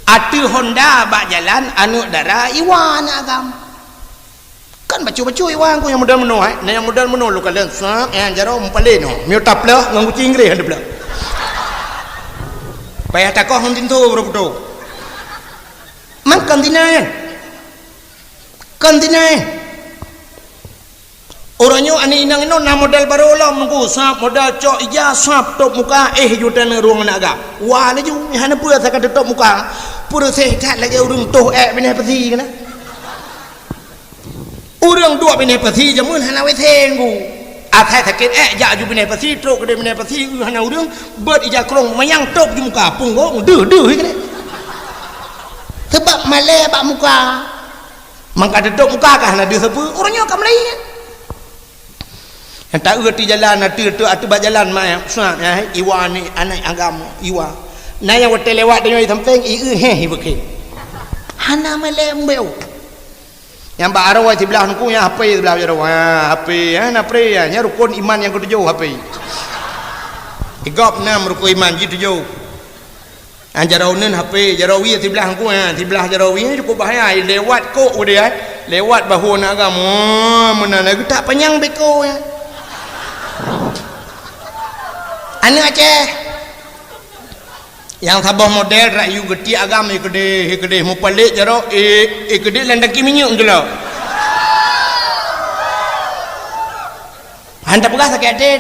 Atu Honda bak jalan anu dara iwan agam. Kan bacu-bacu iwan ku yang modal meno yang modal meno lu kalian sak yang jaro mempale no. Miu taplah nganggu Inggris ada pula. Payah takoh hontin tu bro. Man kantinan. Orangnya ani inang ino na modal baru lah mengku sap modal cok ija sap top muka jutan ruang naga wala ju hana pura sakat top muka pura sehat lagi urang toh bini pasi kana urang dua bini pasi jamun hana we tenggu athai sakit ja ju bini pasi tok gede bini pasi hana urang ber ija krong mayang top di muka punggo deuh kana sebab male bak muka mangka dedok muka kah hana dia sepu orangnya kam lain yang tak erti jalan atu bak jalan mai suap ya iwa ni anak agama iwa na yang hotel lewat dengan samping beke hana melembeu yang bak arwah sebelah nku yang HP sebelah arwah HP na pre nya rukun iman yang ketujuh HP igop 6 rukun iman ketujuh anjaraunen HP jarawi sebelah nku sebelah jarawi cukup bahaya lewat kok dia lewat bahu nak agama mana lagi tak penyang beko ya anu Aceh yang sabah model rayu geti agam gede mu pelik jaro gede landang kiminyuk je lah handa pegah sakit ada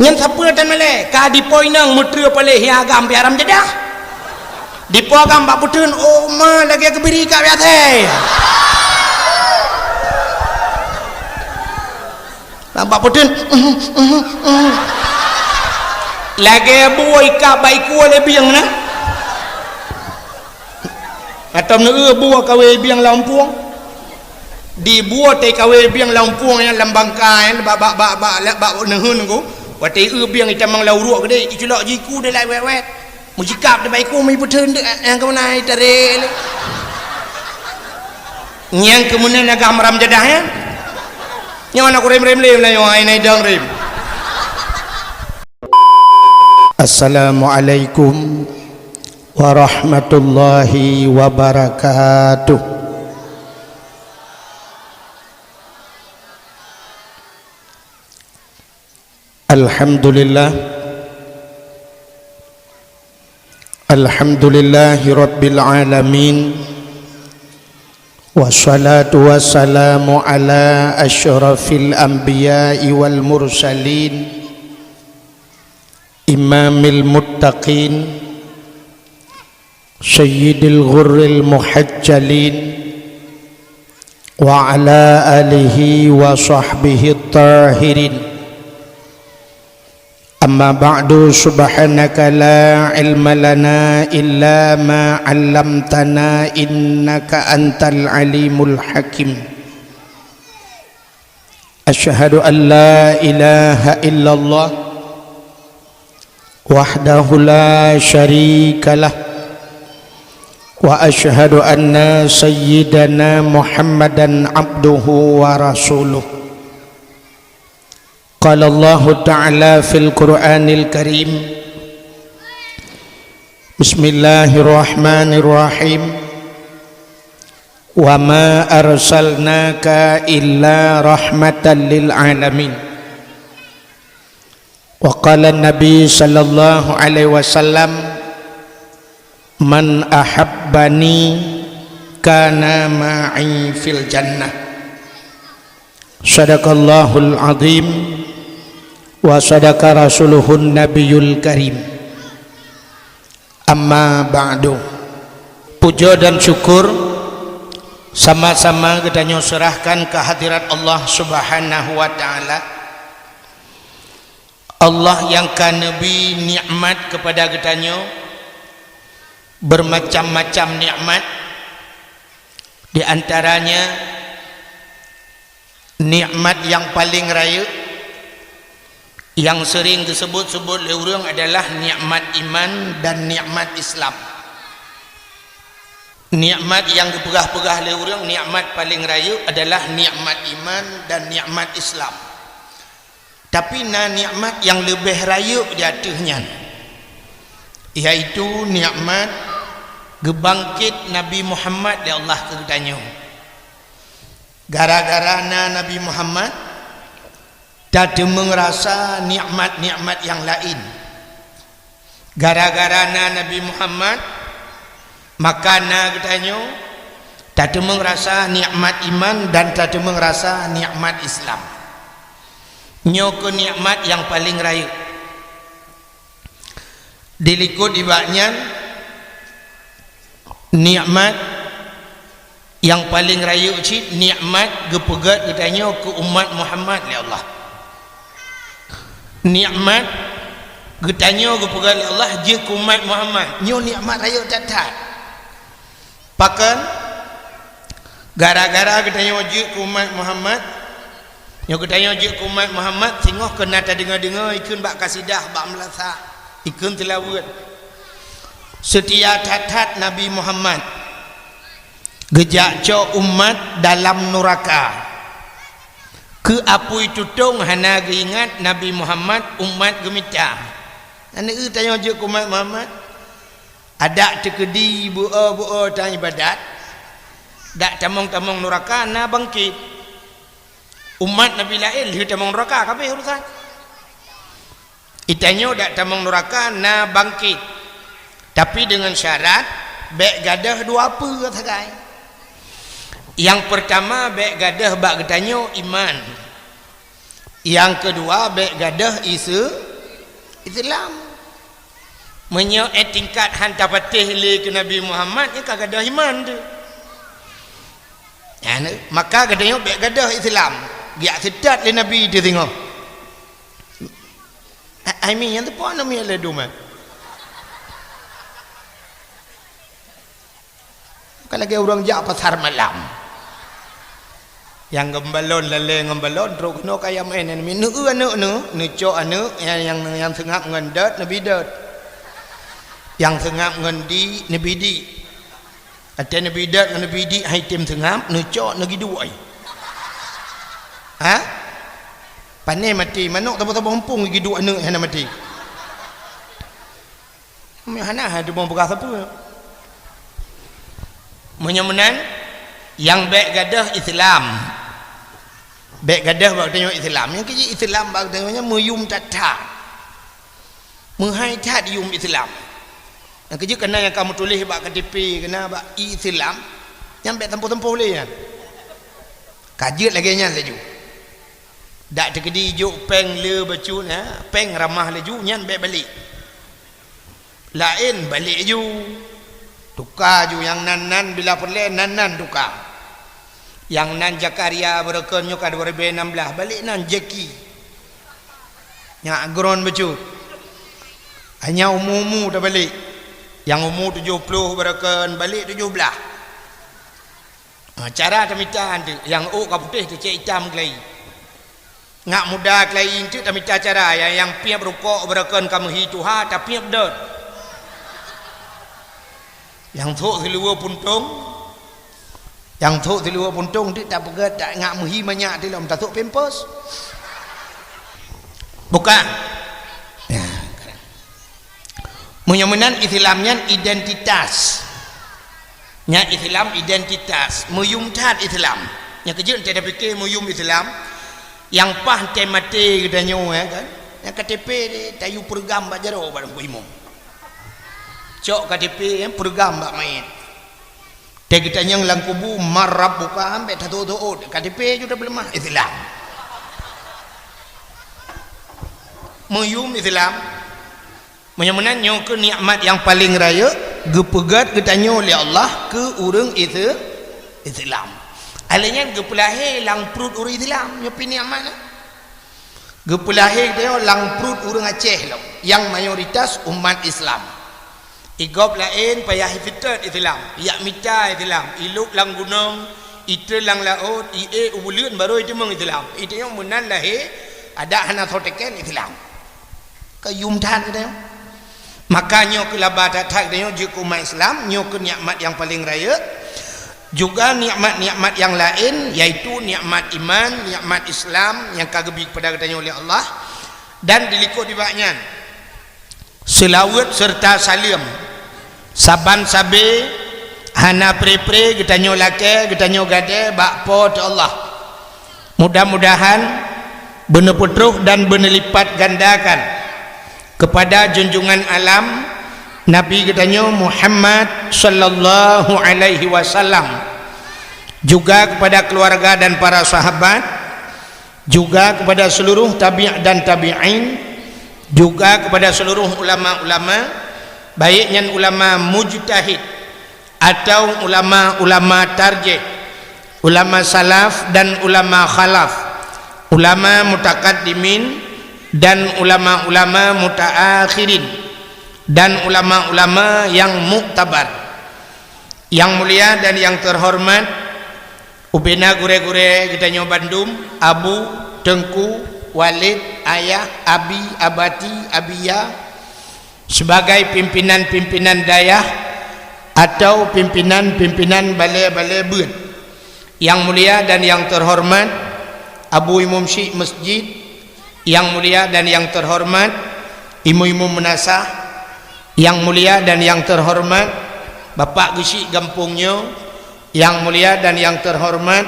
nyen siapa dan malai ka di poinang mutria pelik yang agam biaram jedah di po agam bak putun oh ma lagi kebiri kat biasa nampak putun lagi buai ka baiku le biang na atau ne buah kawe biang Lampung di buah te kawe biang Lampung yang lambangka yang bak nehun ku wate biang itamang lauruk gede iculok jiku de lai wet mujikap de baiku mai putun de yang kemenai tare nyang kemunan agam ram jadah ya yang anak rem lem lah yang ini dang rem. Assalamualaikum warahmatullahi wabarakatuh. Alhamdulillahi rabbil alamin. Wassalatu wassalamu ala asyrafil anbiya'i wal mursalin imamil muttaqin sayyidil ghurril muhajjalin wa ala alihi wa sahbihi tahirin amma ba'du subhanaka la ilma lana illa ma 'allamtana innaka antal alimul hakim asyhadu an la ilaha illallah wahdahu la syarikalah wa asyhadu anna sayyidana muhammadan abduhu wa rasuluh qala Allah ta'ala fil Qur'anil Karim bismillahirrahmanirrahim wa ma arsalnaka illa rahmatan lil alamin wa qala an-nabi sallallahu alaihi wasallam man ahabbani kana ma'i fil jannah sadaqallahul azim wa sadaqa rasuluhun nabiyul karim amma ba'du. Puja dan syukur sama-sama kita serahkan ke hadirat Allah subhanahu wa ta'ala, Allah yang kan nabi nikmat kepada kita bermacam-macam nikmat, di antaranya nikmat yang paling raya yang sering disebut-sebut oleh orang adalah nikmat iman dan nikmat Islam. Nikmat yang dipegah-pegah oleh orang, nikmat paling raya adalah nikmat iman dan nikmat Islam. Tapi nikmat yang lebih raya di atasnya iaitu nikmat gebangkit Nabi Muhammad ya Allah tertanya gara-gara Nabi Muhammad tak merasa nikmat-nikmat yang lain gara-gara Nabi Muhammad maka katanya tak merasa nikmat iman dan tak merasa nikmat Islam nyoko nikmat yang paling raya dilikut ibaknya nikmat yang paling raya cik nikmat gepegat katanya ke umat Muhammad ya Allah nikmat katanya gepegat ya Allah je ke umat Muhammad nyo nikmat raya tatat pakan gara-gara katanya je ke umat Muhammad nyo katanya je ke umat Muhammad singoh kena tak dengar-dengar ikun bak kasidah bak melasa ikun tilawat setia tatat Nabi Muhammad gejak co umat dalam neraka ke apui tutung hana ingat Nabi Muhammad umat gemita ane tanya je umat Muhammad ada tekedi buo tanya ibadat dak tamong-tamong neraka na bangkit umat Nabi lain dia tamong neraka kabeh urusan itanyo dak tamong neraka na bangkit tapi dengan syarat bek gadah dua apa kata kai yang pertama bek gadah bak getanyo iman yang kedua bek gadah Islam menyo tingkat hanta patih le ke Nabi Muhammad ni gadah iman tu ya, maka gadanyo bek gadah Islam dia sedat le Nabi dia tengok I mean yang tu pun nama le duma kalau lagi orang jak pasar malam yang gembalon lele gembalon terus kena kaya main ni nu cok anu yang sengap ngendat nabi dat yang sengap ngendi nabi di ada nabi dat dengan nabi di hai tim sengap nu cok nagi dua ha panai mati manuk tabung empung lagi dua anu hana mati hana ada mau bekas apa menyemenan yang baik gadah Islam baik gadah bagdanya Islam yang kiji Islam bagdanya muyum tata menghaitat yum Islam yang kiji kena yang kamu tulis bak KTP kena bak Islam yang baik tempoh-tempoh boleh kan kajian lagi nya laju dak tekedi juk peng le bacu na peng ramah laju nyan baik balik lain balik ju tukar ju yang nan bila perle nan tukar yang nan Jakaria berekonyo ka 2016 balik nan Jeki yang agron becu hanya umumu dah balik yang umur 70 berekon balik 17 cara tamita tu yang ka putih tu cek hitam kelai ngak muda kelai tu tamita cara yang piap rukuk berekon kamu hituha tapi piap dot yang thuk di luar puntung dia tak pegat tak ngak muhi banyak dia tak thuk pampers bukan ya menyemenan Islamnya identitas nya Islam identitas muyum tat Islam yang kerja tak ada fikir muyum Islam yang pah temate katanya kan yang KTP dia tayu program bak jaro barang imam cok KTP yang program bak main dia kita yang lang kubu marab buka ambek tato KTP juga belum Islam muyum Islam menyemenan ke nikmat yang paling raya gepegat ketanya oleh Allah ke urang itu Islam alanya gepelahe lang perut urang Islam nyopi nikmat gepelahe dia lang perut urang Aceh lo yang mayoritas umat Islam igop lain payah fitat Islam yak mita Islam iluk lang gunung itu lang laut ubulun baru itu meng Islam itu yang menan lahir ada hana thoteken Islam kayum tan kita makanya kelabat tak dia juga umat Islam nyo ke nikmat yang paling raya juga nikmat-nikmat yang lain yaitu nikmat iman nikmat Islam yang kagebi kepada katanya oleh Allah dan dilikut dibaknya selawat serta salim saban sabe hana pre-pre getanyo lake getanyo gade bakpo ta Allah. Mudah-mudahan bener putruh dan bener lipat gandakan kepada junjungan alam Nabi getanyo Muhammad sallallahu alaihi wasallam, juga kepada keluarga dan para sahabat, juga kepada seluruh tabi' dan tabi'in, juga kepada seluruh ulama-ulama, baiknya ulama mujtahid atau ulama-ulama tarjih, ulama salaf dan ulama khalaf, ulama mutakaddimin dan ulama-ulama mutaakhirin, dan ulama-ulama yang muktabar. Yang mulia dan yang terhormat Ubena gure-gure kita nyo Bandung, Abu, Tengku, Walid, Ayah, Abi, Abati, Abia, sebagai pimpinan-pimpinan dayah atau pimpinan-pimpinan balai-balai bun. Yang mulia dan yang terhormat Abu Imam Syekh Masjid, yang mulia dan yang terhormat Imu-imu menasah, yang mulia dan yang terhormat Bapak Gesik Gampungnya, yang mulia dan yang terhormat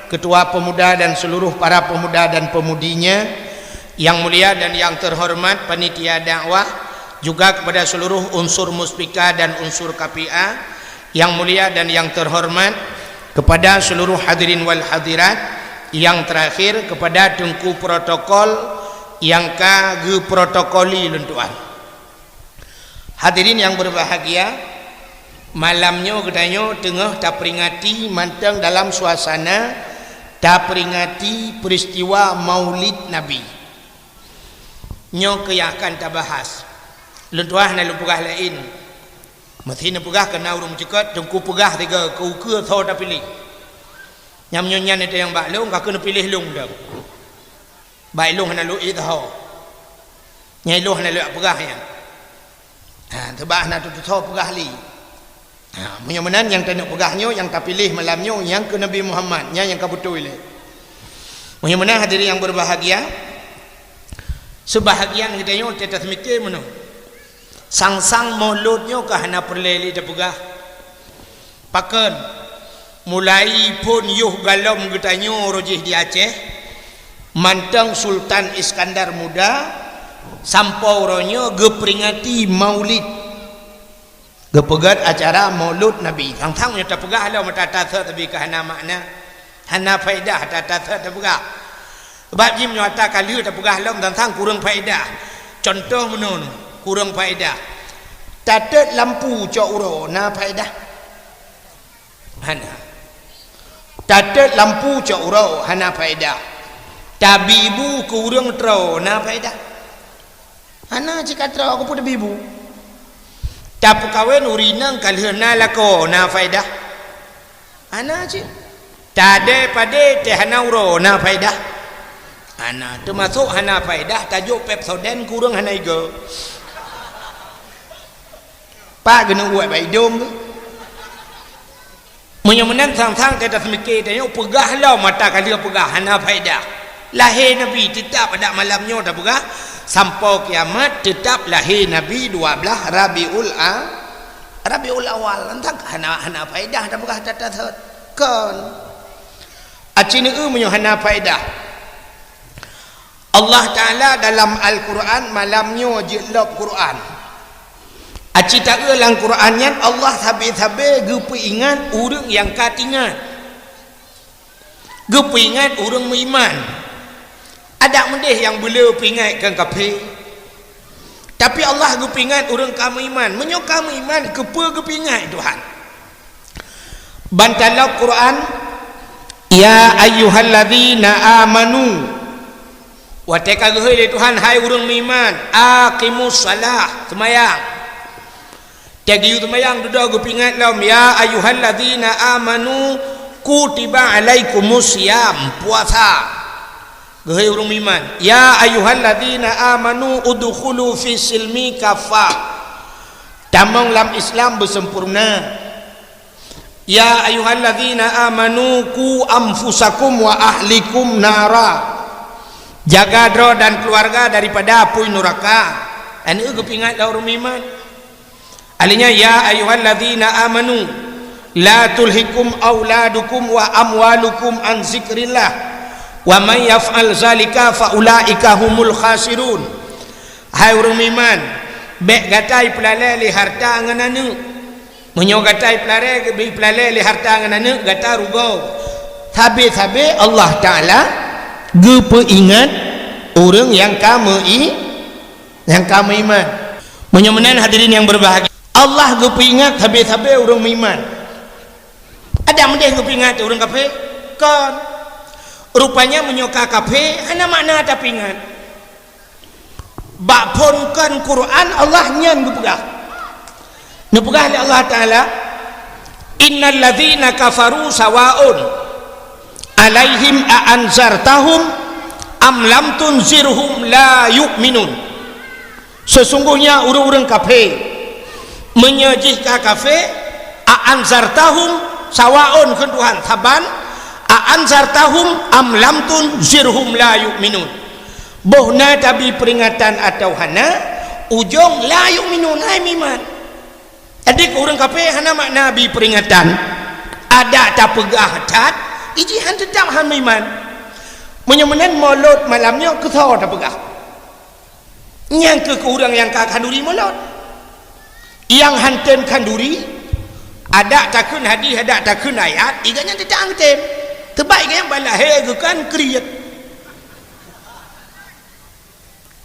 Ketua Pemuda dan seluruh para pemuda dan pemudinya, yang mulia dan yang terhormat panitia dakwah, juga kepada seluruh unsur muspika dan unsur KPA, yang mulia dan yang terhormat kepada seluruh hadirin wal hadirat, yang terakhir kepada tengku protokol yang kage protokoli lentuan. Hadirin yang berbahagia, malamnya katanya tengah tak peringati mantang dalam suasana tak peringati peristiwa Maulid Nabi. Nyo keyakan tak bahas. Lentuah na lupugah lain. Mesti na pugah kena urung cekat tengku pugah tiga kau ke tho tak pilih. Nyam nyonya ni yang bak long ka kena pilih long dah. Baik long na lu it tho. Nyai long na lu pugah ya. Ha tebah na tu tho pugah li. Mudah-mudahan yang tak nak pegahnya, yang tak pilih malamnya, yang ke Nabi Muhammad, yang betul le. Mudah-mudahan hadirin yang berbahagia, sebahagian kita nyo tetas mikir meno. Sang-sang mauludnya kahana perleli dah pegah. Pakan mulai pun yuh galom kita nyo rojih di Aceh, mantang Sultan Iskandar Muda, sampau ronyo geperingati Maulid. Gepegat acara Maulud Nabi. Thang-thang nya tak pegah lah mata tasat tapi kahana makna. Hana faedah tak tasat tak pegah. Sebab jim nyata kali tak pegah lah thang kurang faedah. Contoh menun kurang faedah. Tatet lampu cok uro na faedah. Hana. Tatet lampu cok uro hana faedah. Tabibu kurang tro na faedah. Hana jika tro aku pun tabibu. Tak kawin urinang kalhena lako na faedah. Ana je. Tade pade te hana uro na faedah. Ana termasuk hana faedah tajuk Pepsodent kurang hana igo. Pak kena buat baik dom tu. Menyemenan sang-sang kita semikir tanya pegahlah mata kali pegah hana faedah. Lahir Nabi tetap pada malamnya dah pegah. Sampai kiamat tetap lahir Nabi 12 Rabiul Awal. Entah hana faedah dah bukan tak kan. Acini punya hana faedah. Allah Taala dalam Al-Quran malamnya jilab Quran. Aci tak dalam Qurannya Allah sabe-sabe gepe ingat urang yang katingat. Gepe ingat urang beriman. Ada mendeh yang boleh pingatkan kafe. Tapi Allah gepingat orang kamu iman. Menyo kamu iman kepa gepingat Tuhan. Bantalah Quran, ya ayyuhalladzina amanu. Wa tekageui Tuhan hai orang beriman, aqimus salah, sembahyang. Tegi sembahyang duduk gepingat lam ya ayyuhalladzina amanu kutiba alaikumus syiyam, puasa. Gehai urung iman, ya ayyuhalladzina amanu udkhulu fi silmi kafah. Tamang lam Islam bersempurna. Ya ayyuhalladzina amanu ku anfusakum wa ahlikum nara. Jaga diri dan keluarga daripada api neraka. anu kepingat la orang iman alinya ya ayyuhalladzina amanu la tulhikum auladukum wa amwalukum an zikrillah wa may yaf'al zalika faulaika humul khasirun. Hai orang iman, bek gatai pelale li harta ngananu menyo gatai pelale li harta ngananu gata rugo sabe Allah Taala ge peingat orang yang kamu iman. Menyemenan hadirin yang berbahagia, Allah ge peingat sabe orang iman. Ada mendeh ge peingat orang kafir kan rupanya menyoka kafir ana makna ada pingat bak ponkan Quran Allah nyan gepegah oleh Allah Taala innal ladzina kafaru sawaun alaihim a anzartahum am lam tunzirhum la yu'minun. Sesungguhnya orang-orang kafir menyejihkan kafir a anzartahum sawaun ke Tuhan saban a anzartahum am lam tunzirhum la yu'minun. Bohna tabi peringatan atau hana ujung la yu'minun hai miman. Adik orang kafir hana makna bi peringatan ada tak pegah tat ijihan tetap han miman. Menyemenan maulud malamnya kesau tak pegah yang ke orang yang ka kanduri maulud yang hantem kanduri ada takun hadis ada takun ayat iganya tetap hantem terbaik yang balahe kan kriat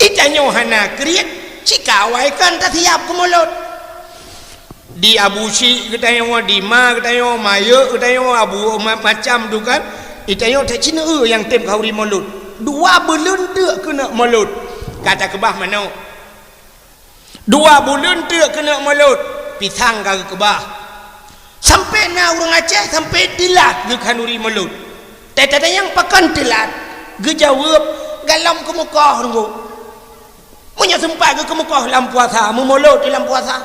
itanyo hana kriat cikawai kan tak siap ke mulut di abusi ketayo di ma ketayo maya ketayo abu macam tu kan itanyo tak cina yang tem kauri mulut dua bulan tak kena mulut kata kebah mana dua bulan tak kena mulut pisang ke kebah sampai na orang Aceh sampai dilat ke kanuri mulut tak yang pakan dilat ge jawab galam ke Mekah tunggu punya sempat ke Mekah dalam puasa memulut dalam puasa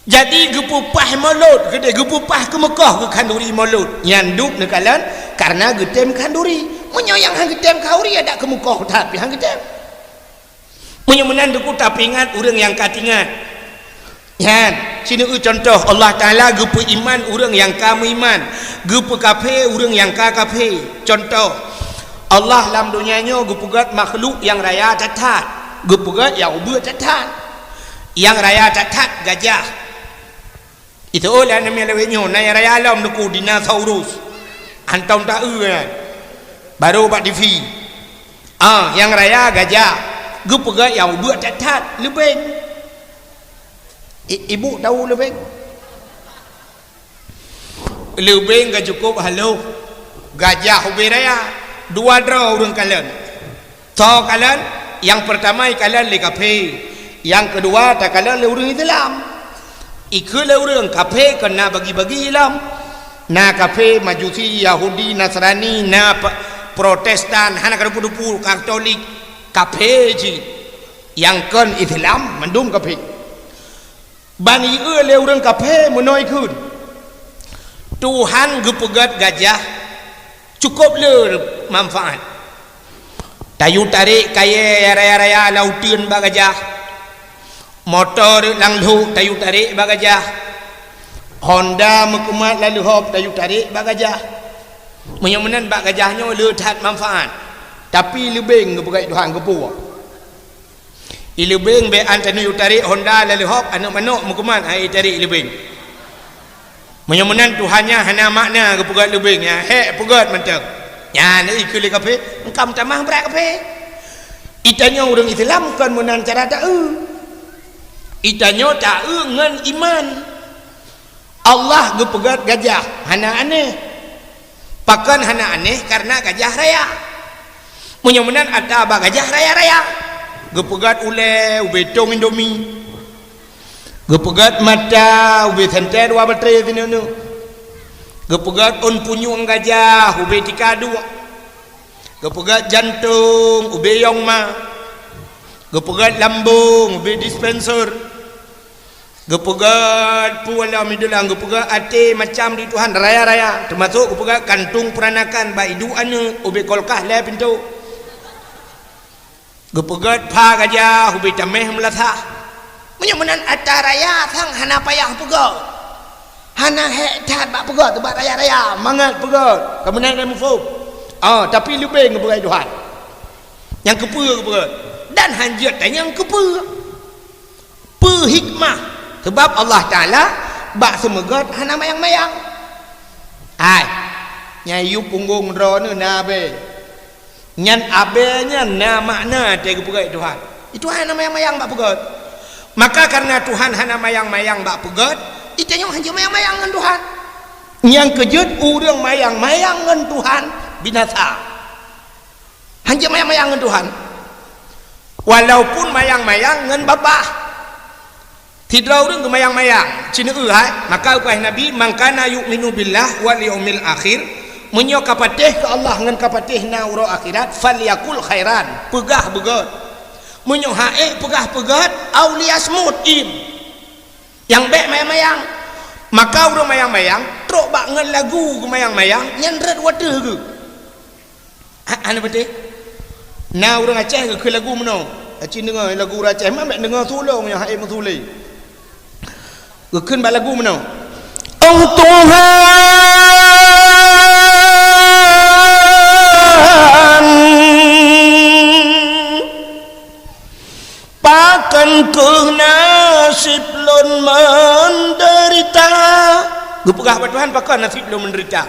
jadi gepupah mulut gede gepupah ke Mekah ke kanduri mulut nyanduk nekalan karena getem kanduri munyo yang hang getem kauri ada ke Mekah tapi hang getem munyo menan deku tapi ingat orang yang katingat yan sini contoh Allah Taala gepu iman orang yang kamu iman gepu kafir orang yang ka kafir contoh Allah dalam dunianya gupugat makhluk yang raya catat gupugat yang ubah catat yang raya catat gajah itu oleh namanya lewetnya naya raya alam nuku dinosaurus antam tak baru pak TV yang raya gajah gupugat yang ubah catat lebih ibu tahu lebih gak cukup halo gajah ubah raya dua draw orang kalian so kalian yang pertama kalian le kafir yang kedua tak kalian le orang Islam ikut le orang kafir kena bagi-bagi Islam na kafir Majusi Yahudi Nasrani na Protestan hana kadupu Katolik kafir ji yang kan Islam mendum kafir bani le orang kafir menoi kun Tuhan gepegat gajah cukup le manfaat tayu tarik kaya raya-raya lautin bagajah motor langlu tayu tarik bagajah Honda mekumat lalu hop tayu tarik bagajah menyemenan bagajahnya le tat manfaat tapi lebih ngebegai Tuhan kepuah lebih be antanu tarik Honda lalu hop anak manuk mekumat ai tarik lebih menyemenan Tuhannya hana makna kepugat lebihnya hek pugat mentang ya ni ikut kafe engkau tamah berak kafe itanya orang Islam kan menan cara tak itanya tak ngan iman Allah gepegat gajah hana aneh pakan hana aneh karena gajah raya menyemenan ada abah gajah raya-raya gepegat ule ubetong Indomie gepegat mata ube tenter dua baterai sini nu gepegat on punyung gajah ube tika dua gepegat jantung ube yong ma gepegat lambung ube dispenser gepegat puala midulang gepegat ate macam di Tuhan raya-raya termasuk gepegat kantung peranakan baidu anu ube kolkah le pintu gepegat pa gajah ubi tameh melatah menyamanan ataraya thang hana payah pegat hana hek tat bak pegat bak raya-raya mangat pegat kemenang dan mufum tapi lebih ngeberai Tuhan yang kepegat dan hanjat dan yang kepegat hikmah sebab Allah Ta'ala bak semegat hana mayang-mayang ai nyayu punggung ro ni nabe nyan abenya na makna te kepegat Tuhan itu hana mayang-mayang bak pegat maka karena Tuhan hana mayang-mayang bak pegat itanya hanya mayang-mayang dengan Tuhan yang kejut urang mayang-mayang dengan Tuhan binasa hanya mayang-mayang dengan Tuhan walaupun mayang-mayang dengan babah tidak urang ke mayang-mayang cina maka upah Nabi mangkana yu'minu billah wal yaumil akhir menyo kapatih ke Allah dengan kapatih na uro akhirat falyakul khairan pegah begat menyo hae pegah pegat aulia smut yang baik mayang-mayang maka urang mayang-mayang trok bak ngan lagu ke mayang-mayang nyandret water ke ana betul na urang Aceh ke lagu meno cin dengar lagu Aceh mak dengar tolong yang hae mentulai keun bak lagu meno oh Tuhan pakan ke nasib lon menderita gepegah pada Tuhan pakan nasib lon menderita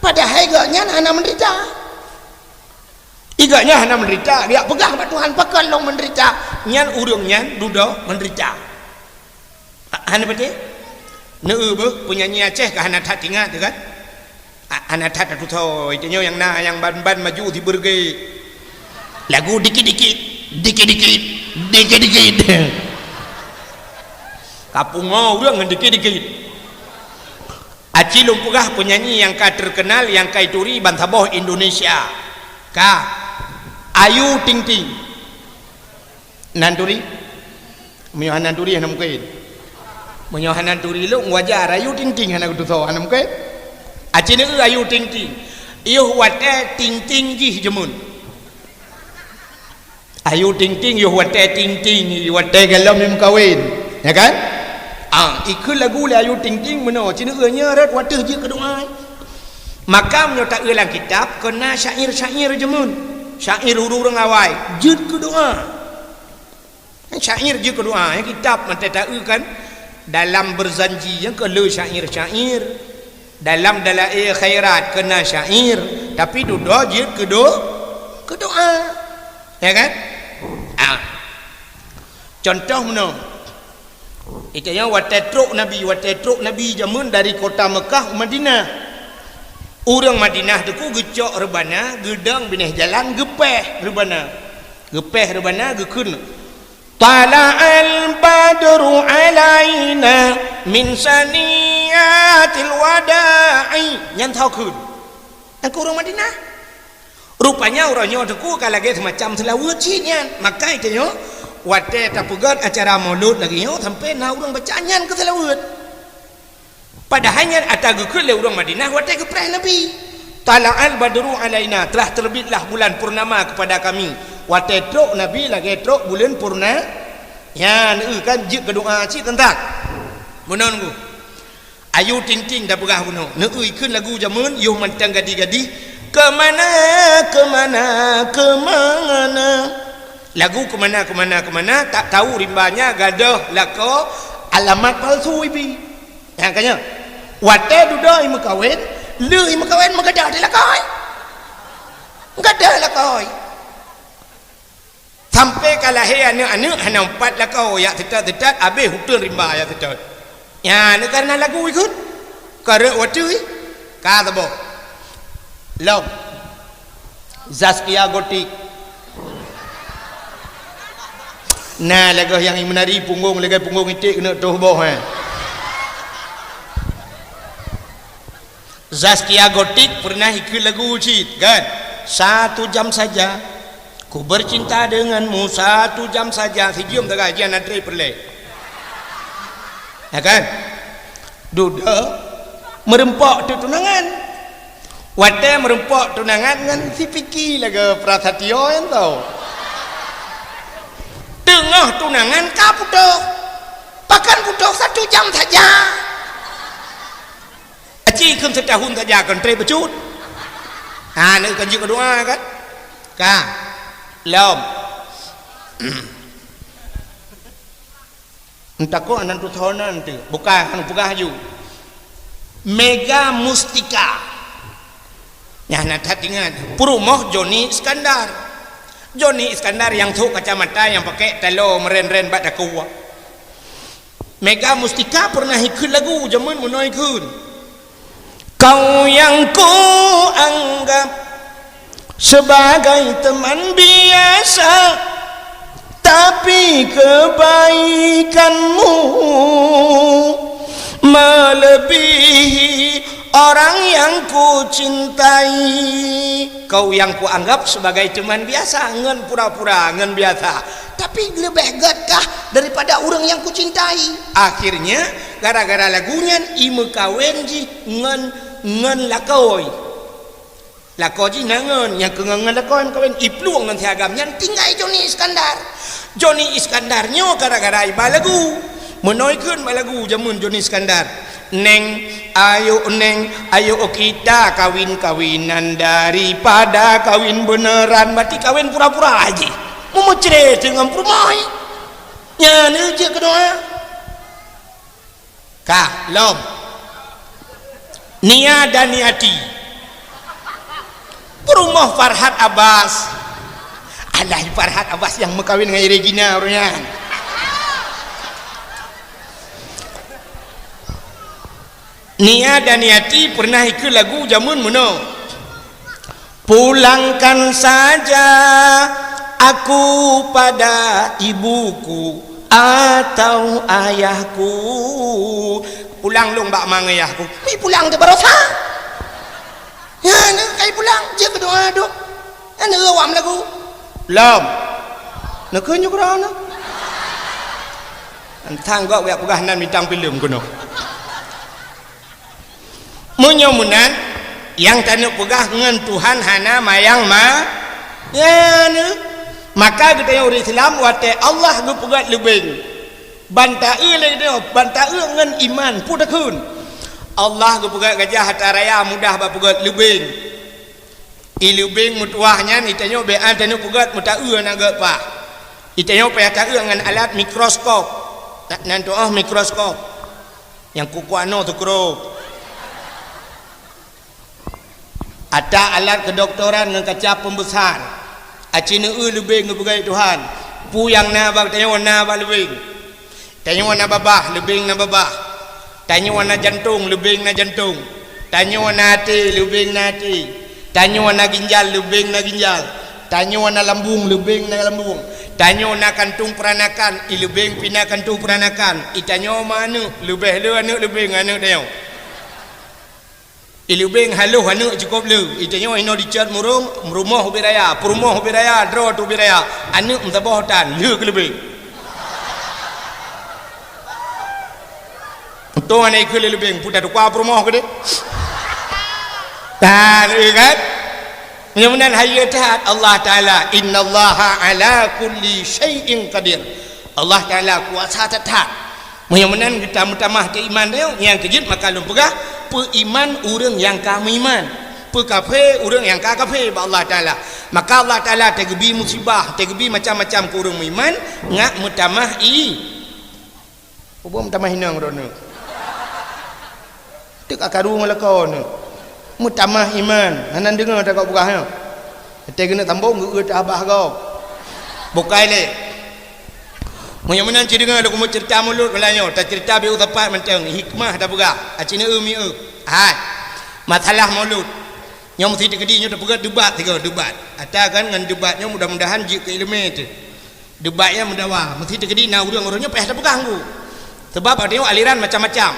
padahal igaknya hana menderita igaknya hana menderita dia pegah pada Tuhan pakan lon menderita nyan urang nyan duda menderita hana betul neueuh penyanyi Aceh ke hana tat ingat kan hana tat atu tho itanya yang na yang ban-ban maju di berge lagu dikit-dikit kapungo urang ngan dikit-dikit aci lumpugah penyanyi yang ka terkenal yang kaituri bantaboh Indonesia ka Ayu Ting Ting nanduri menyohan nanduri hana mungkin menyohan nanduri lu wajar Ayu Ting Ting hana kudu tho hana mungkin aci ne Ayu Ting Ting ieu wate Ting Ting jih jemun Ayu Ting Ting yo wate Ting Ting wate galam mim kawin ya kan ikut lagu le Ayu Ting Ting meno cina nya rat wate je ke doa maka menyo tak ulang kitab kena syair-syair jemun syair urang awai jut ke doa syair je ke doa yang kitab mate tak kan dalam berzanji yang ke le syair-syair dalam dalail khairat kena syair tapi doa je ke doa ya kan contoh meno itanya watetruk Nabi jamun dari kota Mekah Madinah urang Madinah tu ku gecok rebana gedang bineh jalan gepeh rebana gekeun tala'al badru alaina min saniyatil wada'i nyan tau keun aku urang Madinah rupanya orangnya tu kalau lagi semacam selawat cinya maka itanya wate tapugat acara maulud lagi yo sampai na urang bacanyan ke selawat padahalnya atagekeun le urang Madinah wate gepreh Nabi tala'al badru alaina telah terbitlah bulan purnama kepada kami wate trok Nabi lagi trok bulan purna ya kan je ke doa ci tentak menon ku Ayu Ting Ting dah pegah bunuh neui keun lagu jamun yuh mantang gadi-gadi kemana lagu kemana tak tahu rimbanya gadah lako alamat palsu ibi yang kanya wate duda imu kawin lu imu kawin magadah de lakoi gadah lakoi sampai kalahe anak hana empat lakau ya tetat habis hutun rimba ya tetat ya ni karena lagu ikut kare wate ka tabo long Zaskia Gotik nah lagah yang menari punggung lagah punggung itik kena tuh boh Zaskia Gotik pernah ikut lagu cit kan 1 jam saja ku bercinta denganmu 1 jam saja sejam tak gajian nadri perle ya kan duda merempok tu tunangan wate merempok tunangan dengan si Piki laga Prasatyo yang tahu tengah tunangan kau putus, bahkan putus 1 jam saja. Aci kan setahun saja kan teri becut. Ni kan juga doa kan. Kah, lom. Entah kau anak tu tahunan tu, bukan haju. Mega Mustika. Ya nak ingat. Perumoh Joni Iskandar. Joni Iskandar yang tu kacamata yang pakai telo meren-ren bak dakuwa. Mega Mustika pernah ikut lagu zaman menoi kun. Kau yang ku anggap sebagai teman biasa, tapi kebaikanmu melebihi orang yang ku cintai. Kau yang ku anggap sebagai teman biasa, ngen pura-pura, ngen biasa, tapi lebih gagah daripada orang yang ku cintai. Akhirnya gara-gara lagunya ime kawin ji ngen lakoi. Lakoi ji nangen yang kengen lakoi kawin ipluang ngan tiagam yang tinggal Joni Iskandar. Joni Iskandarnya gara-gara iba lagu menoikeun lagu jamun Joni Iskandar. Neng ayo kita kawin-kawinan daripada kawin beneran, berarti kawin pura-pura aja. Mau cerai dengan permai. Ya ni je kedua. Kah, lom. Nia dan Niati. Perumah Farhat Abbas. Alah Farhat Abbas yang mengkawin dengan Regina orangnya. Nia dan Niati pernah ikut lagu jamun mana? Pulangkan saja aku pada ibuku atau ayahku. Pulang long bak mang ayahku. Mi pulang ke barosa. Ya, nak kai pulang je ke doa duk. Ana awam lagu. Lam. Nak kenyo kerana. Antang gak wiak pegahanan mitang film kono. Menyomunan yang tanuk pegah ngan Tuhan hana mayang ma ya ne maka kita yang orang Islam wate Allah gu pegat lebing bantae le dia bantae ngan iman pudakun Allah gu pegat gajah hataraya mudah ba pegat lebing ilubing mutuahnya itanyo be an tanuk pegat mutae na ga pa itanyo pe tae ngan alat mikroskop nan tu mikroskop yang kukuano tu kro. Ada alat kedoktoran dengan kaca pembesar. Acina lebih ngebegai Tuhan. Puyang na bab tanya warna bab lebih. Tanya warna babah lebih na babah. Tanya warna jantung lebih na jantung. Tanya warna hati lebih na hati. Tanya warna ginjal lebih na ginjal. Tanya warna lambung lebih na lambung. Tanya warna kantung peranakan lebih pina kantung peranakan. Itanya mana lebih lu anak lebih anak dia. Ilubeng haluh anu cukup lu itanya ino dicat murung rumah ubiraya perumah ubiraya dro tu ubiraya anu mtabah tan lu kelebih to ane ikul lebeng putar kwa perumah ke de ta kan mudah-mudahan hayat Allah taala innallaha ala kulli syai'in qadir. Allah taala kuasa tetap. Mudah-mudahan kita mutamah ke iman dia yang kejut maka lu pegah iman orang yang kami iman pe orang yang kafe ba Allah taala maka Allah taala tegebi musibah tegebi macam-macam ke orang iman ngak mutamah apa mutamah hinang rono tek akaru ngelakon mutamah iman hanan dengar tak kau buka ha te kena tambung geut abah kau bukai le mudah-mudahan dengar aku mau cerita mulut belanya tak cerita biu tepat macam hikmah dah buka acina mi hai masalah mulut yang mesti digedinya dah pegat debat tiga debat ada kan dengan debatnya mudah-mudahan jik ke ilmu itu debatnya mendawa mesti digedi nah urang-urangnya payah dah pegang tu sebab ada aliran macam-macam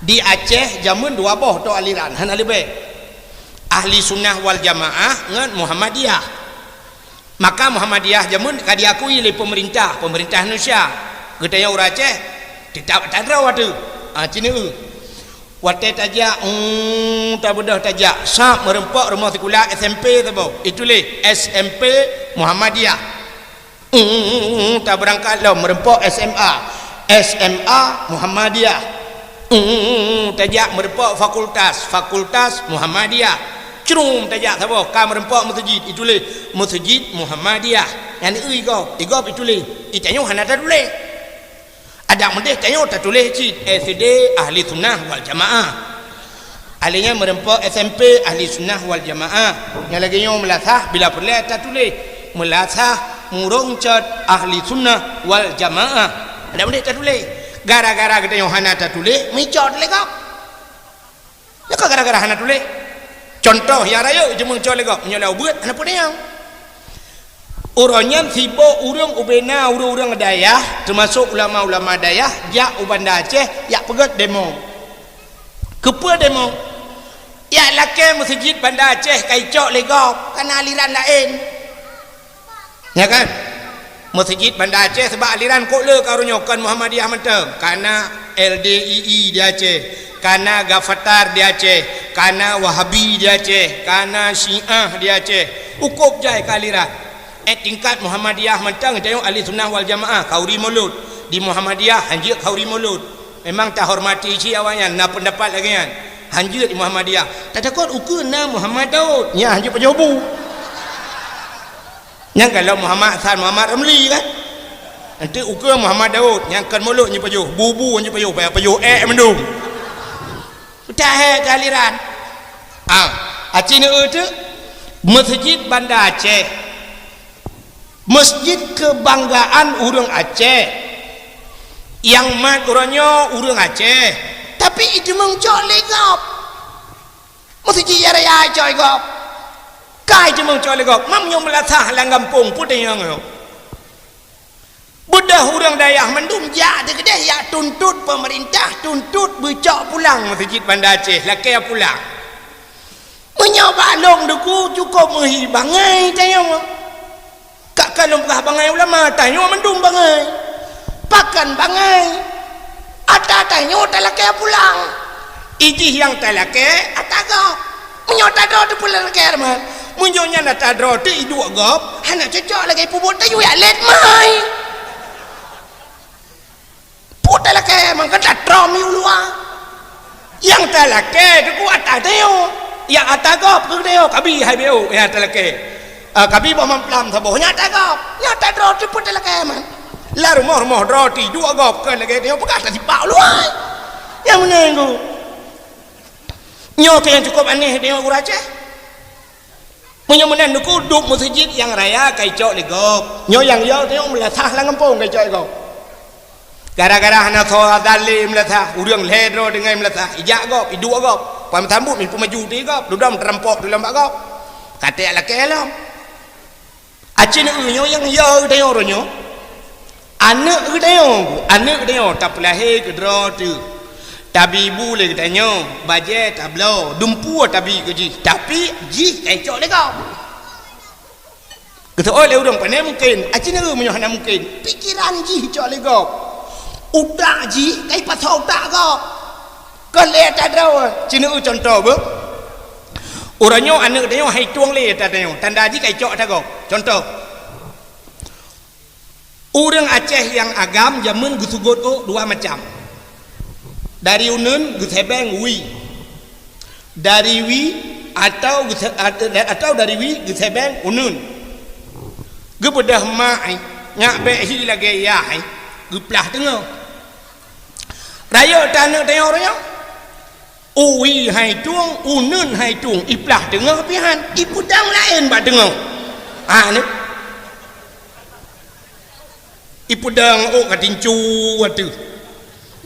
di Aceh zaman dua boh tu aliran han alibe ahli sunnah wal jamaah dengan Muhammadiyah. Maka Muhammadiyah jamun kadiakui oleh pemerintah Indonesia. Gedaya orang Aceh tidak ada waktu. Cina waktu tajak tak bedah tajak sap merempak rumah sekolah SMP tu bau. Itulah SMP Muhammadiyah. Tak berangkat lah merempok SMA Muhammadiyah. Tajak merempok fakultas Muhammadiyah. Cerum tajak siapa? Ka merempok masjid itulah Masjid Muhammadiyah. Yang ni igop itulah. Itanyo hana tak tulis. Ada mendeh tanyo tak tulis cik SD Ahli Sunnah wal Jamaah. Ahlinya merempok SMP Ahli Sunnah wal Jamaah. Yang lagi yang melasah bila perlu tak tulis. Melasah murung cat Ahli Sunnah wal Jamaah. Ada mendeh tak tulis. Gara-gara kita yang hana tak tulis, micot legap. Ya gara-gara hana tulis. Contoh ya raya je mengcot legap. Menyolah buat ana pun yang. Orangnya sibuk urang ubena urang dayah termasuk ulama-ulama dayah jak ubanda Aceh yak pegat demo. Kepa demo. Ya laki masjid Banda Aceh kaicok legap kerana aliran lain. Ya kan? Masjid Banda Aceh sebab aliran kokle karunyokan Muhammadiyah mentang. Kerana LDII di Aceh, kerana Gafatar di Aceh, kerana Wahabi di Aceh, kerana Syiah di Aceh. Ukup jai ke aliran. Tingkat Muhammadiyah mentang tengok Ahli Sunnah wal Jamaah kauri mulut di Muhammadiyah hanjir kauri mulut. Memang tak hormati isi awalnya nak pendapat lagi kan. Hanjir di Muhammadiyah. Tak takut ukur na Muhammad Daud. Ya hanjir pejabu. Yang kalau Muhammad Hasan Muhammad Ramli kan. Nanti ukur Muhammad Daud yang kan mulut ni pejuh. Bubu hanjir pejuh. Pejuh mendung. Sudah aliran. Aceh ni tu Masjid Banda Aceh. Masjid kebanggaan orang Aceh. Yang mat orangnya orang Aceh. Tapi itu mengcok legap. Masjid raya Aceh legap. Kai itu mengcok legap. Mam yang melatah lang kampung putih yang yo. Budak orang dayah mendum ya de kedeh ya tuntut pemerintah tuntut becak pulang Masjid Banda Aceh laki pulang. Menyoba long deku cukup menghibangai tayang. Kak kalau belah bangai ulama tanya mendung bangai pakan bangai ada tanya talake pulang iji yang talake ataga menyota do tu pulang ke man munyonya na tadro tu idu gop hana cocok lagi pubut tayu ya let mai put talake man kan trom ulua yang talake tu ku atayo yang ataga ku deo kabi hai beo ya talake kabi bawa mamplam saboh nyata roti pun dah lagi man la rumah roti dua gop kan lagi dia pekat tak sipak luai yang menenggu nyok yang cukup aneh dia orang Aceh punya menen duku duk masjid yang raya kaicok legop nyok yang yo dia melasah lang kampung kaicok legop gara-gara hana so dalim melasah urang ledro dengan melasah ijak gop dua gop pam tambut min pemaju ti gop dudam terampok dalam bak gop kata laki alam Aceh ni yang yo tengok orangnya anak dia tak pelahir ke dra tu tabibu le katanya bajet tablo dumpu tabi ke ji tapi ji kecok le kau kata oleh orang pandai mungkin Aceh ni hana mungkin pikiran ji cok le kau utak ji kai pasal utak kau ke le tak dra cina contoh ber orangnya anak dia hai tuang le tanya tanda ji kecok tak kau contoh orang Aceh yang agam zaman gusugot dua macam dari unun gusebeng wi dari wi atau dari wi gusebeng unun gebedah mai nyak behi lagi ya hai geplah tengok raya tanah tanya orangnya uwi hai tuang unun hai tuang iplah tengok pihan ipudang lain bak tengok ni ipudang katincu watu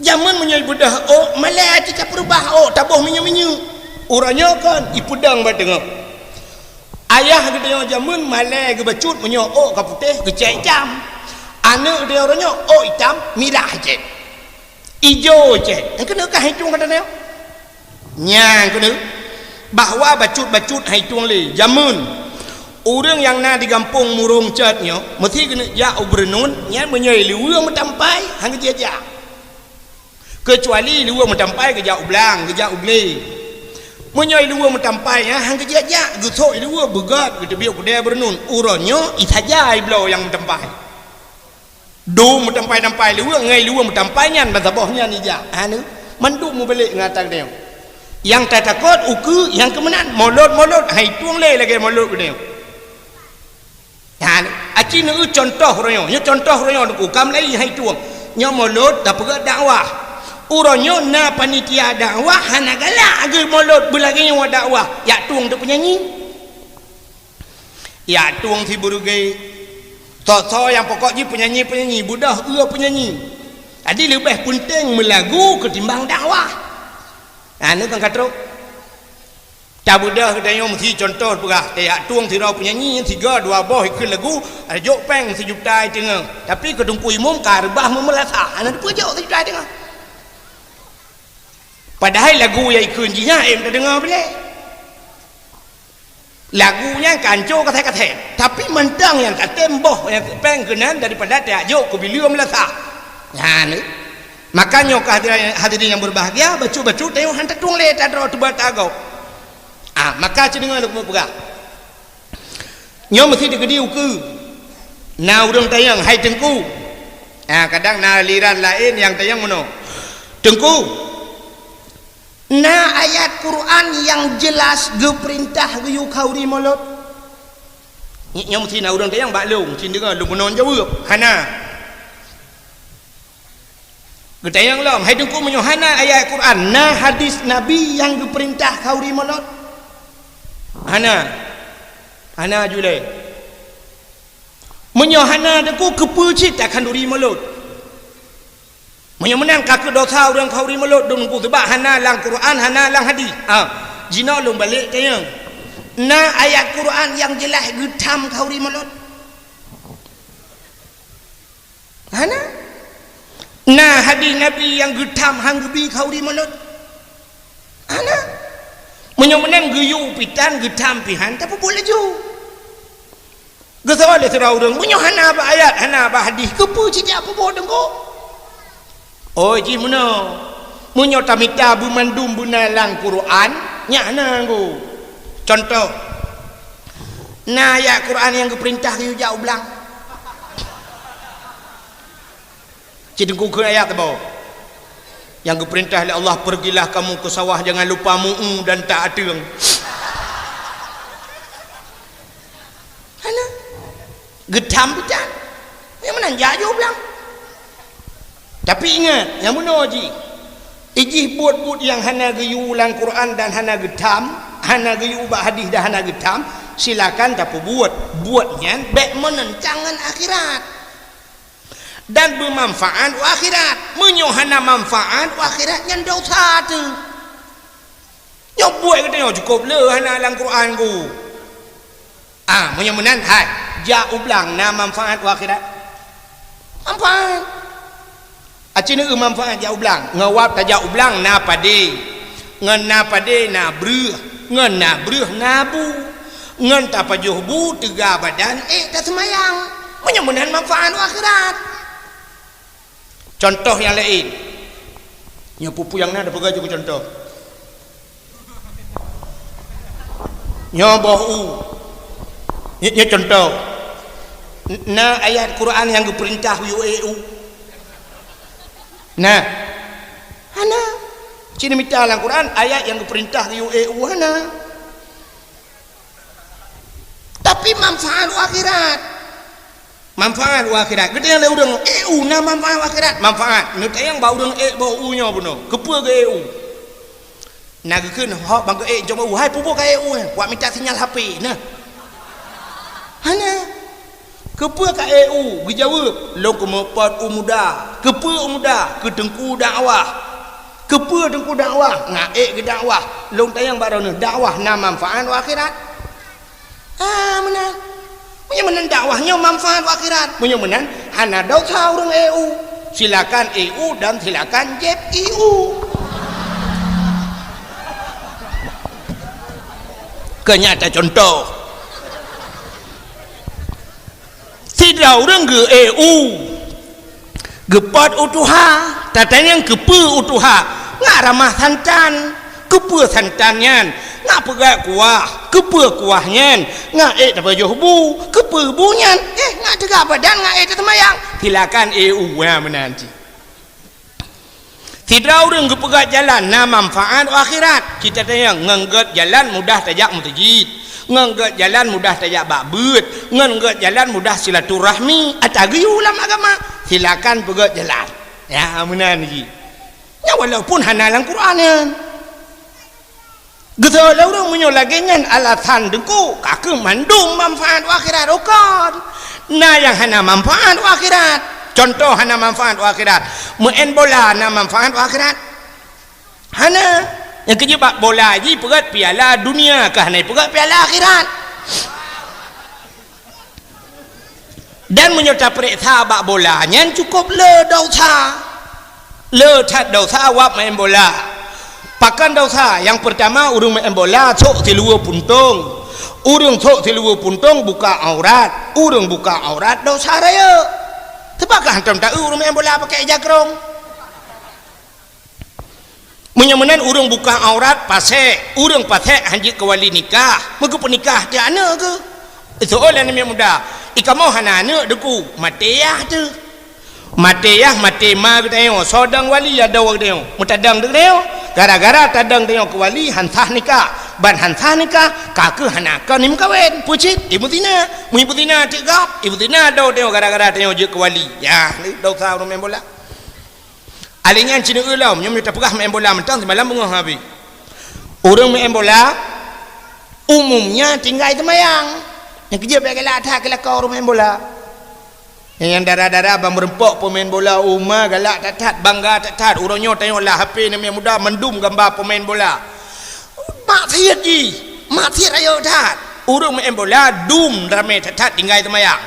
zaman punya ipudah malai jika perubah tabuh minyu orangnya kan ipudang bak tengok ayah dia zaman malai ke bacut punya ke putih ke hitam anak dia orangnya hitam merah je hijau je yang kena kah hitung katanya nyang kena bahawa bacut-bacut hitung le jamun orang yang na di kampung murung catnya mesti kena ya ubrenun nya menyai liu mentampai hang dia kecuali liu mentampai ke ja ublang ke ja uble menyai liu mentampai ya hang dia gusok liu begat gitu biar dia bernun uronnya isajai blau yang mentampai ดูมันทำไปหรือว่าไงหรือว่ามันทำไปยันมันจะบอกยันนี่จ้ะนึกมันดูมันไปเลยงาตักเดียวyang tak takut uku yang kemenan molot hai tuang le lagi molot ke dia ya aci nu contoh royo ku kam lai hai tuang nyo molot tak pergi dakwah uronyo na panitia dakwah hanagala agi molot belagi nyo dakwah ya tuang tu penyanyi ya tuang si burugai so yang pokoknya penyanyi budah penyanyi jadi lebih penting melagu ketimbang dakwah ini kan kata cabudah kita yang mesti contoh pula kayak tuang si rau penyanyi 3-2 boh ikut lagu ada jok peng sejuta tengah tapi kedungku imum karbah memelasa ada pun jok sejuta tengah padahal lagu yang ikut jinya tak dengar boleh lagunya kanco kata-kata tapi mentang yang tak temboh yang peng kenan daripada tak jok kebiliu melasa ini makanya hadirin yang berbahagia bacu-bacu tengok hantar tuang le tak ada tebal tagau maka cendengan lu pegah nyo mesti digedi uku na udang tayang hai tengku kadang na aliran lain yang tayang mono tengku na ayat Quran yang jelas ge perintah ge yu khauri molot nyo mesti na udang tayang baklung cendengan lu mono jawab hana Getayang lam, hai dengku menyohana ayat Quran, na hadis Nabi yang diperintah kauri molot. Hana julai. Menyohana dengku kepucit akan duri molot. Menyomenang kakak dosa orang kauri molot dengku sebab hana lang Quran, hana lang hadis. Jina lum balik tayang. Na ayat Quran yang jelas getam kauri molot. Hana nah hadis Nabi yang getam hang gebi kauri molot ana menyomenang geyu pitan getam pihan tapi boleh ju gesawal serau dong menyohana ba ayat hana ba hadis kepu cicak apa bodeng ko oh ji muno munyo tamita bu mandum bunalang Quran nya na go contoh nah ayat Quran yang keperintah yu jauh belang Cidengku ke ayat apa? Yang diperintah oleh Allah, pergilah kamu ke sawah, jangan lupa mu'u dan tak ateng. Mana? Getam betul. Yang mana jaju bilang. Tapi ingat, yang mana haji? Ijih buat-buat yang hana geyu ulang Quran dan hana getam, hana geyu ubah hadis dan hana getam, silakan tapi buatnya baik menentangan akhirat. Dan bermanfaat akhirat menyohana manfaat akhirat yang dosa tu buat kata cukup le hana dalam Quran ku menyomenan hai jauh belang na manfaat akhirat manfaat acina manfaat jauh belang ngawap tak jauh belang na pade ngan na pade na breuh ngan na breuh na bu ngan tak pajuh bu tega badan tak semayang menyomenan manfaat akhirat. Contoh yang lain, yang pupu yang ada pegang juga contoh. Yang bahu, yang contoh. Na ayat Quran yang diperintah UAU. Nah, hana. Cina minta dalam Quran ayat yang diperintah UAU hana. Tapi manfaat akhirat. Manfaat akhirat kita yang udang EU na manfaat akhirat manfaat nu tayang bau udang bau nya puno kepa ke EU na keun hok bang ke jom hai pupu ke EU buat minta sinyal HP nah hana kepa ke EU dijawab lo kemepat umuda kepa umuda ke dengku dakwah kepa dengku dakwah ngaek ke dakwah long tayang barang ni dakwah na manfaat akhirat mana menyemenan dakwahnya manfaat akhirat menyemenan hana dosa orang EU silakan EU dan silakan JEP-EU kenyata contoh tidak orang ke EU gepat utuha tatanya kepe utuha nggak ramah santan kepe santannya ngapa gak kuah kepe kuahnya ngak apa jo bu kepe bunya ngak tegak badan ngak temayang silakan menanti tidak orang kepegat jalan na manfaat akhirat kita tanya ngengget jalan mudah tajak mutajid ngengget jalan mudah tajak bakbut ngengget jalan mudah silaturahmi atagi ulama agama silakan pegat jalan ya menanti ya walaupun hanalang Quranan gitu lah orang punya lagi nyan alasan dengku kakek mandung manfaat akhirat okon nah yang hana manfaat akhirat contoh hana manfaat akhirat main bola na manfaat akhirat hana yang kejebak bola ji pegat piala dunia kah hana pegat piala akhirat dan menyerta periksa bak bola nyan cukup le dosa wap main bola pakan dosa yang pertama urung main bola sok di luar puntung urung sok di luar puntung buka aurat urung buka aurat dosa raya tepakah hantam tak urung main bola pakai jakrong menyamanan urung buka aurat pasek urung pasek hanjit ke wali nikah muka penikah dia anak ke soalan yang muda ikamu hana anak deku mateyah tu mateyah matema kita tengok sodang wali ada wak tengok mutadang tengok gara-gara tadang tengok ke wali hansah nikah ban hansah nikah kakek hanakan ni kawin pucit ibu tina tegap ibu tina dau tengok gara-gara tengok je ke wali ya ni dosa orang main bola alinya cina ulam nyom tak pegah main bola mentang semalam bengah habis orang main bola umumnya tinggal temayang yang kerja bagi latak kelakar orang main bola yang darah-darah abang merempok pemain bola umah galak tak bangga tak urangnya tengoklah HP ni muda mendum gambar pemain bola maksiat ayo tak urang main bola dum ramai tak tinggal temayang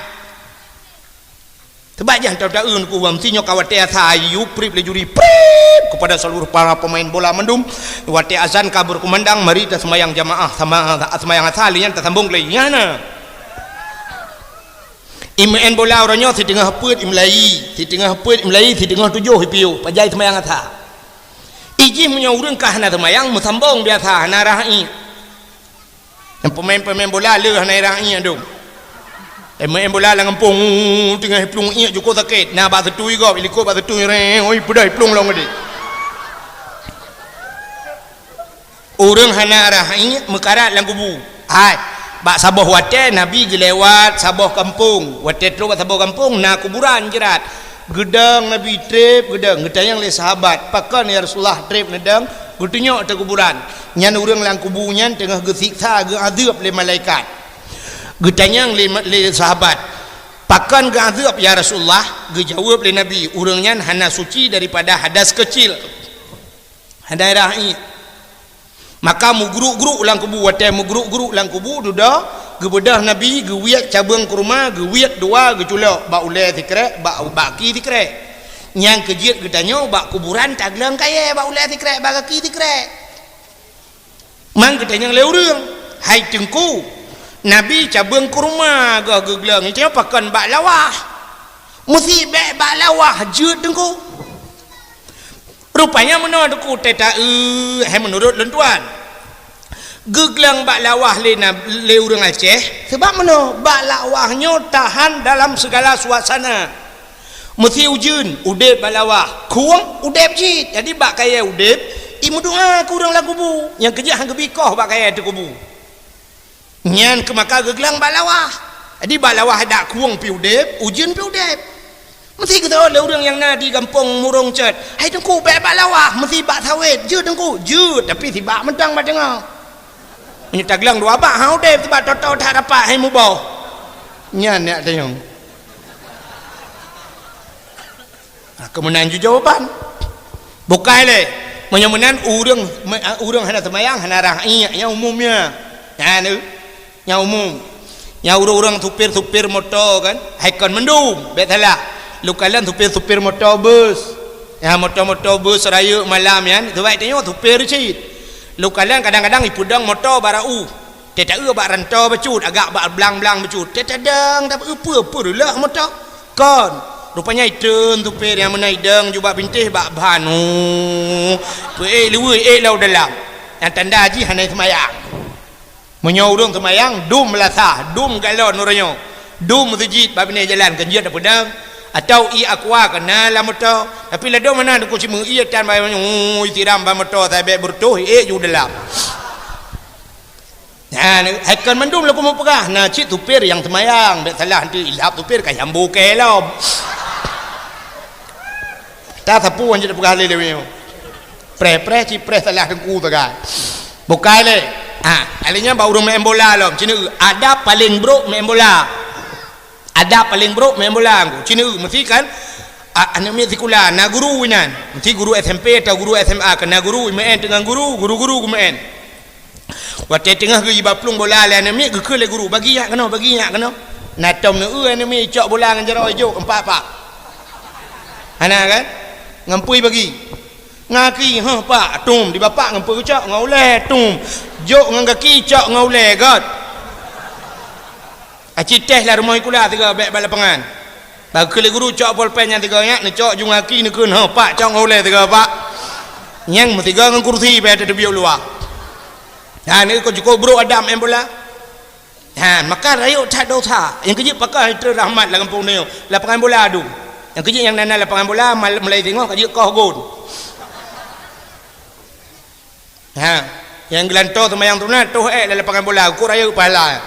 sebab jangan tahu ku mestinya kawate asayu prip le juri prip kepada seluruh para pemain bola mendum wate azan kabur kumandang mari ta semayang jamaah sama semayang asalian tersambung le nyana imain bola orangnya si tengah haput imlai si tengah tujuh hipiu pajai semayang atha iji punya urang kah na semayang musambung biasa na rahi yang pemain bola le na rahi adum main bola lang kampung tengah plung ia juko sakit na ba setui go iliko ba setui re oi pudai plung long gede urang hana rahi mekarat lang kubu hai bak saboh wate nabi gelewat saboh kampung wate tu saboh kampung na kuburan jerat gedang nabi trip gedang gedang le sahabat pakan ya Rasulullah trip gedang gutunyo te kuburan nyan urang lang kubunya tengah gesiksa ge azab le malaikat gedang le sahabat pakan ge azab ya Rasulullah ge jawab le nabi urangnya hana suci daripada hadas kecil hadairah ini maka mugruk-gruk ulang kubu wate mugruk-gruk ulang kubu duda gebedah nabi gewiat cabang kurma gewiat dua geculok bak ule tikrek bak ki tikrek nyang kejit gedanyo bak kuburan taglang kaya bak ule tikrek bak ki tikrek mang gedanyang leurung hai tengku nabi cabang kurma geglang itu pakan bak lawah mesti bak lawah jut tengku rupanya menurut aku menurut lentuan geglang bak lawah le urang Aceh sebab menurut bak lawahnya tahan dalam segala suasana mesti ujun udep bak lawah kuang udep jit jadi bak kaya udep imu doa kurang lagu bu yang kerja hang gebikoh bak kaya tu kubu nyan ke maka geglang bak lawah jadi bak lawah ada kuang pi udep ujun pi udep mesti kita ada orang yang nak di kampung murung cet hai tengku bak lawah mesti bak sawit je tengku je tapi si bak mentang bak tengah ni taglang dua bak hau dep sebab tau tak dapat hai mu bau nyan nak tengok kemudian jawaban bukan le menyamanan urang hana semayang hana rakyat yang umumnya ya ni yang umum yang urang supir motor kan hai kon mendum betalah lukalan supir motor bus ya motor bus raya malam ya tu baik tengok supir cit lukalan kadang-kadang ipudang motor barau tak bak rantau becut agak bak belang-belang becut tadang dapat apa lah motor kon rupanya itu supir yang menaidang juga bintih bak banu luwe lau dalam yang tanda haji hanai semayang menyurung semayang dum melasah dum galon nuranyo dum masjid babine jalan kenjut apa dah atau i aqua kena la motor tapi la do mana ku cimu i tan bai tiram ba motor sabe bertuh ju dalam nah hakan mandum la ku mau pegah nah cik tupir yang semayang dak salah nanti ilhap tupir kai hambu ke lo ta sapu anjir pegah le le pre cipre salah dengku tagai bukai le alinya baru main bola lo cina ada paling bro main bola ada paling bro main bola aku cina mesti kan anak mi sekolah na guru inan mesti guru SMP atau guru SMA kena guru main dengan guru ku main waktu tengah ke baplung bola le anak mi ke le guru bagi yak kena na tom ne anak mi cok bola dengan jaro hijau empat anak kan ngampui bagi ngaki pak tum di bapak ngampui cok ngau le tum jok ngan kaki cok ngau le god aci teh lah rumah ikula tiga bek balapangan bagi kele guru cok bolpen yang tiga nya ni cok jung ngaki ni kun pak cok ngau le tiga pak nyang tiga ngan kursi be ada biu luar ni ko cukup bro adam embola maka rayu tak dosa yang kejip pakai itu rahmat lah kampung ni lapangan bola adu yang kejip yang nana lapangan bola mulai tengok kejip kau gol yang gelantor semayang tu nak tuh lapangan bola aku raya pahala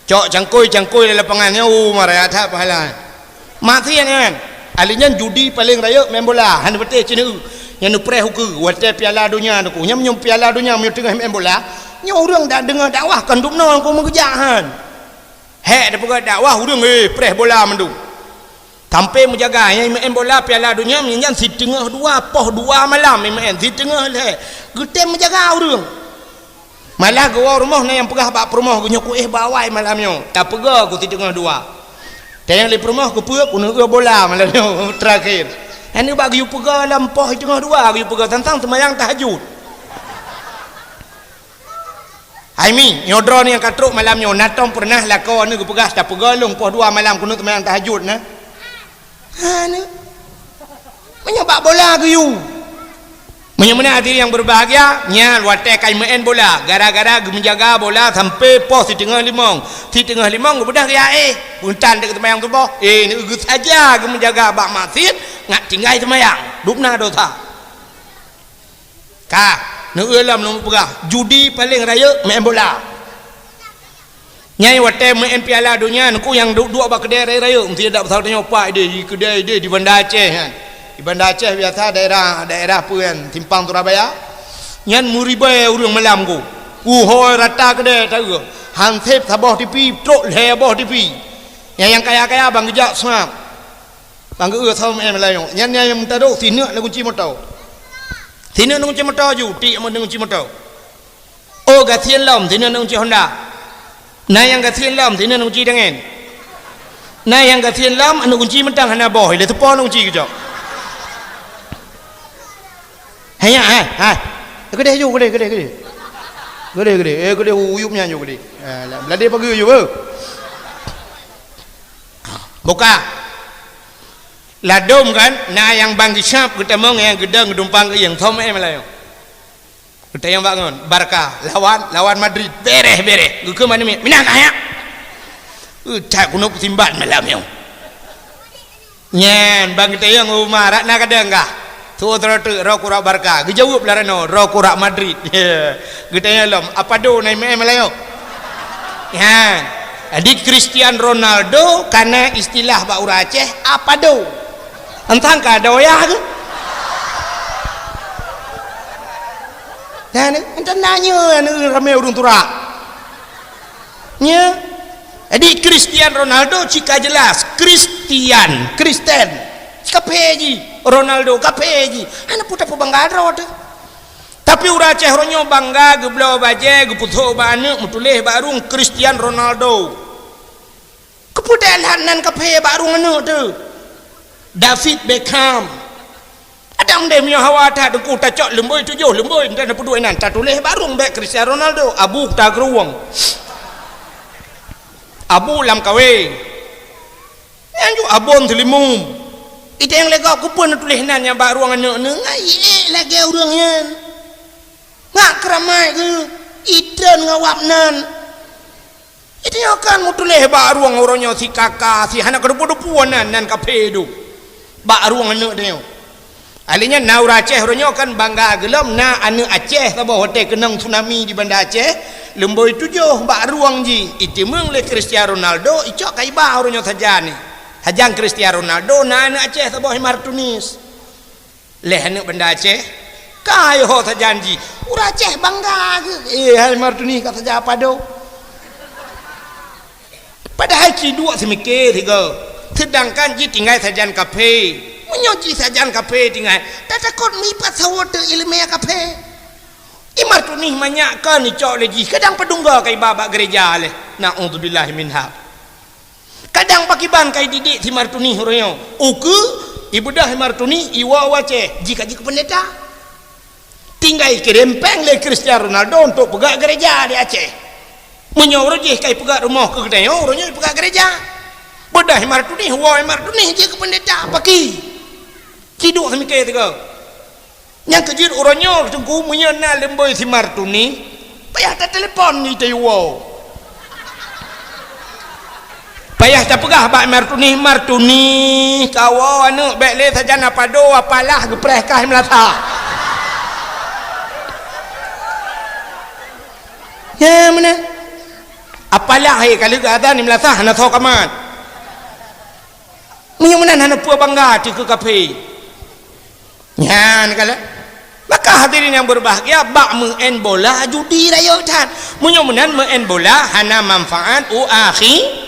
cok cangkui lapangannya marah tak pahala mati kan alinya judi paling raya main bola han betul cina yang nu preh huku wate piala dunia aku nyam piala dunia mu tengah main bola nya urang dak dengar dakwah kan dupno aku mengejahan dak pegak dakwah urang preh bola mendu sampai menjaga yang main bola piala dunia menyan si tengah dua poh dua malam main si tengah le getem menjaga urang malah gua rumah ni yang pegah bak rumah gua nyoku bawai malamnya tak pegah aku si tengah dua tayang le rumah aku puak guna bola malamnya terakhir ini bagi you pegah dalam poh tengah dua you pegah tentang semayang tahajud Aimi nyodro ni yang katruk malamnya natong pernah lakon ni gua pegah tak pegah long poh dua malam guna semayang tahajud nah ni menyebab bola ke you menyemana hati yang berbahagia nya watai kai main bola gara-gara menjaga bola sampai pos di tengah limong gua bedah ya puntan dekat semayang tu boh ni ugus saja gua menjaga bak masjid ngak tinggai semayang dupna dosa nu ulam nu pegah judi paling raya main bola nyai watai main piala dunia aku yang dua bak kedai raya mesti ada pasal tanya pak dia di kedai dia di Bandar Aceh kan di Bandar Aceh biasa daerah apa kan Simpang Surabaya nyan muribai urang malam ku hoi rata kedai tahu hansip sabah TV truk le bawah TV yang kaya-kaya bang gejak semap bang sama Melayu nyan yang minta dok sini nak kunci motor sini nak kunci motor ju ti mau kunci motor gasian lam sini nak kunci Honda nah yang kasihan lam sini nak kunci dengan nah yang kasihan lam anu kunci mentang hana boh le tepo nak kunci kejap hanya gede uyupnya ju gede belade pagi ju buka ladom kan nah yang bang syap kita mong yang gedang gedumpang ke yang thom Melayu kita yang bangun Barca lawan Madrid bereh ke mana minang ayak tak kuno simbat malam yang nyen bang kita yang umar nak kadang kah tu terus rokura Barca gejawab larano rokura Madrid kita yang lom apa do naik Melayu adik Cristiano Ronaldo karena istilah bak ura Aceh apa do entang ka doya ke dan enten nanya ramai urung turak nya jadi Cristiano Ronaldo cika jelas Kristen kapeji Ronaldo kapeji anak putar pebangga rod tapi ura Aceh ronyo bangga geblo baje geputo banu mutuleh barung Cristiano Ronaldo kepudalan kape barung anu tu David Beckham adang dem yang hawa tak dengku tak cok lemboi tujuh lemboi dan apa dua nan tak tulis barung back Cristiano Ronaldo abu tak geruang abu lam kawe yang ju abon selimum Itu yang lega aku pun tulis nanya bak ruang anak ni ngai lagi orangnya ngak keramai ke idan ngawap nan itu yang kan mu tulis bak ruang orangnya si kakak si anak kedupu-dupuan nan kafe tu bak ruang anak dia alinya nau Aceh orangnya kan bangga gelam na anak Aceh tabah hotel kenang tsunami di Bandar Aceh lemboi tujuh bak ruang ji itu meng le Cristiano Ronaldo icok kai bah orangnya saja ni hajang Cristiano Ronaldo na anak Aceh tabah Himar Tunis leh anak Bandar Aceh kai ho sajanji ura Aceh bangga ke Himar Tunis kata saja apa do padahal ci dua semikir tiga sedangkan ji tinggal sajan kafe menyoji sajan kafe tinggal tak takut mi pasawat ilmiah kafe Himar Tunis banyak kan icok lagi kadang pedungga kai babak gereja leh naudzubillah minha kadang pakai ban kai didik Himar Tunis orangnya uku ibu dah Himar Tunis iwa Aceh jika pendeta tinggal kirempeng le Cristiano Ronaldo untuk pegak gereja di Aceh menyorot je kai pegak rumah ke kedai orangnya pegak gereja bedah Himar Tunis wa Himar Tunis je ke pendeta pakai kiduk semikir tiga yang kejut orangnya tunggu menyana lemboi Himar Tunis payah tak telefon ni tayo payah tak pegah bak Martuni kawan anu baik le saja apa do apalah gepreh kah melata ya mana apalah kalau ada ni melata hana tahu kaman mana hana puas bangga di ke kafe ya kalau maka hadirin yang berbahagia bak main bola judi raya tan menyumenan main bola hana manfaat akhi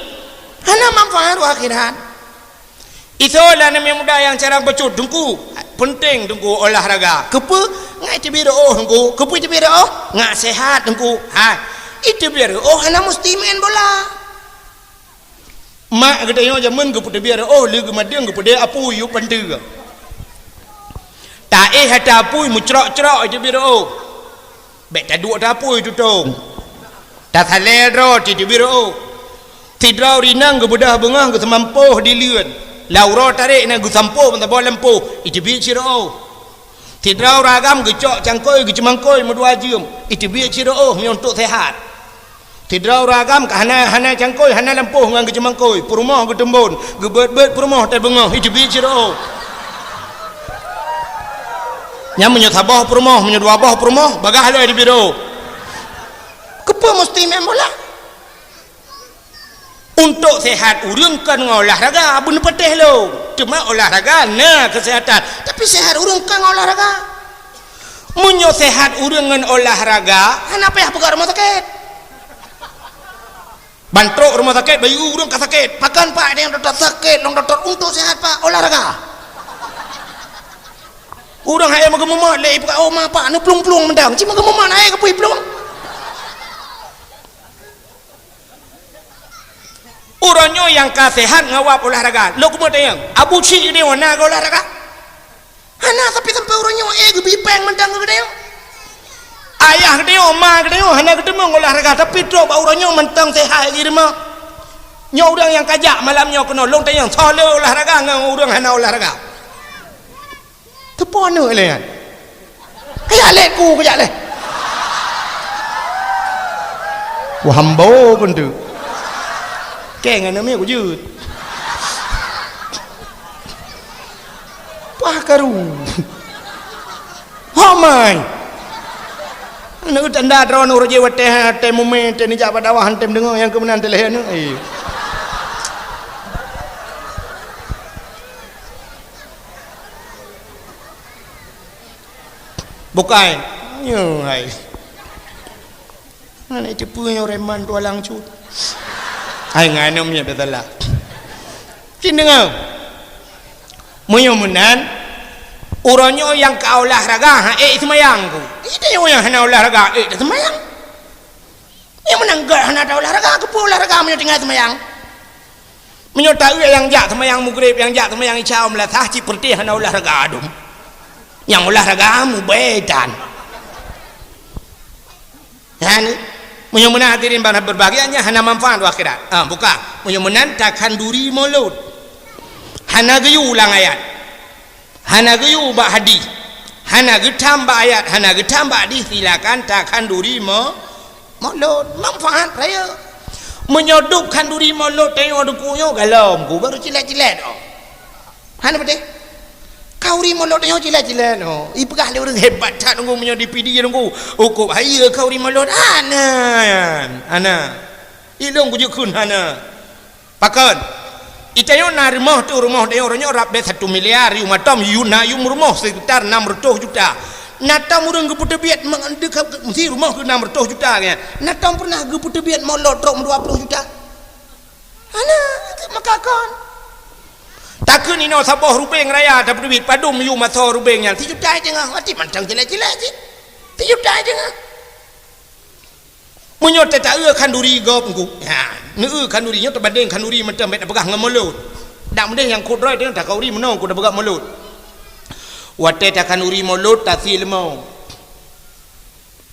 hana manfaat akhirat itulah nama muda yang cara becut dengku penting dengku olahraga kepa ngai tibir dengku kepa tibir ngak sehat dengku itu biar hana mesti main bola mak gedenya zaman kepa tibir legu madeng kepa dia apu yu penting tak hata apu mucrok-crok tibir baik tak dua apu itu tong tak salero tibir tidrau rinang ke bedah bengah ke semampuh dilian laura tarik na gu sampuh mentah bawa lampu itu biar ciro tidrau ragam ke cok cangkoi ke cemangkoi medua jam itu biar ciro untuk sehat tidrau ragam ke hana cangkoi hana lampu ngan ke cemangkoi perumah ke tembon ke bet perumah tak bengah itu biar ciro yang menyutabah perumah menyedua bah perumah bagah lo di biro kepa mesti membola untuk sehat urang kan olahraga benda petih lo cuma olahraga nah kesehatan tapi sehat urang kan olahraga munyo sehat urang dengan olahraga kenapa ya buka rumah sakit bantrok rumah sakit bayi urang ke sakit pakan pak ada yang dokter sakit long dokter untuk sehat pak olahraga urang hayang magememat le buka oma pak nu plung-plung mendang cuma magememat hayang ke pui plung orangnya yang kasehat ngawap olahraga lo kemudian yang abu cik dia warna olahraga hana tapi sampai orangnya gebipeng mentang ke dia ayah dia oma dia hana ketemu olahraga tapi tu orangnya mentang sehat gitu mah nya orang yang kajak malamnya kena long tayang sole olahraga ngang orang hana olahraga tepone le kan kayak leku kayak le wah hambo pun tu kengan namanya aku jut wah karu homai nak tanda drone urut je wateh tem moment ni jak pada wahan tem dengar yang kemenan teleh ni bukan yo hai ana cepu yang reman tualang cut ai nganomnya betul lah dengar munyumunan orangnya yang ke olahraga semayang tu itu yang hana olahraga semayang yang menanggar hana olahraga ke olahraga punya tinggal semayang menyertai yang jak semayang mugrib yang jak semayang isya melatah seperti hana olahraga adum yang olahraga mu bedan yani munyumunan hadirin bana berbahagianya hana manfaat akhirat buka munyumunan takkan duri mulut hana gayu ulang ayat hana geyu ba hadis hana getam ba ayat hana getam ba hadis silakan tak kanduri maulud manfaat raya menyodok kanduri maulud tengok dukunya galam ku baru cilat-cilat hana betul kau ri maulud tengok cilat-cilat ipegah le orang hebat tak nunggu menyodi pidi nunggu ukup haya kau ri maulud ana ilung ku jukun hana pakon itayo na rumah tu rumah dia orangnya rap de 1 miliar yu matam yu na yu rumah sekitar 600 juta natam urang ge putu biat mengandek mesti rumah ke 600 juta nya natam pernah ge putu biat molot rok 20 juta ana maka kon takun ino saboh rubeng raya ada putu biat padum yu maso rubeng nya 3 juta je ngah mati mancang jelek-jelek je 3 juta je ngah menyot tak kanduri gop ku ha nu kanduri nya terbanding kanduri macam bet pegang ngemulut dak mending yang kudrai dengan tak kauri menong ku dah pegang mulut wate tak kanduri mulut tak silmo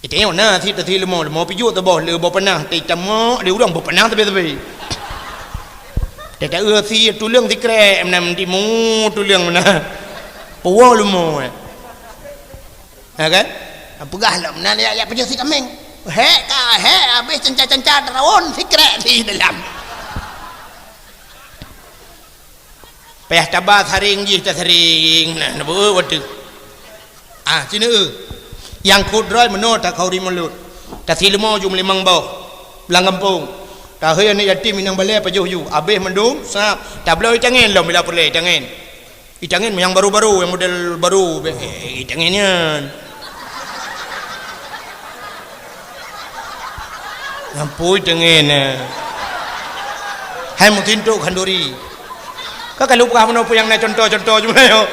itu yo na ti silmo mo piju te boh le bo penah ti tamo le urang bo penah tepi tak si tu lương ti kre em nam ti mu tu lương mana po lu mo ha kan pegah lah mana ya piju si kameng habis cenca-cenca terawon fikret di dalam payah tabah saring je tak saring nah waduh sini yang kudrai menor tak kau rimulut tak silmo jum limang bau belang kampung tak hay ni yatim minang balai pajuh ju habis mendung sap tak boleh cangin lah bila boleh cangin yang baru-baru yang model baru canginnya Ampui dengan hai mungkin tu kanduri kau kalau bukan apa yang nak contoh-contoh cuma yo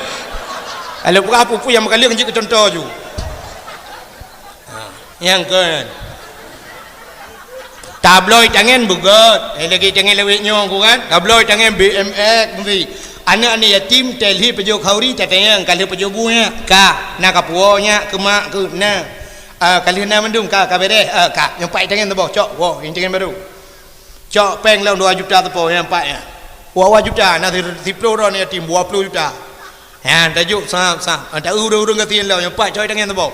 kalau bukan apa yang makali kan contoh ju yang kan tabloid jangan bugat lagi jangan lewat nyong ku kan tabloid jangan BMX mesti anak ni yatim telhi pejo khauri tatayang kalau pejo gunya ka nak kapuonya ke mak ke na kali na mendung ka bere ka nyampai jangan tebo cok wo yang jangan baru cok peng lawan 2 juta tebo nyampai ya 2 juta na 10 ro ni tim 20 juta ha tajuk sa ada urang ke tien lawan nyampai cok jangan tebo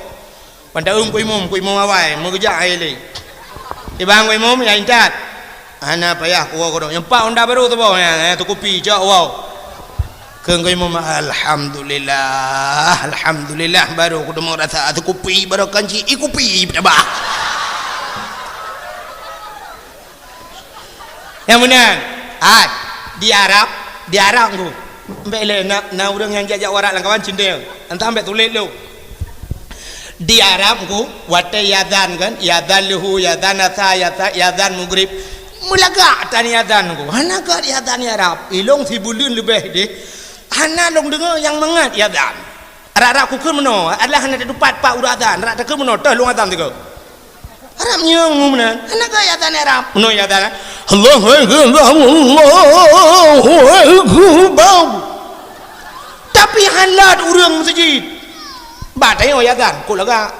pada kuy mom awai mo kerja ai le ibang kuy mom ya incat ana payah ko ko nyampai onda baru tebo ya tu kopi cok wow Kengkoi mama alhamdulillah baru aku dah merasa tu kopi baru kanci kopi tabah yang mana di Arab tu mbele na urang yang jajak warak langkawan cindel entah ambek tulis lu di Arab tu wate yadan kan yadan luhu yadan asa yadan maghrib mulaga tan yadan tu hana ka yadan Arab ilong si bulun lebih deh hana long dengar yang mengat yadan rak ku ke meno adalah hana depat pak uradan rak ke meno teh long adan tiga Arab nyung mena hana ka yadan Arab meno yadan Allahu akbar tapi halat urang masjid batai yadan ku laga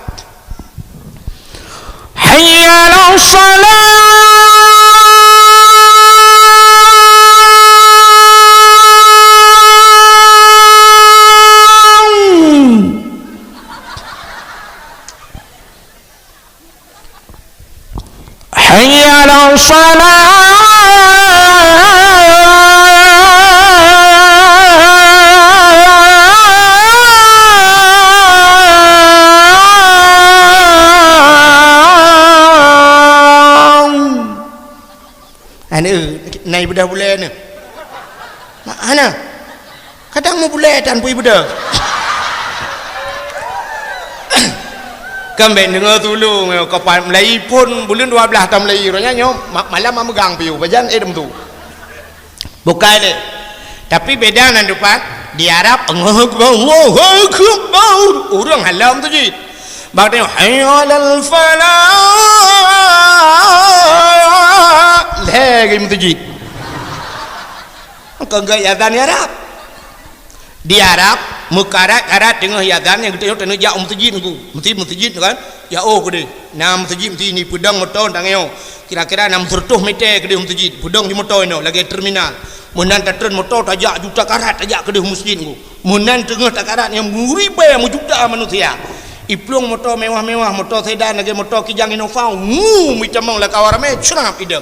hayya ala salat حي على Này benda boleh ni mana kadang mau boleh dan pui benda Kambek dengar tolong kapal Melayu pun bulan 12 tahun Melayu ranya nyom malam memegang piu bajan edem tu bukan deh tapi beda nan depan di Arab Allahu akbar orang halam tu je bang tengok hayyalal falah lagi masjid kau enggak yadan Arab di Arab mukarat dengan yadan yang kita tengok jauh masjid kan jauh ke dia nam masjid ni pedang motor tangyo kira-kira 600 meter ke dia masjid pedang di motor ini lagi terminal Munan tatren motor tajak juta karat tajak ke masjid ku. Munan tengah tak karat yang ribu juta manusia. Iplung motor mewah-mewah, motor sedan lagi motor kijang Innova. Mitamang la kawar me cerap idang.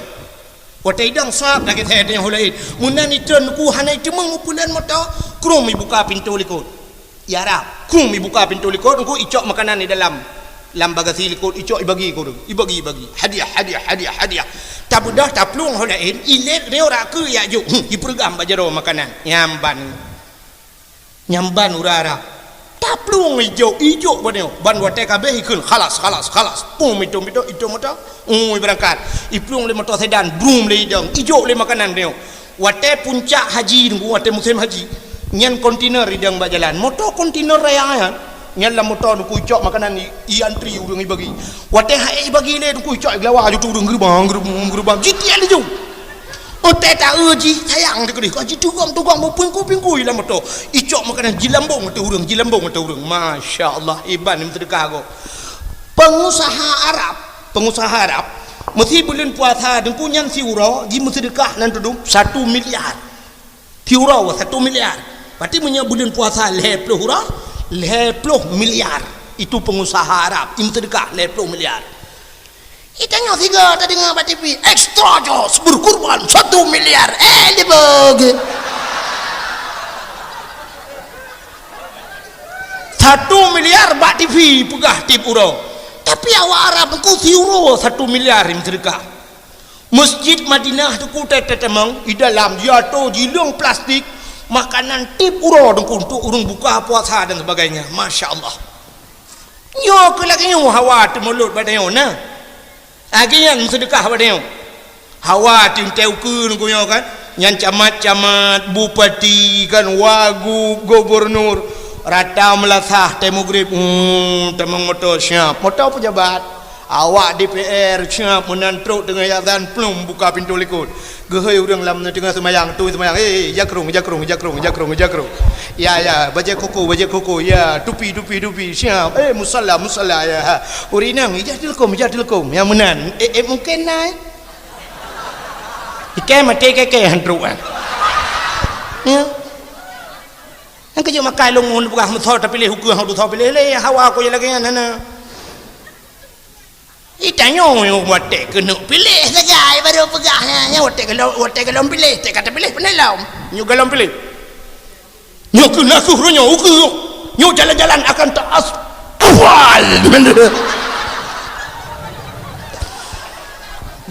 Wata idang sap lagi saya yang hulain. Munan itren ku hanai cemang mupulan motor. Krum buka pintu likut. Ya Arab. Krum buka pintu likut ku icok makanan di dalam. Bagasi likut icok ibagi ku. Ibagi. Hadiah. Tak budah tak pelung holain. Ilet dia ora ke ya juk. Dipergam bajaro makanan. Nyamban urara. Tak pelung ijo baneo. Ban wate kabeh ikun khalas. Pum itu motor. Berangkat. Iplung le motor sedan, brum le idang. Ijo le makanan dia. Wate puncak haji nunggu wate musim haji. Nyan kontainer idang bajalan. Motor kontainer raya. Nyala motor ku icok makanan i antri urang ibagi. Wate hai ibagi le ku icok glawa ju turung gerbang jitian ju. Ote ta uji sayang de ko ji tugam mo pingku ila motor. Icok makanan jilambong motor urang. Masya-Allah iban ni sedekah go. Pengusaha Arab mesti bulan puasa dengku nyan siuro di sedekah nan tudung 1 miliar. Tiuro 1 miliar. Berarti punya bulan puasa 10 miliar. Itu pengusaha Arab im sedekah 10 miliar. Itanya tiga tadi ngapa TV ekstra jos berkurban 1 miliar libog 1 miliar bak TV pegah tip uro. Tapi awak Arab ku euro 1 miliar im sedekah. Masjid Madinah tu ku tetemang di dalam jatuh jilung plastik makanan tip uro untuk urung buka puasa dan sebagainya. Masya-Allah. Nyo ke lagi nyo hawa tu mulut badanyo na. Agian sedekah badanyo. Hawa tim teu ke nyo kan. Nyan camat bupati kan wagub gubernur rata melasah temu grip temang motor siap. Motor pejabat. Awak DPR siap menantruk dengan yazan plum buka pintu likut. Gehoi urang lam tengah semayang tu semayang jakrung. Ya baca koko ya tupi siap musalla ya. Urinang ijah tilkom yang menan mungkin naik. Ikai mati ke hantruk kan. Ya. Ang kayo makalong mun buka motor tapi le hukum hau tu pilih le hawa ko lagi nana. Itanyo yung wate kena pilih saja baru pegahnya wate kalau pilih tak kata pilih penelam nyu galom pilih nyu kena suruhnya uku nyu jalan-jalan akan taas awal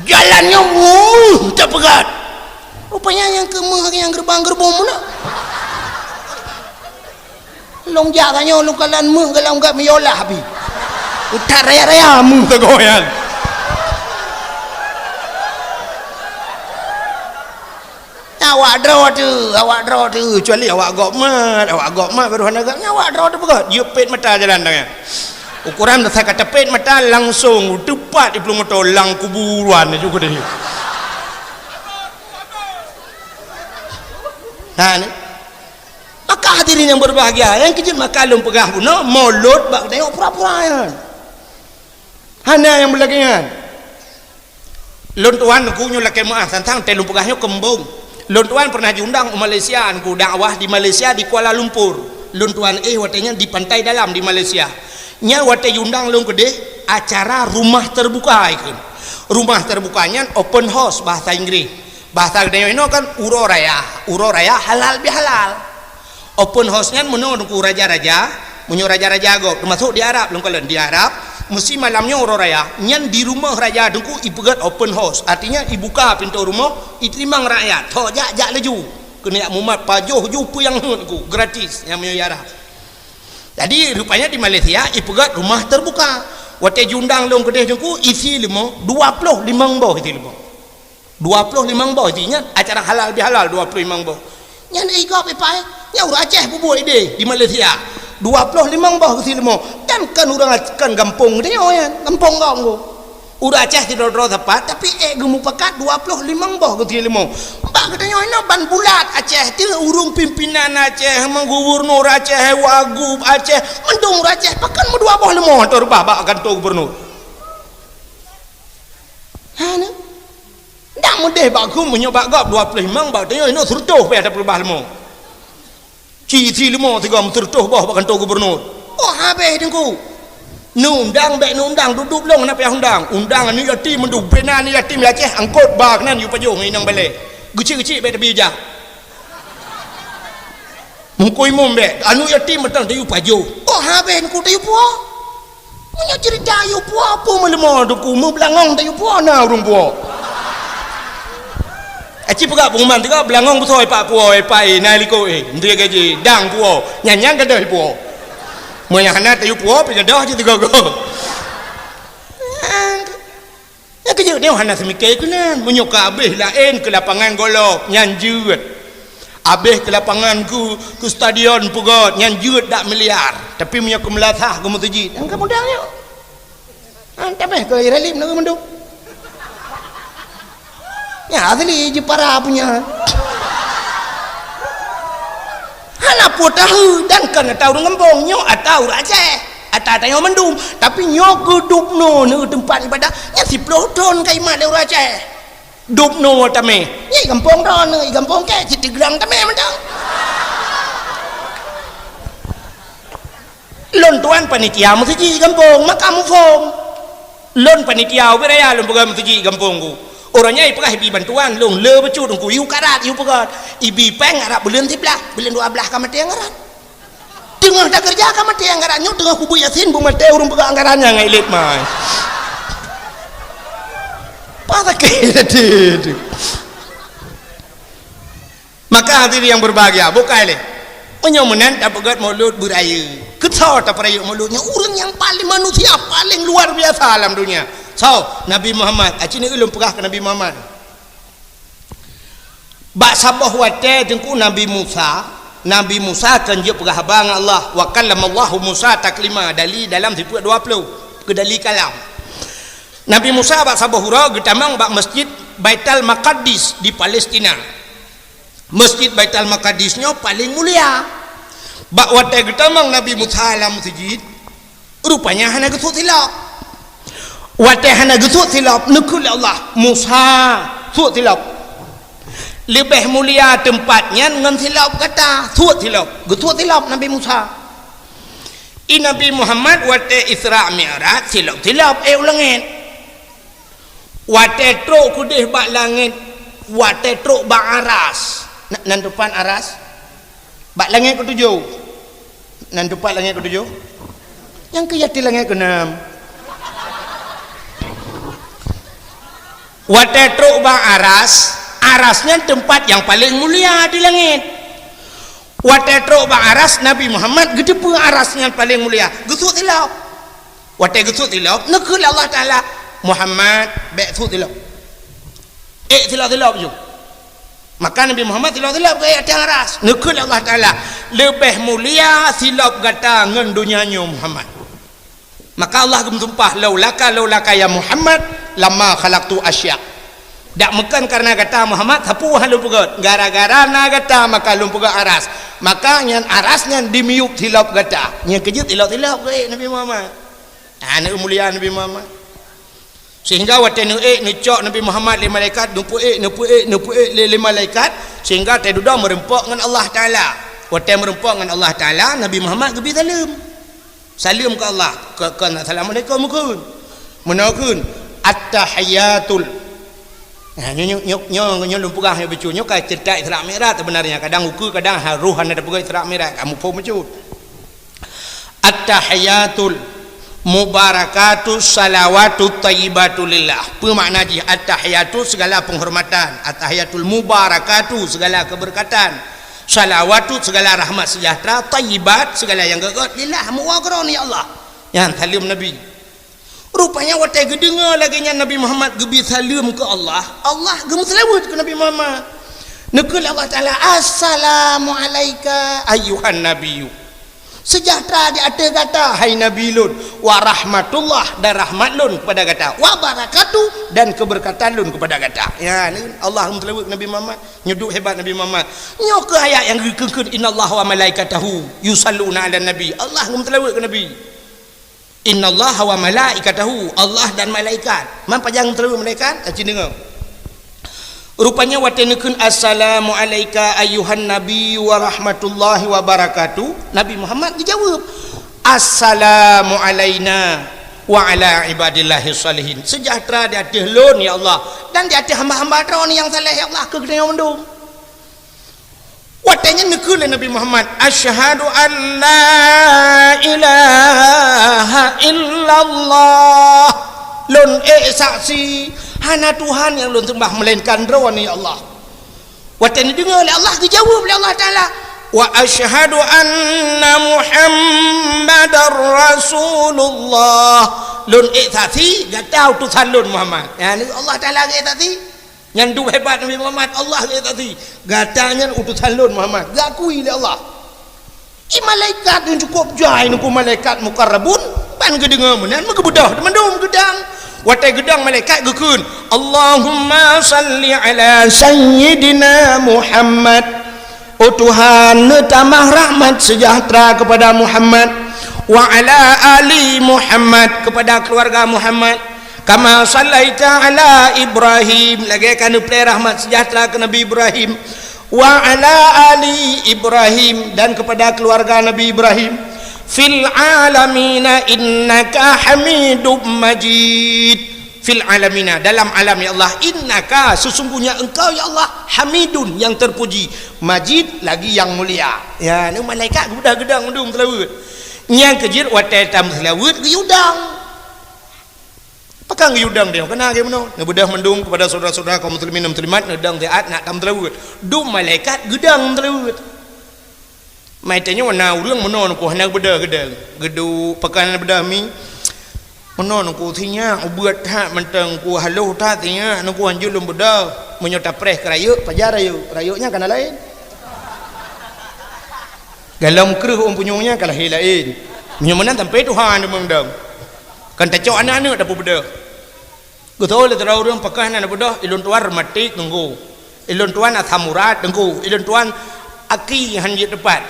jalannya tak pegat rupanya yang kemah yang gerbang-gerbong mana long jalannya lu kalan meh galau enggak meyolah habis utar raya-raya mu tegoyan. Awak draw tu kecuali awak gok mat baru hanagaknya awak draw tu pegat dia pet mata jalan dengan ukuran saya kata pet mata langsung tepat di pelung motor lang kuburan juga dia. Nah ni maka hadirin yang berbahagia yang kejut makalum pegah pun mulut bak tengok pura-pura kan. Hana yang belakangan lontuan ku nyu laki maaf tentang telung pegahnya kembung. Lontuan pernah diundang Malaysia ku dakwah di Malaysia di Kuala Lumpur. Lontuan watenya di pantai dalam di Malaysia. Nya wate diundang long gede acara rumah terbuka ikun. Rumah terbukanya open house bahasa Inggris. Bahasa gede ini kan uro raya halal bihalal. Open house-nya menurut raja-raja, raja-raja go termasuk di Arab longkalan di Arab. Mesti malamnya orang raya nyan di rumah raja dengku ipegat open house artinya dibuka pintu rumah diterima rakyat tho jak laju kena mumat pajuh jupu yang ku gratis yang menyara. Jadi rupanya di Malaysia ipegat rumah terbuka wate jundang long kedeh dengku isi limo 25 boh itu limo 25 boh itu nyan acara halal bihalal 25 boh nyan ikop ipai nya urang Aceh bubuh ide di Malaysia 25 bah ke silmo dan kan urang kan kampung dia ya kampung kau urang Aceh tidak tepat tapi gemu pakat 25 bah ke silmo mbak katanya ini ban bulat Aceh tu urung pimpinan Aceh gubernur Aceh wagub Aceh mendung Aceh pakan mu 25 tor bah akan tu gubernur ha ne dah tak mudah baku menyobak gap 25 bak tanya ini sertuh pe ada perubahan lemo citi lemo tiga sertuh bawah kantor gubernur oh habis dengku nundang baik nundang duduk long nak payah undang ni yatim mendu pena ni yatim Aceh angkut bak nan yu pajong inang balik gecik-gecik baik tebi jah mungkoi mom baik anu yatim mentang tayu pajong oh habis dengku tayu puah punya cerita tayu puah apa melemo dengku membelangong tayu puah na urung puah aci pegak pengumuman tiga belangong besoi pak puo pai naliko ndria gaji dang puo nyanyang ka deh puo moya hana tayu puo pe dah je tiga go ya kerja dia hana semike kunan menyoka abih lain ke lapangan golok nyanjut abih ke lapangan ku stadion pugot nyanjut dak miliar tapi menyoka melatah ke mutujid angka modalnya tapi ke iralim nak menduk ya asli Jepara punya hana tahu dan kan tahu ngembong nyok atau Aceh atau tayo mendum tapi nyok gedupno ni tempat ibadah nya 10 ton kai mak le Aceh dupno tame ni kampung don ni kampung ke Citigrang tame mentang lon tuan panitia mesti kampung makamu fom lon panitia beraya lon program mesti kampungku orangnya ipakah ibi bantuan long le becut ngku iu karat iu pegat ibi peng arab bulan 12 kamate anggaran tengah dah kerja kamate anggaran nyok tengah kubu yasin bu mate urung pegat anggarannya ngai let mai pada ke maka hadirin yang berbahagia bukan le penyomenan tak pegat maulud buraya ketar tak perayuk mauludnya orang yang paling manusia paling luar biasa alam dunia so Nabi Muhammad acini ulun perah ke Nabi Muhammad bak sabah wate jengku Nabi Musa kan dia perah bang Allah wa kallamallahu Musa taklima dali dalam 20 ke dali kalam Nabi Musa bak sabah hura getamang bak masjid Baitul Maqdis di Palestina masjid Baitul Maqdisnya paling mulia bak wate getamang Nabi Musa alam masjid rupanya hana gesut silap watahana gesut silap nekul Allah Musa sut silap lebih mulia tempatnya dengan silap kata sut silap gesut silap Nabi Musa Nabi Muhammad wate Isra Mi'raj silap ulangit wate truk kudih bak langit wate truk bak aras nan depan aras bak langit ketujuh nan depan langit ketujuh yang kejati langit keenam wate truk bang arasnya tempat yang paling mulia di langit wate truk bang aras Nabi Muhammad gede pun arasnya paling mulia gesut tilap wate gesut tilap nekul Allah Ta'ala Muhammad be'sut tilap tilap je maka Nabi Muhammad tilap ke atas aras nekul Allah Ta'ala lebih mulia silap gata ngan dunianya Muhammad maka Allah gemtumpah laulaka ya Muhammad lama khalaqtu asya dak mekan karena kata Muhammad hapu halu pegat gara-gara na kata maka lum pegat aras maka nyan arasnya dimiuk tilap kata nya kejut tilap ke Nabi Muhammad ana mulia Nabi Muhammad sehingga watenu necok Nabi Muhammad le malaikat nupu le malaikat sehingga teduda merempok dengan Allah Taala wate merempok dengan Allah Taala Nabi Muhammad gebi salim ke Allah ke assalamualaikum mukun menakun at-tahiyatul nyo lumpurah yang becu nyo kai cerita Isra Mi'raj sebenarnya kadang ukur kadang haruhan ada pegai Isra Mi'raj kamu pun becu at-tahiyatul mubarakatus salawatut thayyibatu lillah apa makna ji at-tahiyatu segala penghormatan at-tahiyatul mubarakatu segala keberkatan salawatu segala rahmat sejahtera thayyibat segala yang gagat lillah muwaqron ya Allah yang salim Nabi rupanya watai gedengar lagi Nabi Muhammad gebi salim ke Allah gemu selawat ke Nabi Muhammad nekul Allah Ta'ala assalamu alayka ayyuhan nabiyyu sejahtera di atas kata hai Nabi Lun wa rahmatullah dan rahmat Lun kepada kata wa barakatuh dan keberkatan Lun kepada kata ya Allah melawat Nabi Muhammad nyuduk hebat Nabi Muhammad nyok ke ayat yang dikengkun innallaha wa malaikatahu yusalluna ala nabi Allah melawat ke Nabi innallaha wa malaikatahu Allah dan malaikat man pajang melawat malaikat acin dengar rupanya watenekeun assalamu alayka ayyuhan nabi wa rahmatullahi wa barakatuh. Nabi Muhammad dijawab assalamu alayna wa ala ibadillahi salihin. Sejahtera di atas lon ya Allah dan di atas hamba-hamba kau ni yang saleh ya Allah ke kedai mendung. Watanya nekul Nabi Muhammad asyhadu an la ilaha illallah. Lon saksi hana Tuhan yang lon sembah melainkan rawan ya Allah. Watanya dengar oleh Allah dijawab oleh Allah Taala wa asyhadu anna Muhammadar Rasulullah. Lun saksi gatau Tuhan lun Muhammad. Ya ni Allah Taala saksi. Yang du hebat Nabi Muhammad Allah saksi. Gatanya utusan lun Muhammad. Gakui oleh Allah. Malaikat yang cukup jai nuku malaikat mukarrabun pan gedengar menan megebedah demandum gedang. Watai gedang malaikat gekun Allahumma salli ala sayyidina Muhammad. Oh Tuhan tambah rahmat sejahtera kepada Muhammad wa ala ali Muhammad kepada keluarga Muhammad kama sallaita ala Ibrahim lagi akan beri rahmat sejahtera ke Nabi Ibrahim wa ala ali Ibrahim dan kepada keluarga Nabi Ibrahim fil alamina innaka hamidum majid. Fil alamina dalam alam ya Allah innaka sesungguhnya engkau ya Allah hamidun yang terpuji majid lagi yang mulia. Ya ni malaikat gedang-gedang mendung telawut yang kejir watai tam telawut geyudang pakang geyudang dia kena ge meno ngebedah mendung kepada saudara-saudara kaum muslimin dan muslimat nedang taat nak tam telawut du malaikat gedang telawut mai tanya warna urang meno ku hana bedah gedang gedu pakan bedah mi meno ku thinya ubeut ha menteng ku haluh ta tinya ku hanjul lum bedah menyota preh kerayuk pajar rayuknya kana lain dalam kereh punyunya kalah lain menyemenan sampai Tuhan demang kan tacok anak-anak dapat bedah betul le terau orang pakai anak bedah ilun tuan rematik tunggu ilun tuan athamurat tunggu ilun tuan aki hanjit depan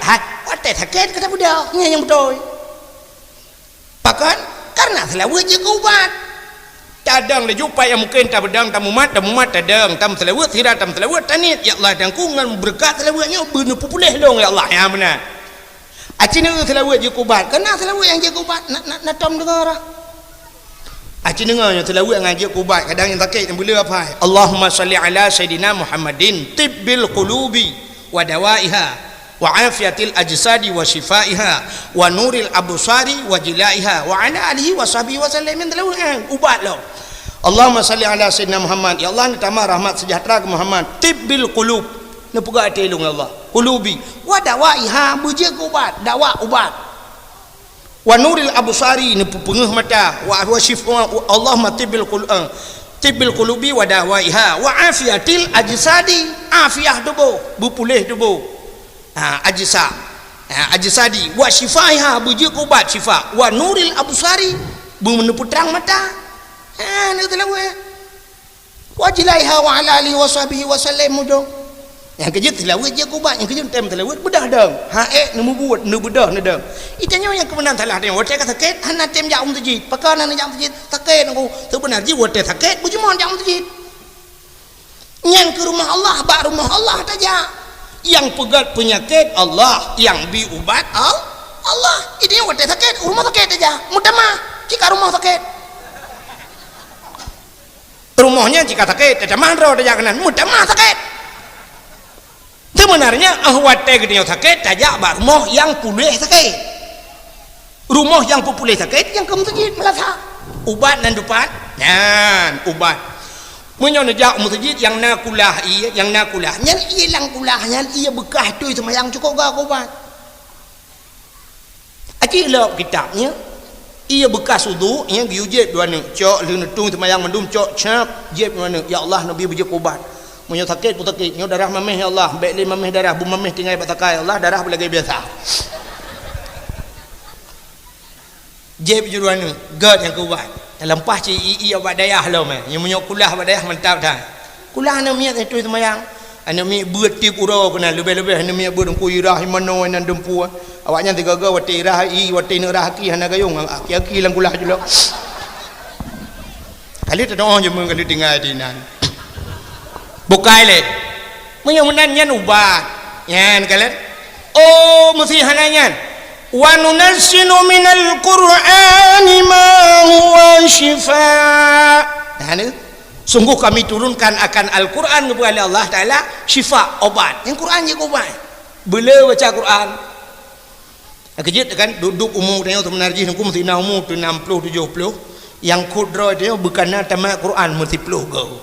watai sakit kata bedah yang betul pakan karena selawat je ubat cadang le jumpa yang mungkin tak bedang tak mumat tadang tam selawat sirah tam selawat tanit ya Allah dan ku ngan berkat selawatnya bener populeh long ya Allah ya benar acina selawat je ubat kena selawat yang je ubat nak tom dengar acina dengarnya selawat yang je ubat kadang yang sakit yang boleh apa Allahumma salli ala sayidina Muhammadin tibbil qulubi wa dawaiha wa afiatil ajsadi wa shifaiha wa nuril absari wa jilaiha wa ala alihi wa sahbihi wa sallam min dalawah ubat lo Allahumma salli ala sayyidina Muhammad ya Allah ni tambah rahmat sejahtera ke Muhammad tibbil qulub ne puga ate long Allah qulubi wa dawaiha buje ubat dawa ubat wa nuril absari ne pengeh mata wa shifa Allahumma tibbil qulubi wa dawaiha wa afiatil ajsadi afiah tubuh bupulih tubuh ajsadi wa shifaiha bujuk ubat syifa wa nuril absari meneputrang mata ni telawat wa jilaiha wa ala alihi wa sahbihi wa sallam mudong yang kejut telawat je ubat yang kejut tem telawat bedah dang nemu buat nu bedah nedang itanya yang kebenaran salah dia watai ka sakit hana tem jaum tajid pakana na jaum tajid sakit aku sebenar ji watai sakit bujumon jaum tajid nyan ke rumah Allah ba rumah Allah saja yang pegat penyakit Allah yang bi ubat Allah ini wadah sakit rumah sakit aja mudah mah jika rumah sakit rumahnya jika sakit ada mandro ada jangan mudah mah sakit sebenarnya wadah gede sakit aja rumah yang pulih sakit rumah yang pulih sakit yang kamu sakit melasa ubat dan dupat ubat menyo nejak masjid yang nakulah nyan ia lang kulah nyan ia bekah tu semayang cukup gak ubat aci lop kitabnya ia bekas wudu yang diujib dua ni cok lu netung semayang mendum cok cap jeb mana ya Allah nabi bejek ubat menyo sakit pun sakit nyo darah mameh ya Allah baik le mameh darah bu mameh tinggal batakai Allah darah belagi biasa jeb juruan ni gad yang ubat lempah ci iya buat dayah lo meh yang menyok kulah buat dayah mantap dah kulah ana miat itu semayang ana mi beut tip uro kena lebih-lebih ana mi beut ku irah mano nan dempu awaknya tiga-tiga wati irah wati nerah ki hana gayung aki lang kulah julo kali tu doang je mung kali tinggal di nan bukai le menyan ubat yan kalian oh mesti hananyan wa nunazzilu minal qur'ani ma huwa shifaa nah sungguh kami turunkan akan Al-Quran kepada Allah Ta'ala syifa obat yang Quran je obat bila baca Quran kejut kan duduk umur tengok tu menarjih hukum mesti na umur tu 60 70 yang kudra dia bukan na tamat Quran mesti peluh go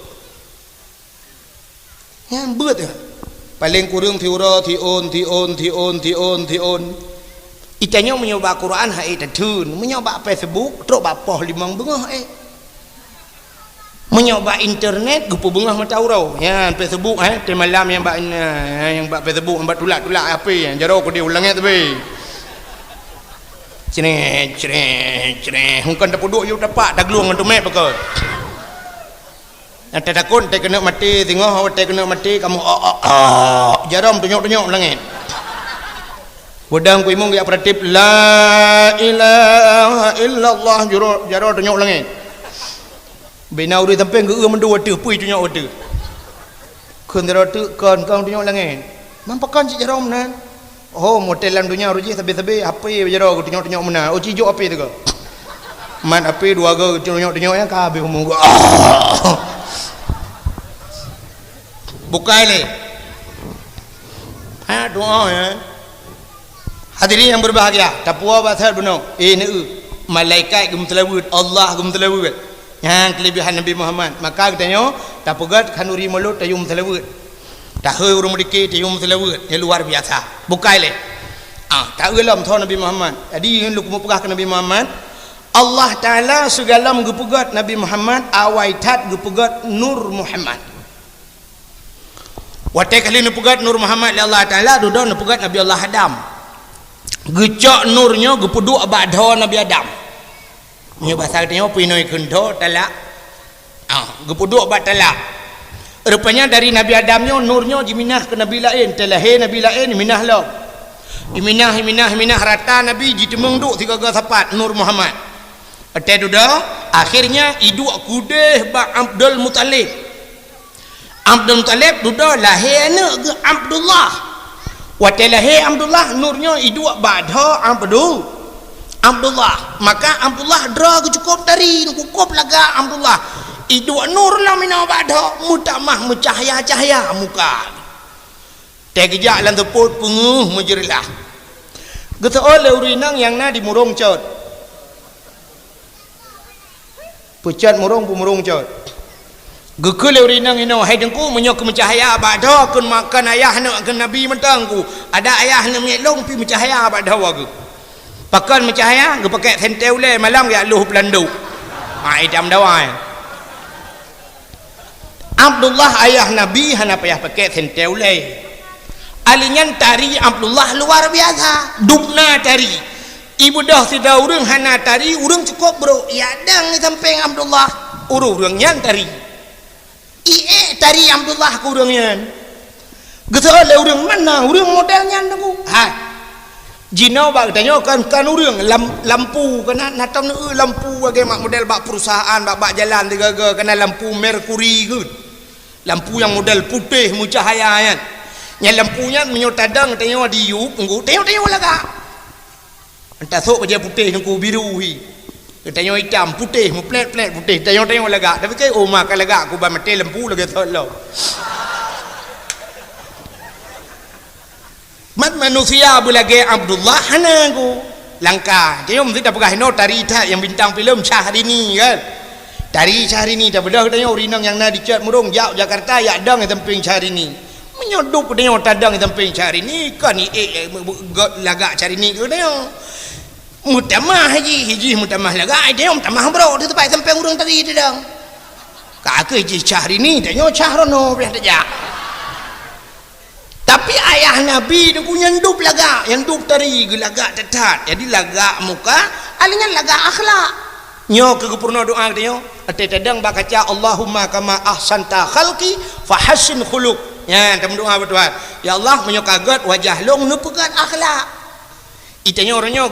yang beut paling kurang tiura tion itanya menyoba Quran hai tadun menyoba Facebook teruk bapah limang bengah menyoba internet gupu bengah mataurau ya Facebook te malam yang bak Facebook yang bak tulak apa yang jaro ko dia ulangnya tu be cene hungkan dapuduk you tapak daglung tu mek pakot nanti takut te kena mati tengok te kena mati kamu jaram tunyok langit bodang ku imong ya pratip la ilaha illallah jaro tunyok langit bina uri sampai ke mendu wadu pui tunjuk wadu kun teratu kon kau tunjuk langit mampakan cik jarom nan oh motelan dunia ruji sabi apa ye jaro aku tunjuk mana oh cijo apa tu ko man apa dua go tunjuk yang ka habis ngomong bukai le doa ya hadirin yang berbahagia tapua bahasa duno malaikat gum telawud Allah gum telawud yang kelebihan Nabi Muhammad maka katanya tak pegat kanuri mulut tayum selawut tak heu urang dikit tayum selawut yang luar biasa bukai le tak gelam thon Nabi Muhammad jadi lu ku pegah ke Nabi Muhammad Allah Taala segala menggepegat Nabi Muhammad awaitat gepegat nur Muhammad watai kali nu pegat nur Muhammad Allah Taala duduk nu pegat Nabi Allah Adam gecok nurnya gepuduk abadha Nabi Adam ni bahasa katanya pinoi kendo talak gepuduk bat talak rupanya dari Nabi Adamnya nurnya diminah ke Nabi lain telahir Nabi lain minah lah minah rata Nabi jitemeng duk 3 sapat nur Muhammad atai duda akhirnya iduk kudeh ba Abdul Muttalib duda lahir anak ke Abdullah watai lahir Abdullah nurnya iduk badha Abdullah maka Abdullah dra cukup dari cukup laga Abdullah itu nur lah mina bada mutamah mencahaya muka tegejak lan teput penguh mujrilah geta oleh urinang yang na di murung cot pucat murung cot gekele urinang ino hai dengku menyok mencahaya bada kun makan ayah nak ke nabi mentangku ada ayah nak melong pi mencahaya bada wagu pakan mencahaya ge pakai sentel le malam ya luh pelandu idam dawai Abdullah ayah Nabi hana payah pakai sentel le alinyan tari Abdullah luar biasa dubna tari ibu dah sida urang hana tari urang cukup bro ya dang samping Abdullah urang nyan tari tari Abdullah ku urang nyan geus le urang mana urang modelnya nunggu Jinau bak tanya kan urang lampu kena natang lampu bagi mak model bak perusahaan bak jalan tiga kena lampu merkuri ke lampu yang model putih mucahaya kan yang lampunya menyotadang tanya di yup nggu tengok laga entah sok baca putih ngku biru hi tanya hitam putih mu plet putih tengok laga tapi kai oh makan laga aku ba mati lampu lagi tolong mat manusia bulage Abdullah hanaku langkah dia mesti tak pegah no tari yang bintang filem Syahrini kan tari Syahrini tak bedah katanya urinang yang na dicat murung jauh Jakarta ya dang temping Syahrini menyodup dia tadang temping Syahrini kan lagak Syahrini ke dia mutamah hiji mutamah lagak dia mutamah bro dia tempat temping urang tadi dia dang kak hiji Syahrini dia Syahrono belah saja tapi ayah Nabi tu punya hidup laga yang hidup tari laga tetat jadi laga muka alingan laga akhlak nyo ke purna doa dia ate tadang bakaca Allahumma kama ahsanta khalqi fahassin khuluq ya kamu doa betul ya Allah menyo kagat wajah long nu pegat akhlak itanya orangnya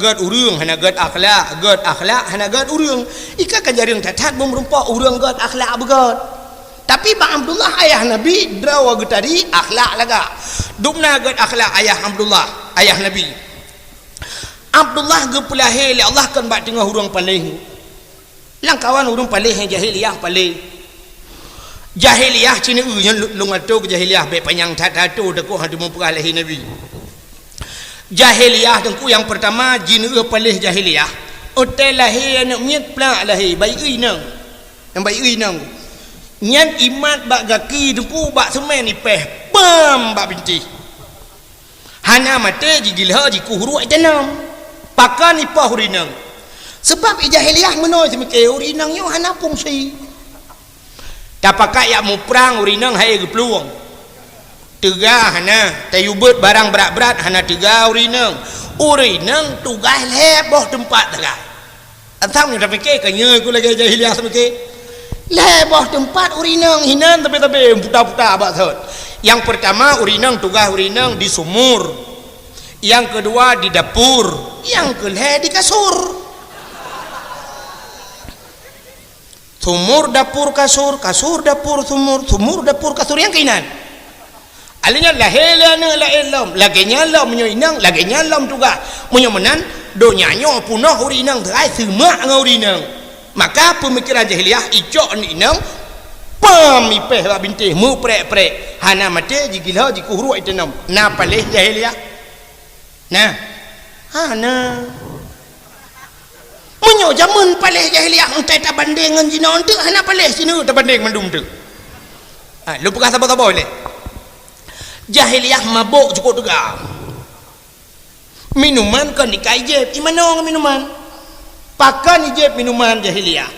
gad urang hana gad akhlak hana gad urang ika kan jaring tetat bom rumpah urang gad akhlak begat Tapi Bang Abdullah ayah Nabi drawa tadi akhlak laga. Dubna gad akhlak ayah Abdullah, ayah Nabi. Abdullah ge pelahir li Allah kan ba tengah hurung paling. Lang kawan hurung paling yang jahiliyah paling. Jahiliyah cina nya lungato ke jahiliyah be panjang tatu deku hadu mempelahi Nabi. Jahiliyah dengku yang pertama jin paling jahiliyah. Otel lahir anak miat pelak lahir bayi inang. Yang bayi inang. Nyan imat bak gaki dengku bak semen ni peh pam bak binti hana mate jigilha jikuhuru ajanam pakan ni pah hurinang sebab jahiliyah menoi semike hurinang yo hana fungsi tapaka ya mu perang hurinang hai ge peluang tega hana tayubut barang berat-berat hana tega hurinang tugas leboh tempat tega antam ni tapike kanye ku lagi jahiliyah semike leboh tempat urinang hinan tapi putar-putar abad thot. Yang pertama urinang tugas urinang di sumur. Yang kedua di dapur. Yang kelih di kasur. Sumur dapur kasur, kasur dapur sumur, sumur dapur kasur yang kainan. Alinya lahilana la ilam, laginya lam menyoinang, laginya lam tugas. Menyomenan donyanyo punah urinang terai semak ngau urinang. Maka pemikiran jahiliyah icok ni inang pamipeh bak bintih mu prek-prek hana mate jigilha jikuhuru itenam na palih jahiliyah nah hana munyo jamun palih jahiliyah entai tak banding ngan jina onte hana palih sinu tak banding mandum tu lu pekah sabar-sabar boleh jahiliyah mabuk cukup tegar minuman kan dikaijeb imano minuman pakan ijeb minuman jahiliyah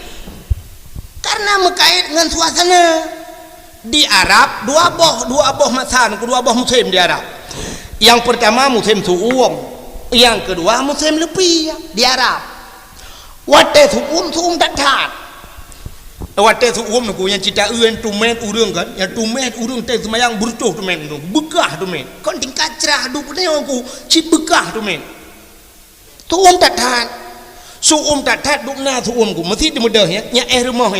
karena mengkait dengan suasana di Arab dua boh masan kedua boh muslim di Arab yang pertama muslim suum yang kedua muslim lepi di Arab wate suum tak tat wate suum ku yang cita uen tumet urang kan yang tumet urang teh semayang burcuh tumet tu bekah tumet kon tingkat cerah du pun ku cip bekah tumet suum tak tat suum tak tat dukna suum ku mesti demudah nya rumah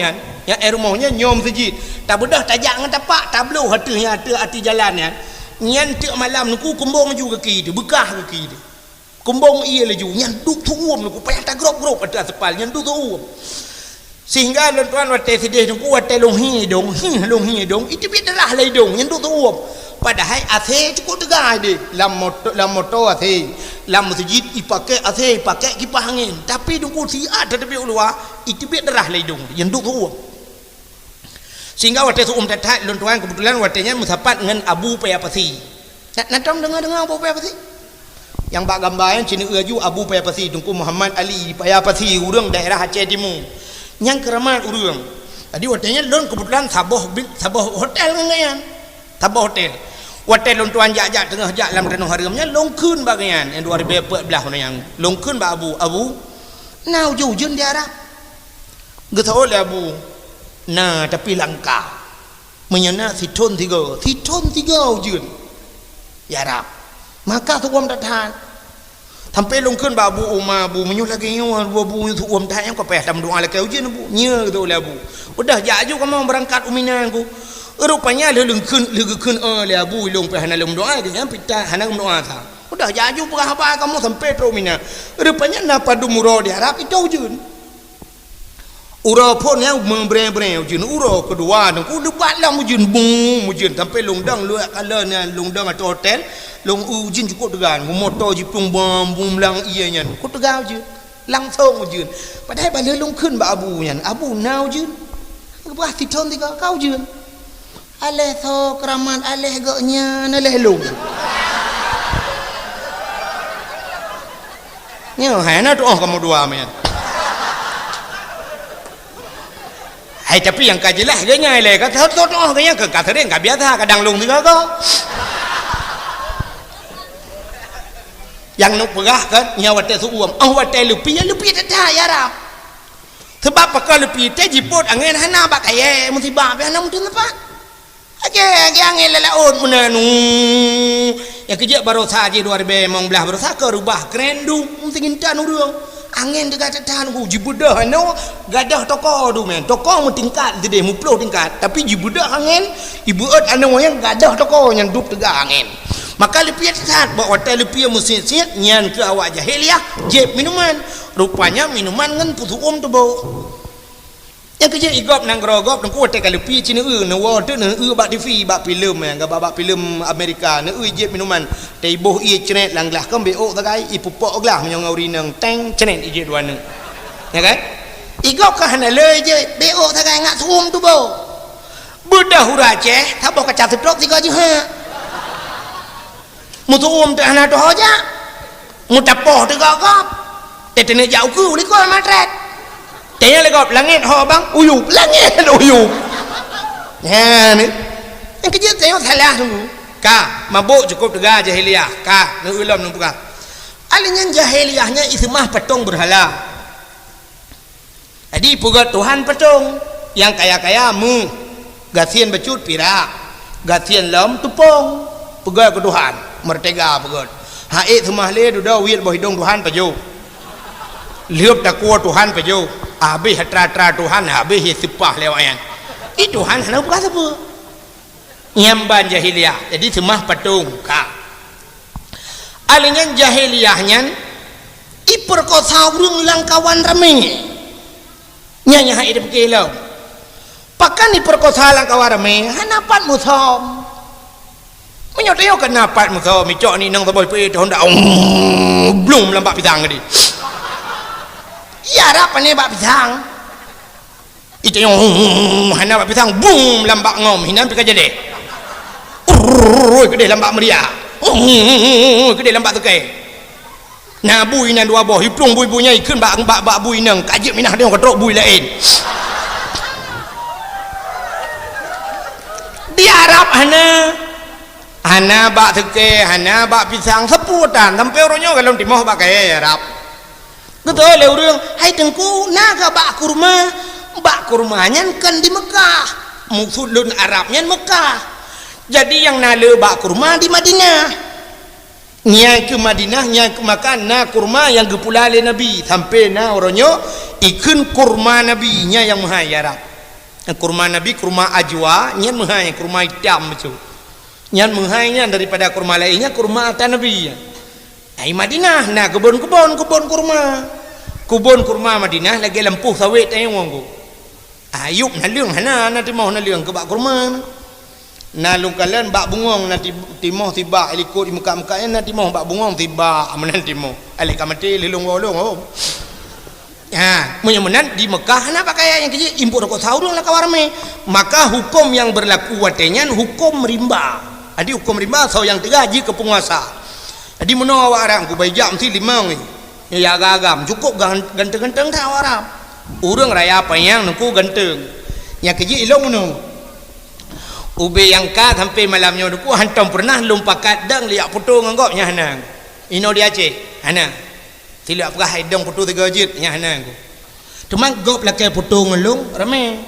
ya rumahnya nyom sejid tak bedah tajak ngan tapak tablo hatunya hati jalan ya nyan tek malam ku kumbong juga kaki dia bekah kaki dia kumbong ia laju nyan duk suum ku payah tak grop ada sepal nyan duk suum sehingga tuan wate sedih ku wate long hidung itu bi darah lai dong nyan duk suum padahal ase cukup tegar dia lam motor ase lam masjid ipakai ase pakai kipas angin tapi dungku siat tetapi ulua itu bi darah lai dong yang duk suum sehingga wate suum tatat tuan kebetulan watenya musapat dengan Abu Payapasi nak dengar Abu Payapasi yang bak gambar yang cina aju Abu Payapasi dungku Muhammad Ali Payapasi urang daerah Aceh Timur yang keramat urang tadi watenya kebetulan saboh hotel ngangan saboh hotel hotel tuan jak tengah jak dalam tanah haramnya longkeun bagian yang 2014 yang longkeun ba Abu nau jujun di Arab getau le Abu nah tapi langka menyana siton tiga ujun ya Arab maka suam tak tahan sampai longkeun ba Abu Umar Abu menyuh lagi Abu suam tak yang kau payah dalam doa lagi ujun Abu nya getau le Abu udah jak aju kamu berangkat uminan ku rupanya leukeun le Abu long pe hana lom doa ke yang pita hana doa ta udah jaju berapa kamu sampai terumina rupanya napa dumuro di Arab itu ujun ura pun yang membre ujun ura kedua dan ku debat lah ujun sampai longdang lu kalana longdang atau hotel long ujun cukup tegan motor jipung bom lang ianya ku tegar ujun langsung ujun padahal bala longkeun ba Abu nya Abu nau ujun berah titon tiga kau ujun aleh so keramat aleh goknya naleh lung nyo hana tu kamu dua men hai tapi yang kajelah ge nyai le ka thot thot ge yang ka thering ka biasa kadang lung tiga ko yang nuk pegah kan nyawa te suum wate lupi dah ya Arab sebab pakal lupi te jipot angin hana bak kaye musibah be hana mutun apa yang lelaun menanu yang kerja baru saja 2000 mong belah baru saka rubah krendu mungkin tan urang angin dekat tahan ku jibudah no gadah toko tu men toko mu tingkat dia mu 10 tingkat tapi jibudah angin ibu ot anu yang gadah toko yang duk tegak angin maka lepia saat bawa hotel lepia musim siat nyan ke awak jahiliah jeb minuman rupanya minuman ngan putu tu bau yang kerja igop nang grogop nang kuat tekal lepia cina na water na bak TV bak filem yang bak filem Amerika na jeb minuman teiboh ia cenet langlah kan beok tagai ipupok glah menyong urinang teng cenet ije dua nang ya kan igop kah na le je beok tagai ngak suum tu bau budah hurace tha bok kacat sedok 3 je ha mu tu tu ana to hoja mu tapoh tu gop tene jauh ku liko matret tanya legop langit ho bang uyup langit uyup ya ni yang kerja tengok salah dulu ka mabuk cukup tegah jahiliah ka nu ulam nu buka alinya jahiliahnya ismah patung berhala jadi pugat Tuhan patung yang kaya-kaya mu gasian becut pirak gasian lom tupong pugat ke Tuhan mertega pugat haik semah le duda wiat boh hidung Tuhan paju liup takwa Tuhan paju habis hatra Tuhan habis sipah lewayan itu Tuhan hendak buka apa nyamban jahiliah jadi semah patung ka alingan jahiliahnya iperkosa urung langkawan rame nyanya hidup kelau pakan iperkosa langkawan rame hanapat musom menyoteo kenapat musom micok ni nang taboy pe dah ndak belum lampak pisang tadi ya apa ni bak pisang itu yang hana bak pisang boom lambak ngom hinan pika jadi gede lambak meriah gede lambak tukai nah bui nan dua boh hiplung bui-buinya ikun bak bui nang kajik minah dia ketrok bui lain di Arab hana bak tukai hana bak pisang seputan sampai orangnya kalau timoh bak kaya Arab betul le urang hai tengku naga bak kurmanya kan di Mekah musulun Arabnya Mekah jadi yang nale bak kurma di Madinah nya ke Madinah nya ke Mekah na kurma yang gepulale Nabi sampai na orangnya ikun kurma Nabi nya yang mahayara kurma Nabi kurma ajwa nya mahaya kurma hitam betul nya mahayanya daripada kurma lainnya kurma atan Nabi ai Madinah nah kebun kurma Madinah lagi lempuh sawit ai wong ayub na leung hana na timoh na leung ke bak kurma na lung kalen bak bungong na timoh tiba ikut di muka-mukanya na timoh bak bungong tiba amanan timoh alik kamati lilung wolong ha munyan di Mekah na pakai yang kerja impor kok saurung lah kawarme maka hukum yang berlaku watenya hukum rimba adi hukum rimba so yang digaji ke penguasa adi meno awak Arab ku baijak mesti 5 ni ya agam cukup ganteng-ganteng dah Arab urang raya apa yang nungku ganteng yang kerja ilong nu ube yang ka sampai malamnya nungku hantam pernah lumpakat dang liak foto ngangkopnya hanang ino di Aceh hana tidak pernah hidung foto 3 jit nya hanang cuma gop laki foto ngelung rame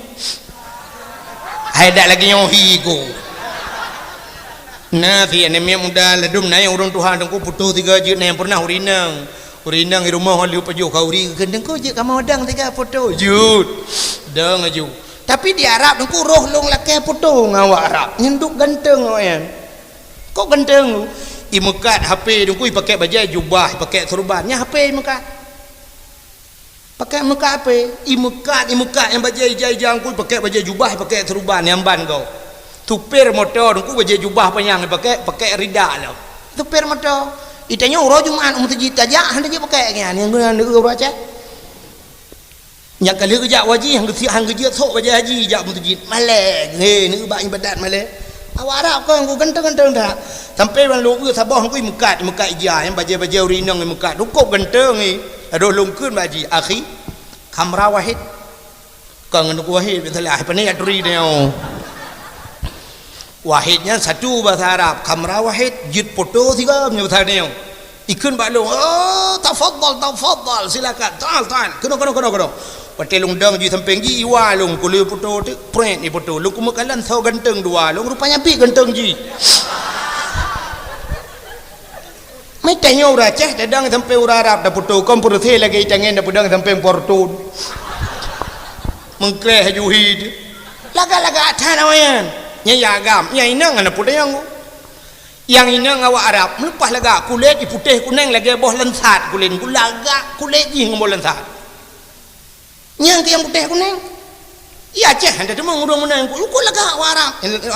ada lagi nyohi ku nah si ane muda ledum na yang urang Tuhan nungku foto 3 jit na yang pernah urinang di rumah liu paju kau uri gendeng ko je kamu dang 3 foto jut dang aju tapi di Arab nungku roh long laki foto ngawak Arab nyenduk ganteng oyan kok ganteng imekat HP nungku pakai baju jubah pakai serbannya HP imekat pakai muka HP imekat yang baju jai-jai ku pakai baju jubah pakai serban yang ban kau supir motor nungku baju jubah panjang pakai rida lah supir motor itanya uro Jumat masjid aja hande je pakai kan yang guna uro aja nya kali kerja wajib hang kerja sok aja haji jak masjid malek he ni bak ibadat malek awak Arab kau yang ganteng-ganteng dah sampai ban lu sabah ku mekat ija yang baju rinang mekat cukup ganteng ni aduh lungkeun baji akhi kamera wahid kau ngenduk wahid betul lah apa ni adri dia wahidnya satu bahasa Arab kamera wahid jid foto 3 punya bahasa dia ikun balu tafadhal silakan tal kena patel undang ji samping ji iwa lung kuliu foto tu print ni foto lu kumakalan so ganteng dua lung rupanya pi ganteng ji ไม่แต่โยราเจ๊แต่ดังทำเปอุรารับแต่ปุตโตก็ปุรุเทลagi janganแต่ปุดังทำเป็นปอร์ตูนมึงแกล้ให้อยู่ฮีดlagaท่านเอาเองเนี่ยยากามเนี่ยอินังอันนั้นปุตyang inang awak Arab melepas laga kulit putih kuning lagi boh lensat kulit ku laga kulit jing boh lensat yang yang putih kuning iya ceh anda tu mengurung menang ku laga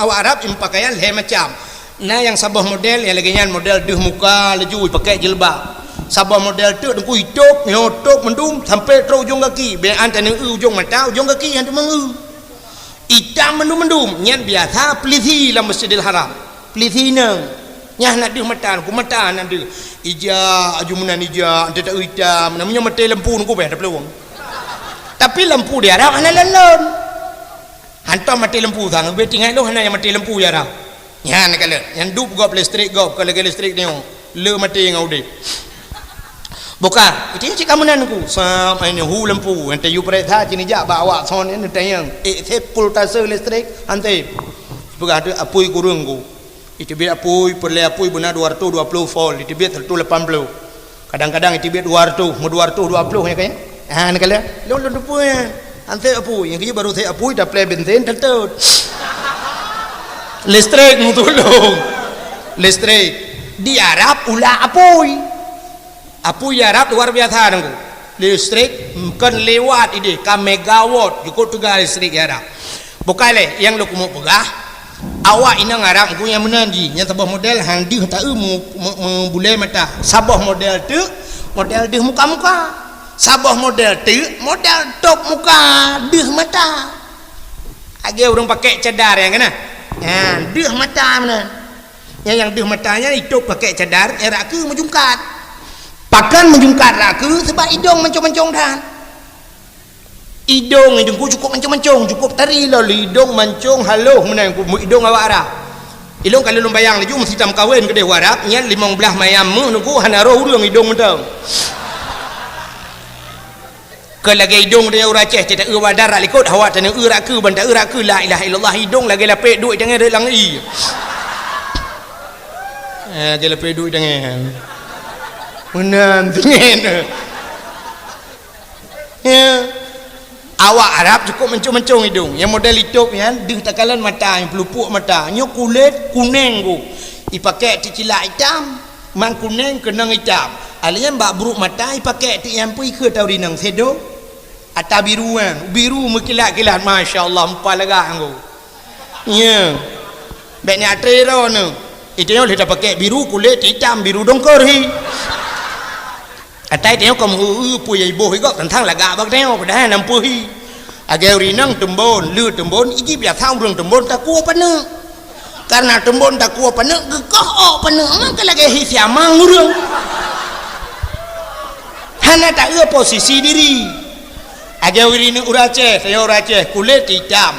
awak Arab yang pakaian le macam nah yang sabah model yang lagi nyan model deh muka laju pakai jilbab sabah model tu ku hidup nyotok mendum sampai terus ujung kaki be antara ujung mata ujung kaki yang tu mengu hitam mendum nyan biasa peliti dalam Masjidil Haram peliti nang nyah nak dia mata ku mata nak dia ija ajumanan ija dia tak hitam namanya mata lampu ku be ada peluang tapi lampu dia Arab ana lalon hantar mata lampu sang be tinggal lu hana yang mata lampu ya Arab nya nak kala yang dup gop listrik gop kalau listrik ni le mata ngau de bukan itu cik kamunan ku sam ini hu lampu ente yu pereta cini ja bawa son ni tayang sepul tase listrik ante bukan ada apui kurung ku itu biar apui perle apui benar 220 volt itu biar 180 kadang-kadang itu biar 200 mau 220 ya kayaknya nak kala lu apui ante apui yang dia baru saya apui dah play bensin tertut listrik mau tolong listrik di Arab ulah apui Arab luar biasa nunggu listrik kan lewat ide ka megawatt cukup juga listrik Arab bukan le yang lu mau pegah awak ina ngarang ku yang menandi yang sabah model handi tak bulai mata sabah model tu model deh muka sabah model tu model top muka deh mata age orang pakai cadar yang kena deh mata mana yang deh matanya itu pakai cadar era ke menjungkat pakan menjungkat raku sebab hidung mencong-mencong dah hidung ku cukup mencong-mencong cukup tari lalu hidung mancung haloh menang hidung awak Arab hidung kalau lumbayang laju mesti tam kawin ke dia Arab nya 15 mayam nunggu hana roh urang hidung mentang ke lagi hidung dia uraceh tidak wadar likut awak tanah uraku benda uraku la ilaha illallah hidung lagi lapik duit dengan relang i lagi lapik duit dengan menan dengan ya awak Arab cukup mencung-mencung hidung yang model hidup ya deng takalan mata yang pelupuk mata nyo kulit kuning ku dipakai cicila hitam mang kuning kenang hitam alanya mbak buruk mata dipakai ti yang pui ke tau dinang sedo atau biru mekilat-kilat masya-Allah empat lagak aku ya beknya trero no itu yang kita pakai biru kulit hitam biru dongkor hi atai tengok kamu pui ibu higo tentang lagak bak tengok dah nampu hi agak rinang tembon lu tembon iki biasa urang tembon tak kuat pana karena tembon tak kuat pana gekoh pana maka lagi hi siamang urang hana tak posisi diri agak rinang urace saya urace kulit hitam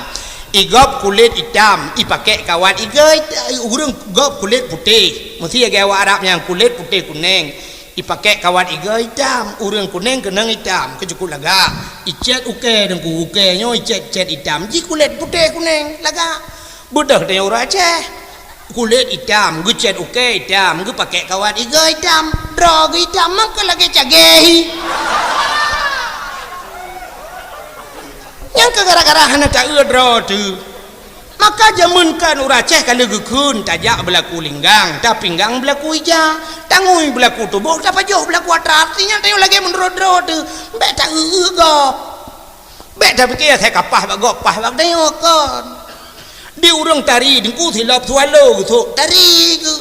igop kulit hitam ipakai kawat igai urang gop kulit putih mesti agak Arab yang kulit putih kuning dipakai kawat iga hitam urang kuning kenang hitam kecukup laga icet uke dan ku uke nyo icet hitam ji kulit putih kuning laga budak dia orang Aceh kulit hitam gu cet uke hitam gu pakai kawat iga hitam drog hitam maka lagi cagehi yang gara-gara hana tak dro tu maka jamunkan orang Aceh kalau gukun tajak berlaku linggang tak pinggang berlaku ija tangui berlaku tubuh tak pajuh berlaku atras artinya tayo lagi menro-dro tu bek tak gop bek tak fikir saya kapah bak gop pah bak tayo kon di urang tari dengku silap swallow tu tari ke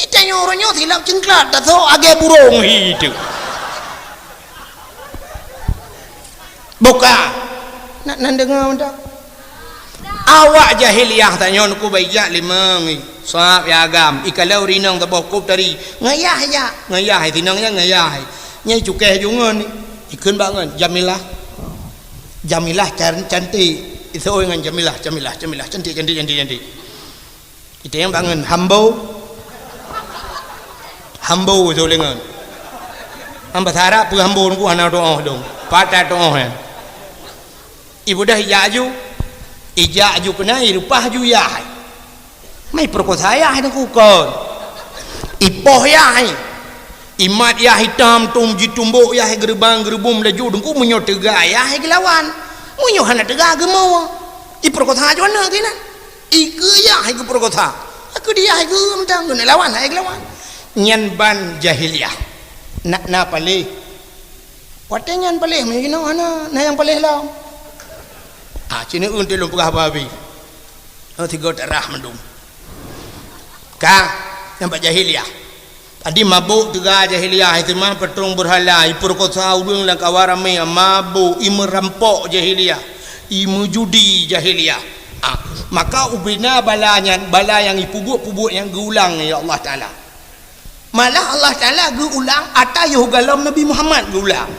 itayo orangnya silap cengklat tak so age burung hidup buka nak dengar tak awak jahiliyah tanya nuku baijak limang sahab ya agam ikalau rinang tabah kup tari ngayah tinangnya ngayah nyai cukai jungan ikun bangun jamilah cantik itu dengan jamilah cantik kita yang bangun hambau itu dengan hamba sarap pu hambau nuku hana doa dong patah doa ibu dah ija aju kena irupah ju yai mai perko saya hai ku kon ipoh yai imat ya hitam tum jitumbuk ya gerbang gerbum laju dengku munyo tega ya gelawan munyo hana tega gemau i perkota jona kina iku ya ke perkota aku dia ke mentang guna lawan gelawan nyan ban jahiliyah na palih wate nyan palih mengino ana na yang palih law cina unti lum pegah babi tiga darah mendung ka yang jahiliyah tadi mabuk juga jahiliyah itu mah petrung berhala ipur kota udung lang kawarame mabuk imerampok jahiliyah imujudi jahiliyah maka ubina bala yang ipubuk-pubuk yang geulang ya Allah Taala malah Allah Taala geulang atayuh galam Nabi Muhammad geulang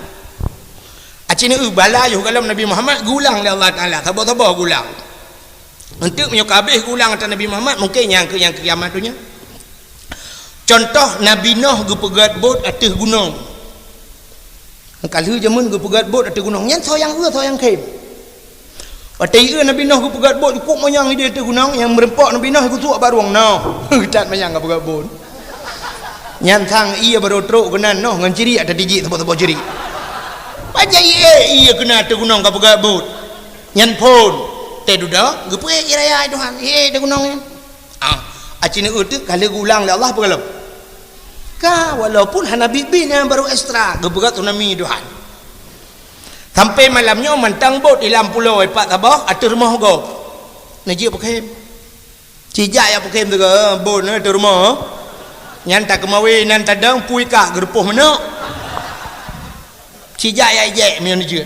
acina bala yuh galam Nabi Muhammad geulang Allah Taala tabah-tabah geulang untuk menyokabih geulang atas Nabi Muhammad mungkin yang kiamat dunia. Contoh Nabi Nuh gu pegat bot atas gunung. Kalau zaman gu pegat bot atas gunung, yang soyang kem. Atai Nabi Nuh gu pegat bot ikut mayang dia atas gunung yang merempak Nabi Nuh gu tuak baruang Nuh. Tak mayang gu pegat bot. Yang sang ia baru teruk kena Nuh ngan ciri ada digit sebab ciri. Pajai ia kena atas gunung gu pegat bot. Yang pun teh duda gu puai iraya Tuhan. Atas gunung ni. Acina utuk kalau ulang Allah bergalam. Ka walaupun hana bibi yang baru ekstra geberat tunami Tuhan. Sampai malamnya mantang bot di dalam pulau Pak Tabah atur rumah go. Najib pakai. Cijak ya pakai tu bot na atur rumah. Nyan tak kemawi nan tadang pui ka gerpuh mana. Cijak ya je mian je.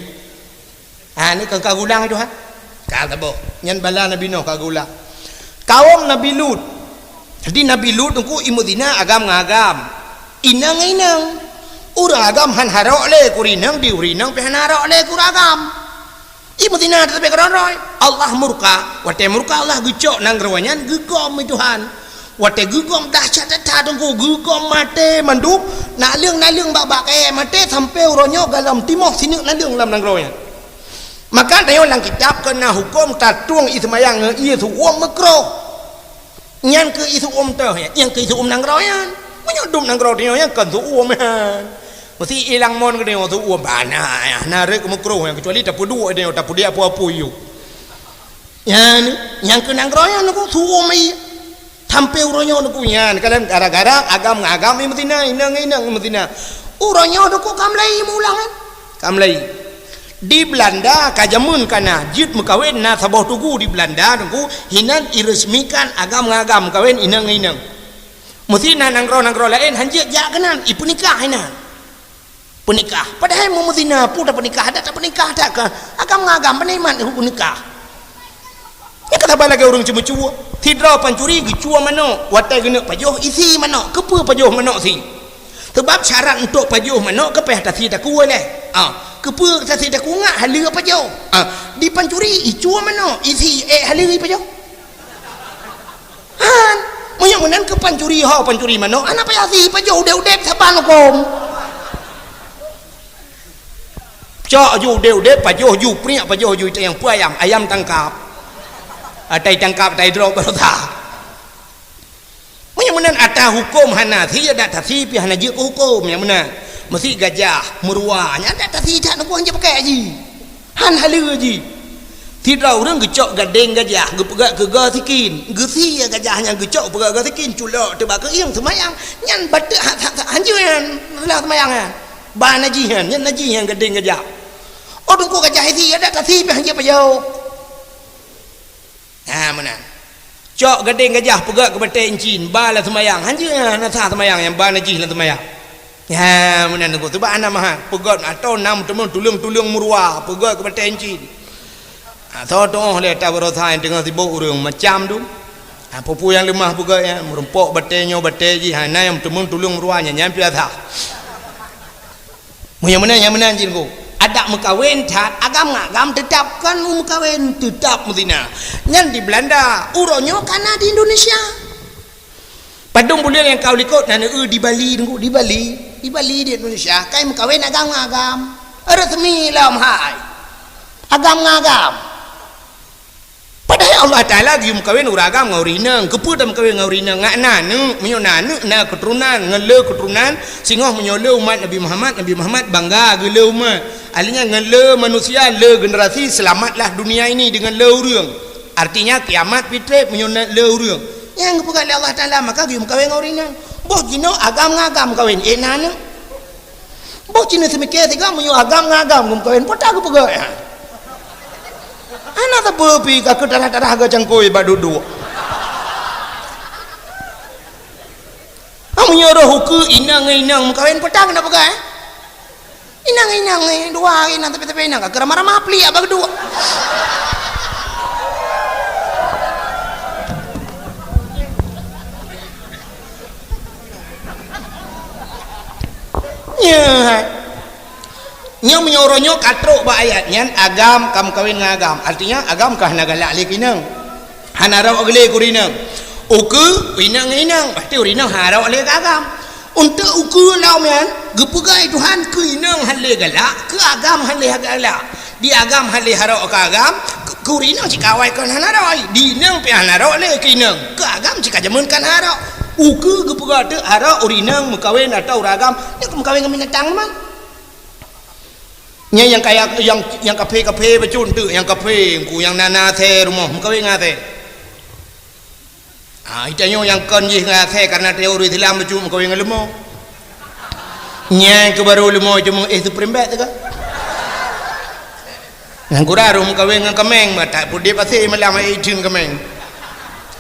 Ni kan kagulang Tuhan. Ka Tabah. Nyan bala Nabi Nuh kagulang. Kaum Nabi Lut. Jadi Nabi Lut tungku imudina agam ngagam inang urang agam han harok le kurinang di urinang pe han harok le kuragam imudina tapi keronroy Allah murka wate murka Allah gucok nang rawanyan gugom Tuhan wate gugom dahsyat dah tungku gugom mate manduk nak leung bak mate sampai uronyo galam timok sini naleung lam nang rawanyan maka dayo lang kitab kena hukum tatuang ismayang ieu tu makro nyan ke isu teh yang ke isu nang royan menyodum nang royan yang kan tu man mesti ilang mon ke dia tu bana ya narik makruh yang kecuali tak dua dia tak dia apa-apa you yang ke nang royan aku tu mai sampai uronyo aku nyan kalian gara-gara agam mesti inang mesti uronyo aku kamlai mulang kamlai di Belanda kajamun kana jid mekawin na sabah tugu di Belanda tunggu hinan iresmikan agam kawin inang mesti nangro lain hanjit jak kenan ipunikah hinan penikah padahal mu mesti na pu tak penikah ada tak penikah tak ke agam peniman penikah ya kata bala orang cuma-cuma tidra pancuri gicua mano watai gena pajoh isi mano kepa pajoh mano si sebab syarat untuk pajoh mano kepeh tak si tak kuoleh kepa tak dak kungak hala apa jauh di pancuri icua mana isi hala apa jauh han moyang menan ke pancuri mana ana pa asi pa jauh udep saban kom cak ju udep pa jauh ju priak pa jauh ju yang pu ayam tangkap tai tangkap tai drop berota moyang menan ata hukum hanafi ada tafi pi hana je hukum yang menan mesti gajah meruahnya ada tak tidak nak hanya pakai aji han halu aji tidak orang gecok gading gajah gepegak ke gasikin gesi gajahnya gecok pegak gasikin culok tebak ke iang semayang nyan batek hanjuan lah semayang ban ajihan nyan ajihan gading gajah oh tunggu gajah itu ada tak tidak hanya pajau mana cok gading gajah pegak ke batek encin bala semayang hanjuan nasa semayang yang ban ajihan semayang ya mana nunggu tu anak mah pegot atau nam teman tulung murwa pegot ke petencin atau tu oleh tabarotha yang tengah sibuk urang macam tu pupu yang lemah pegot ya merempok betenyo beteji hana yang teman tulung murwanya nyampi atha yang mana anjing ku ada mekawin tat agam tetapkan mekawin tetap mudina nyan di Belanda uronyo kana di Indonesia padung bulan yang kau likut nana di Bali tunggu di Bali di Indonesia kai mekawin agam resmi lam hai agam Padahal Allah Ta'ala gium kawin uragam ngaurinang keputam kawin ngaurinang ngakna nu menyonanu na keturunan ngele keturunan singoh menyole umat Nabi Muhammad bangga gele umat alinya ngele manusia le generasi selamatlah dunia ini dengan le urang artinya kiamat fitrah menyona le urang yang kepukat Allah Ta'ala maka gium kawin ngaurinang boh jino agam ngagam kawin nana boh jino semikir tiga menyo agam ngagam gum kawin potah kepukat ya anak tak berpi kakak darah-darah agak cangkoi bak duduk kamu nyuruh hukum inang kawin petang nak pakai inang dua inang tapi inang kakak ramah-ramah peli abang dua nya menyoronyo katrok ba ayat nyan agam kam kawin ngagam artinya agam kah nagalak lekinang hanarau agle kurinang uku inang pasti urinang harau ale agam untuk uku lau men gepugai Tuhan ke inang hale galak ke agam hale galak di agam hale harau ke agam kurinang cikawai kan hanarau di inang pe hanarau ale ke inang ke agam cika jamun kan harau uku gepugai de harau urinang mukawin atau uragam ni mukawin ngamin tang man nya yang kayak yang kafe bacun tu yang kafe ku yang nana the rumah muka we ngate itanyo yang kon ye ngate karena teori Islam bacun muka we ngelemo nya ke baru lemo cuma tu prembet ka yang kuraro muka we ngameng mata pudi pasti malam ai jing kameng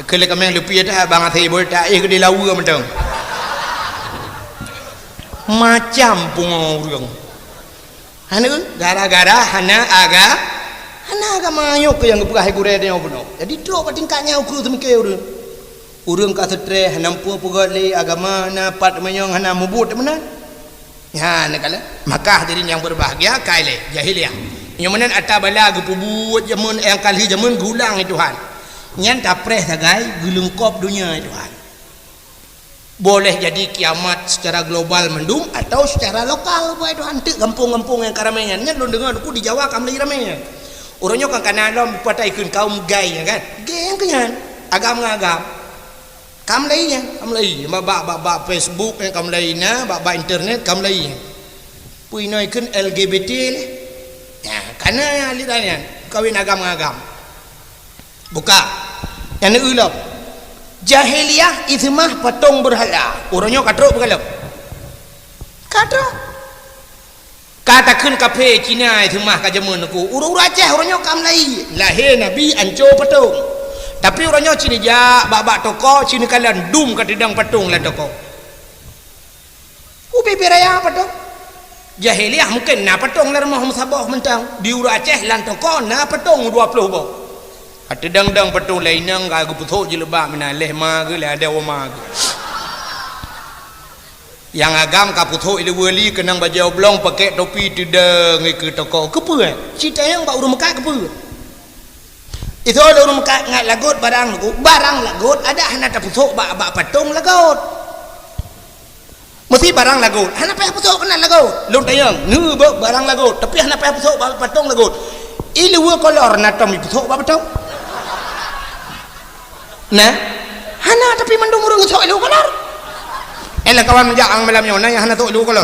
kele kameng lepi dah bang ate bol tak ke di lawu mentang macam pungurung hana gara-gara hana aga mayok ke yang buka hegure dia puno jadi dok tingkatnya ukur semike urang ka stre hana pu pugale agama na pat menyong hana mubut mana ya nakala maka hadirin yang berbahagia kaile jahiliah nyomanan atabala gepubuat jamun yang kali jamun gulang Tuhan nyan tapreh sagai gulungkop dunia Tuhan boleh jadi kiamat secara global mendung atau secara lokal buat Tuhan tu kampung-kampung yang keramaian nya lu dengar aku di Jawa kam lagi ramai orangnya kan kanalom pataikun kaum gay kan gay yang kenyan agam ngagam kam lagi bab Facebook kam lagi na bab internet kam lagi puinoi kun LGBT ya karena lidahnya kawin agam ngagam buka yang ulap jahiliyah itu mah patung berhala orangnya katrok bergalap katrok katakan kafe Cina itu mah kajamun aku urang Aceh orangnya kam lai lahir Nabi anco patung tapi orangnya Cina ja bak toko Cina kalian dum kadang patung lah toko ubi beraya patung jahiliyah mungkin na patung lah rumah musabah mentang di urang Aceh lan toko na patung 20 bau ada dang patung lainang ga guputhok je lebah mina leh ma ge la ada wama ge yang agam ka puthok ile wali kenang baju oblong pakai topi tidang ke toko kepe cerita yang bak urang Mekah kepe itu ada urang Mekah ngat lagot barang lagot ada hana ta puthok bak patung lagot mesti barang lagot hana payah puthok kena lagot lon tayang nu barang lagot tapi hana payah puthok bak patung lagot ile wa kolor na tom puthok bak patung nah hana tapi mandung urang sok lu kolor elah kawan menjaang malam nyona yang hana tok lu kolor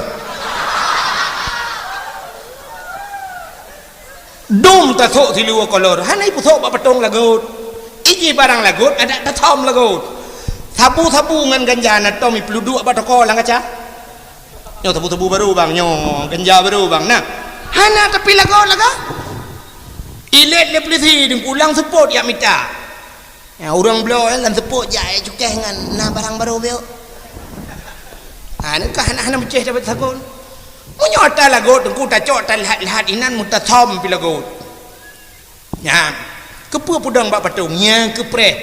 dum ta tok ti lu kolor hana ipu tok ba patong lagut iki barang lagut ada ta thom lagut sapu ngan ganja na tom iplu du ba toko lang kaca nyo sapu baru bang nyo ganja baru bang nah hana tapi lagut laga ilet le plisi ding pulang sepot ya mita ya orang blow lan sepuk jai cukeh ngan na barang baru beo ni kah hana meceh dapat sakun munyota lagot ku ta cok ta lihat inan mutathom pi lagot ya kepu pudang bak patungnya kepreh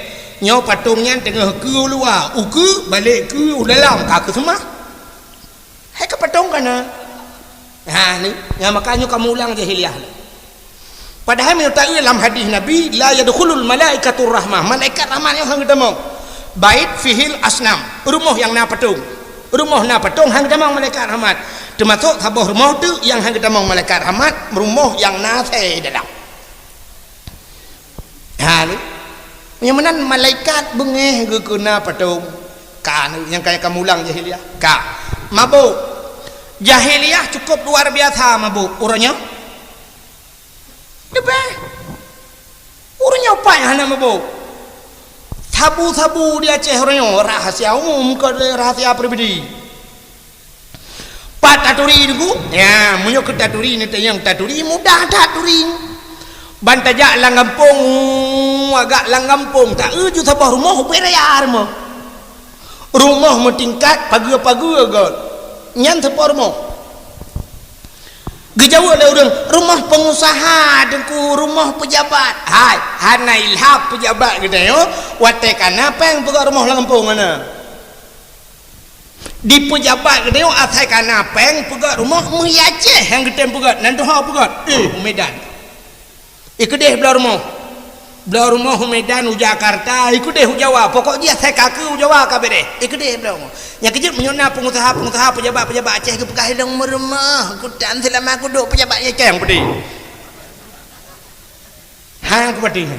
nyo patungnya tengah ke luar uku balik ke dalam ka ke semah hai ke patung kana ni ya makanya kamu ulang jahiliah padahal menurut dalam hadis Nabi la yadkhulul malaikatur rahmah malaikat rahmat yang hang demong bait fihil asnam rumah yang na patung hang demong malaikat rahmat termasuk sabah rumah tu yang hang demong malaikat rahmat rumah yang na dalam ni yang mana malaikat bengeh ke kena patung kan yang kayak kamu ulang jahiliyah ka mabuk jahiliyah cukup luar biasa mabuk orangnya debeh orangnya apa yang hana mabuk sabu-sabu di Aceh orangnya rahasia umum ke rahasia pribadi Pak taturi itu ya munyo ke taturi ni yang taturi mudah taturi bantajak lang kampung agak lang kampung tak uju sabah rumah berayar mo rumah tingkat pagu-pagu agak nyan sabah rumah gejawa le urang rumah pengusaha dengku rumah pejabat hai hana ilhab pejabat gitu yo wate kana peng pegang rumah lang kampung mana di pejabat gede atai kana peng pegat rumah mui Aceh yang gede pegat nan doha pegat Medan ikudeh belah rumah Medan Jakarta ikudeh Jawa pokok dia saya kaku Jawa kabeh ikudeh belah rumah yang kejut menyona pengusaha pejabat Aceh ke pegah hilang rumah kudan selama aku duk pejabat Aceh yang pedih hang aku pedih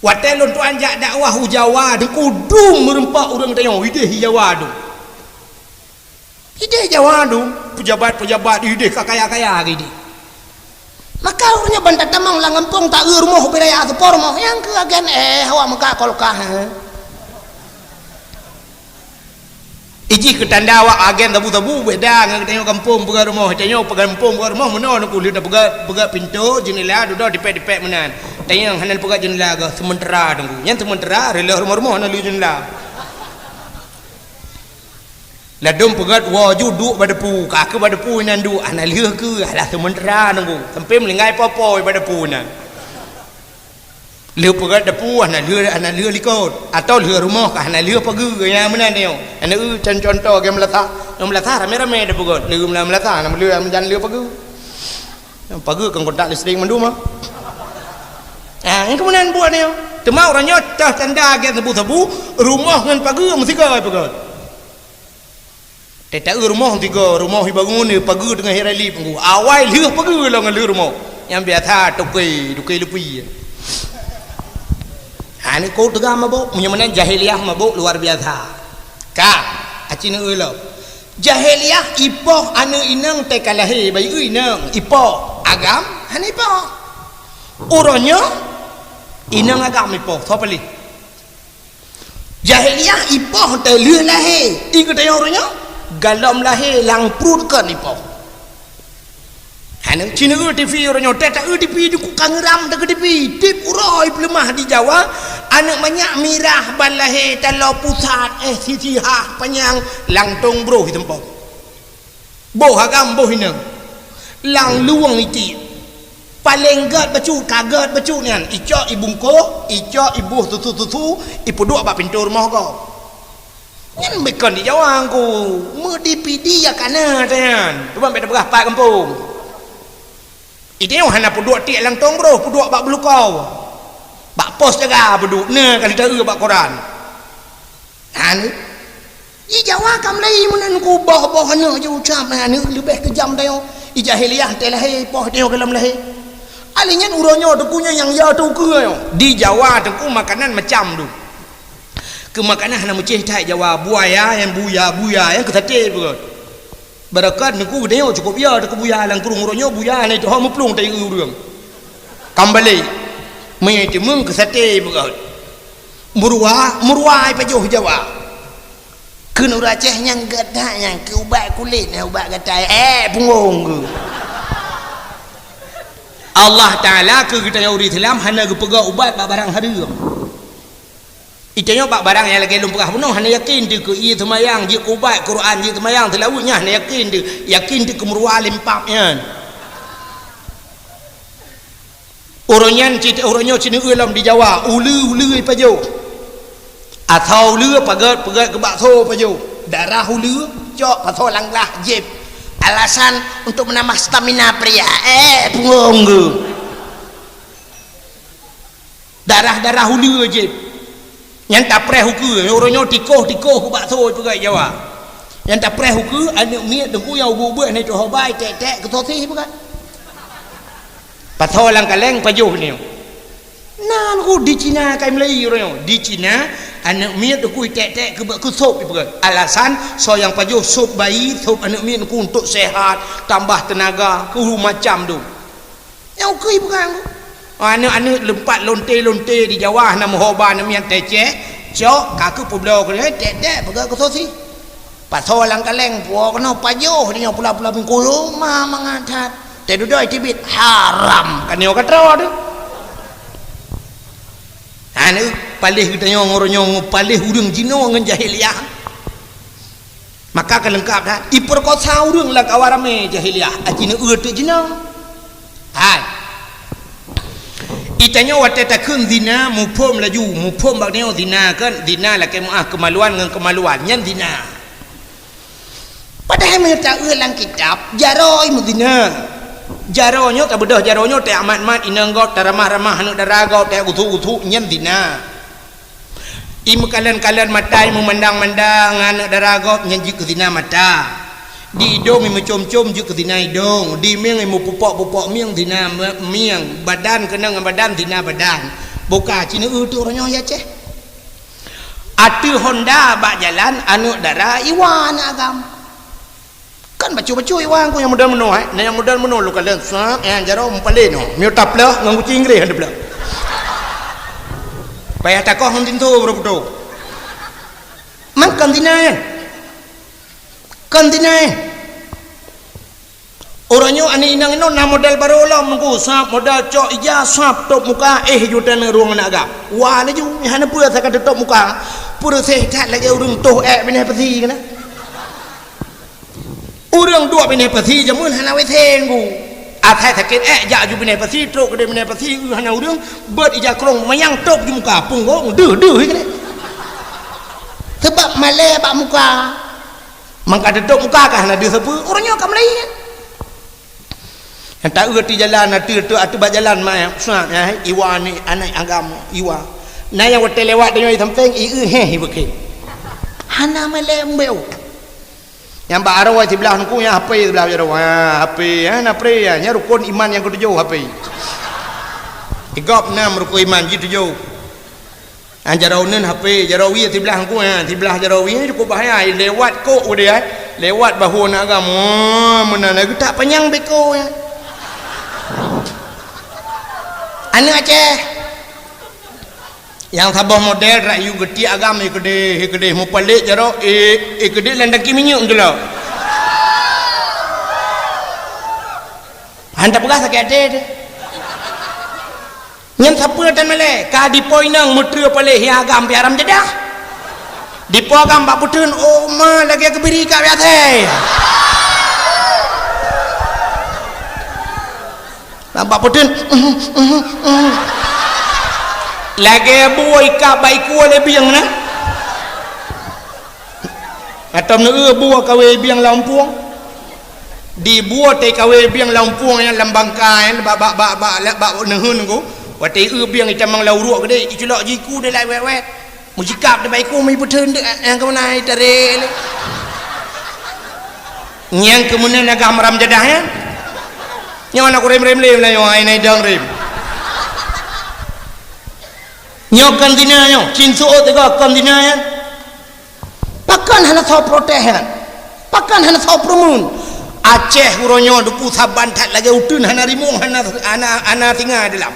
watel untuk anjak dakwah Jawa de kudung merempak urang tayong ideh Jawa tu ide Jawa tu pejabat ide kaya gini maka orangnya bantat tamang lang kampung tak rumah beraya sepor mau yang ke agen hawa muka kolkah iji ketanda awak agen tabu beda dengan tengok kampung pegang rumah tengok pegang kampung pegang rumah mana nak kulit pegang pintu jendela duduk dipek menan tengok hanan pegang jendela ke sementara tunggu yang sementara rela rumah nak lu jendela ladum pegat waju duk badapu kaki badapu nan duk ana lieu ke alah sementara nunggu sampai melingai popoi badapu nan lieu pegat dapu ana lieu likot atau lieu rumah ka ana lieu pagi ya menan tengok ana contoh game melata rame-rame dah pegat lieu melata ana lieu menjan lieu pagi kan kontak listrik mandu mah yang kemudian buat ni tema orangnya tanda gen sabu rumah ngan pagi mesti ke pegat tak rumah rumah bangun ni pagi dengan hirali penggu awal liu pagi lah dengan liu rumah yang biasa tukai lepi ni kau tengah mabuk punya jahiliyah mabuk luar biasa ka acina ulo jahiliyah ipoh anu inang tekalahi bayi inang ipoh agam hani ipoh orangnya inang agam ipoh siapa li jahiliyah ipoh terliu lahi ikut yang orangnya galam lahir lang prud kan ipo hanang cina TV orangnya tak TV di kangeram dak TV tip uroi pelemah di Jawa anak banyak mirah balahe talau pusat sisihah panjang langtong bro di tempat boh agam boh hinang lang luang iti paling gat kagat bacu nian icok ibungko icok ibuh tutu ipu dua bak pintu rumah kau yang bukan di Jawa aku mau dipidi ya kana tan tu bang berah pak kampung ide yang hana puduk tik langtong bro puduk bak belukau bak pos jaga puduk ne kali dah bak koran anu di Jawa kam lai munan ku boh hana je ucap anu lebih kejam dah i jahiliyah telahi poh dia kelam lahi alingan uronyo tukunya yang ya tu ke di Jawa tu makanan macam tu ke makanan hana mucih tai Jawa buaya yang buya yang ketate begot barakat niku deo cukup ya deku buya lang kurung uronyo buya ni tu ha muplung tai urang kambali mai ti mung kesate begot muruai pajuh Jawa keun Aceh yang gadah yang ke ubat kulit ubat gatai punggung ke Allah Taala ke kita yang uri Islam hana ke pegak ubat barang haram itanya pak barang yang lagi lumpah penuh hanya yakin tu ke ia semayang dia ubat Quran dia semayang telawunya hanya yakin tu kemeruah limpapnya orangnya cina ulam di Jawa ulu paju atau ulu pagat ke bakso paju darah ulu cok atau langlah jeb alasan untuk menambah stamina pria punggung darah ulu jeb yang tak preh huku orangnya tikoh ku bakso juga Jawa yang tak preh huku anak miat dengku yang ubu-ubu ni tu hobai tek ke tosi bukan patho lang kaleng pajuh ni nan ku di Cina kai Melayu orang di Cina anak miat ku tek-tek ke sup alasan so yang pajo sup bayi sup anak miat ku untuk sehat tambah tenaga ku macam tu yang ku bukan anak-anak lempat lonte-lonte di Jawa nama hoba anak miat tecek cok kaku publo ku tek-tek pegang ke sosi pasal lang kaleng puak kena pajo dia pula-pula minggu mah mangatat teh duduk tibit haram kan yo kata tu anu palih kita nyong palih urang jino ngan jahiliyah maka kan lengkap dah diperkosa urang lah kawarame jahiliyah ajina eueuh jino hai itanya wate takun zina mupom laju mupom bakneo zina kan zina lah kemaluan ngan kemaluan nyan zina padahal mereka eueuh lang kitab jaroi muzina jaronyo tak bedah jaronyo tak amat-amat inanggot taramah-ramah anak daragau tak utu-utu nyen dina imu kalian matai memandang-mandang anak daragau nyen jik ke dina mata di hidung imu com-com jik ke dina hidung di miang imu pupok-pupok miang dina miang badan kena dengan badan dina badan buka cina tu orangnya ya ceh atu Honda bak jalan anak darah iwan agam kan bacu-bacu iwan ku yang mudah meno yang mudah meno lu kalian sap yang jaro empale no mi utap lah ngang kucing Inggeris ada pula payah takoh hontin tu bro man kantina orangnya ani inang ino na modal baru lah mengku sap modal cok ija sap top muka jutan ruang naga wah ni ju hana pura sakat top muka pura sehat lagi urang toh bini pasi kana urang dua bini pasi jamun hana weteng ku atai sakit ja ju bini pasi trok ke bini pasi hana urang ber ija krong mayang top di muka punggong deh kana sebab malai bak muka mangka top muka kah hana dia sepu orangnya kam lain yang tak erti jalan atu bak jalan mai suap ya iwa ni anak agama iwa na yang hotel lewat dengan samping bekik hana malai mbeu yang bak arwah di belah nku yang HP sebelah arwah HP na pre nya rukun iman yang ketujuh HP igop 6 rukun iman ketujuh jaraunan HP jarawi di belah nku di belah jarawi cukup bahaya lewat kok dia lewat bahu nak agama mana lagi tak penyang beko ya anak Aceh yang sabah model rayu geti agam ikede mu pelik jaro ikede landang kiminyuk dulu handa pegah sakit ade nyam siapa dan male ka di poinang mutra pelih yang agam piaram jedah di po agam bak putun oh ma lagi kebiri ka biasa nampak putun lagi buai ka baik ku le biang na atau buah kawe biang Lampung di buah te kawe biang Lampung yang lambangka yang bak nehun ku wate biang itamang lauruk gede iculok jiku de lai wet mujikap de baik ku mai putun de yang kemenai tare nyang kemunan agam ram jadah ya nyawa nak rem lem lah nyawa ini dang rem nyawa kantina nyawa cinsu tega kantina ya pakan hana tahu protehan pakan hana tahu promun Aceh uronyo dupu saban tak lagi utun hana rimung hana tinggal dalam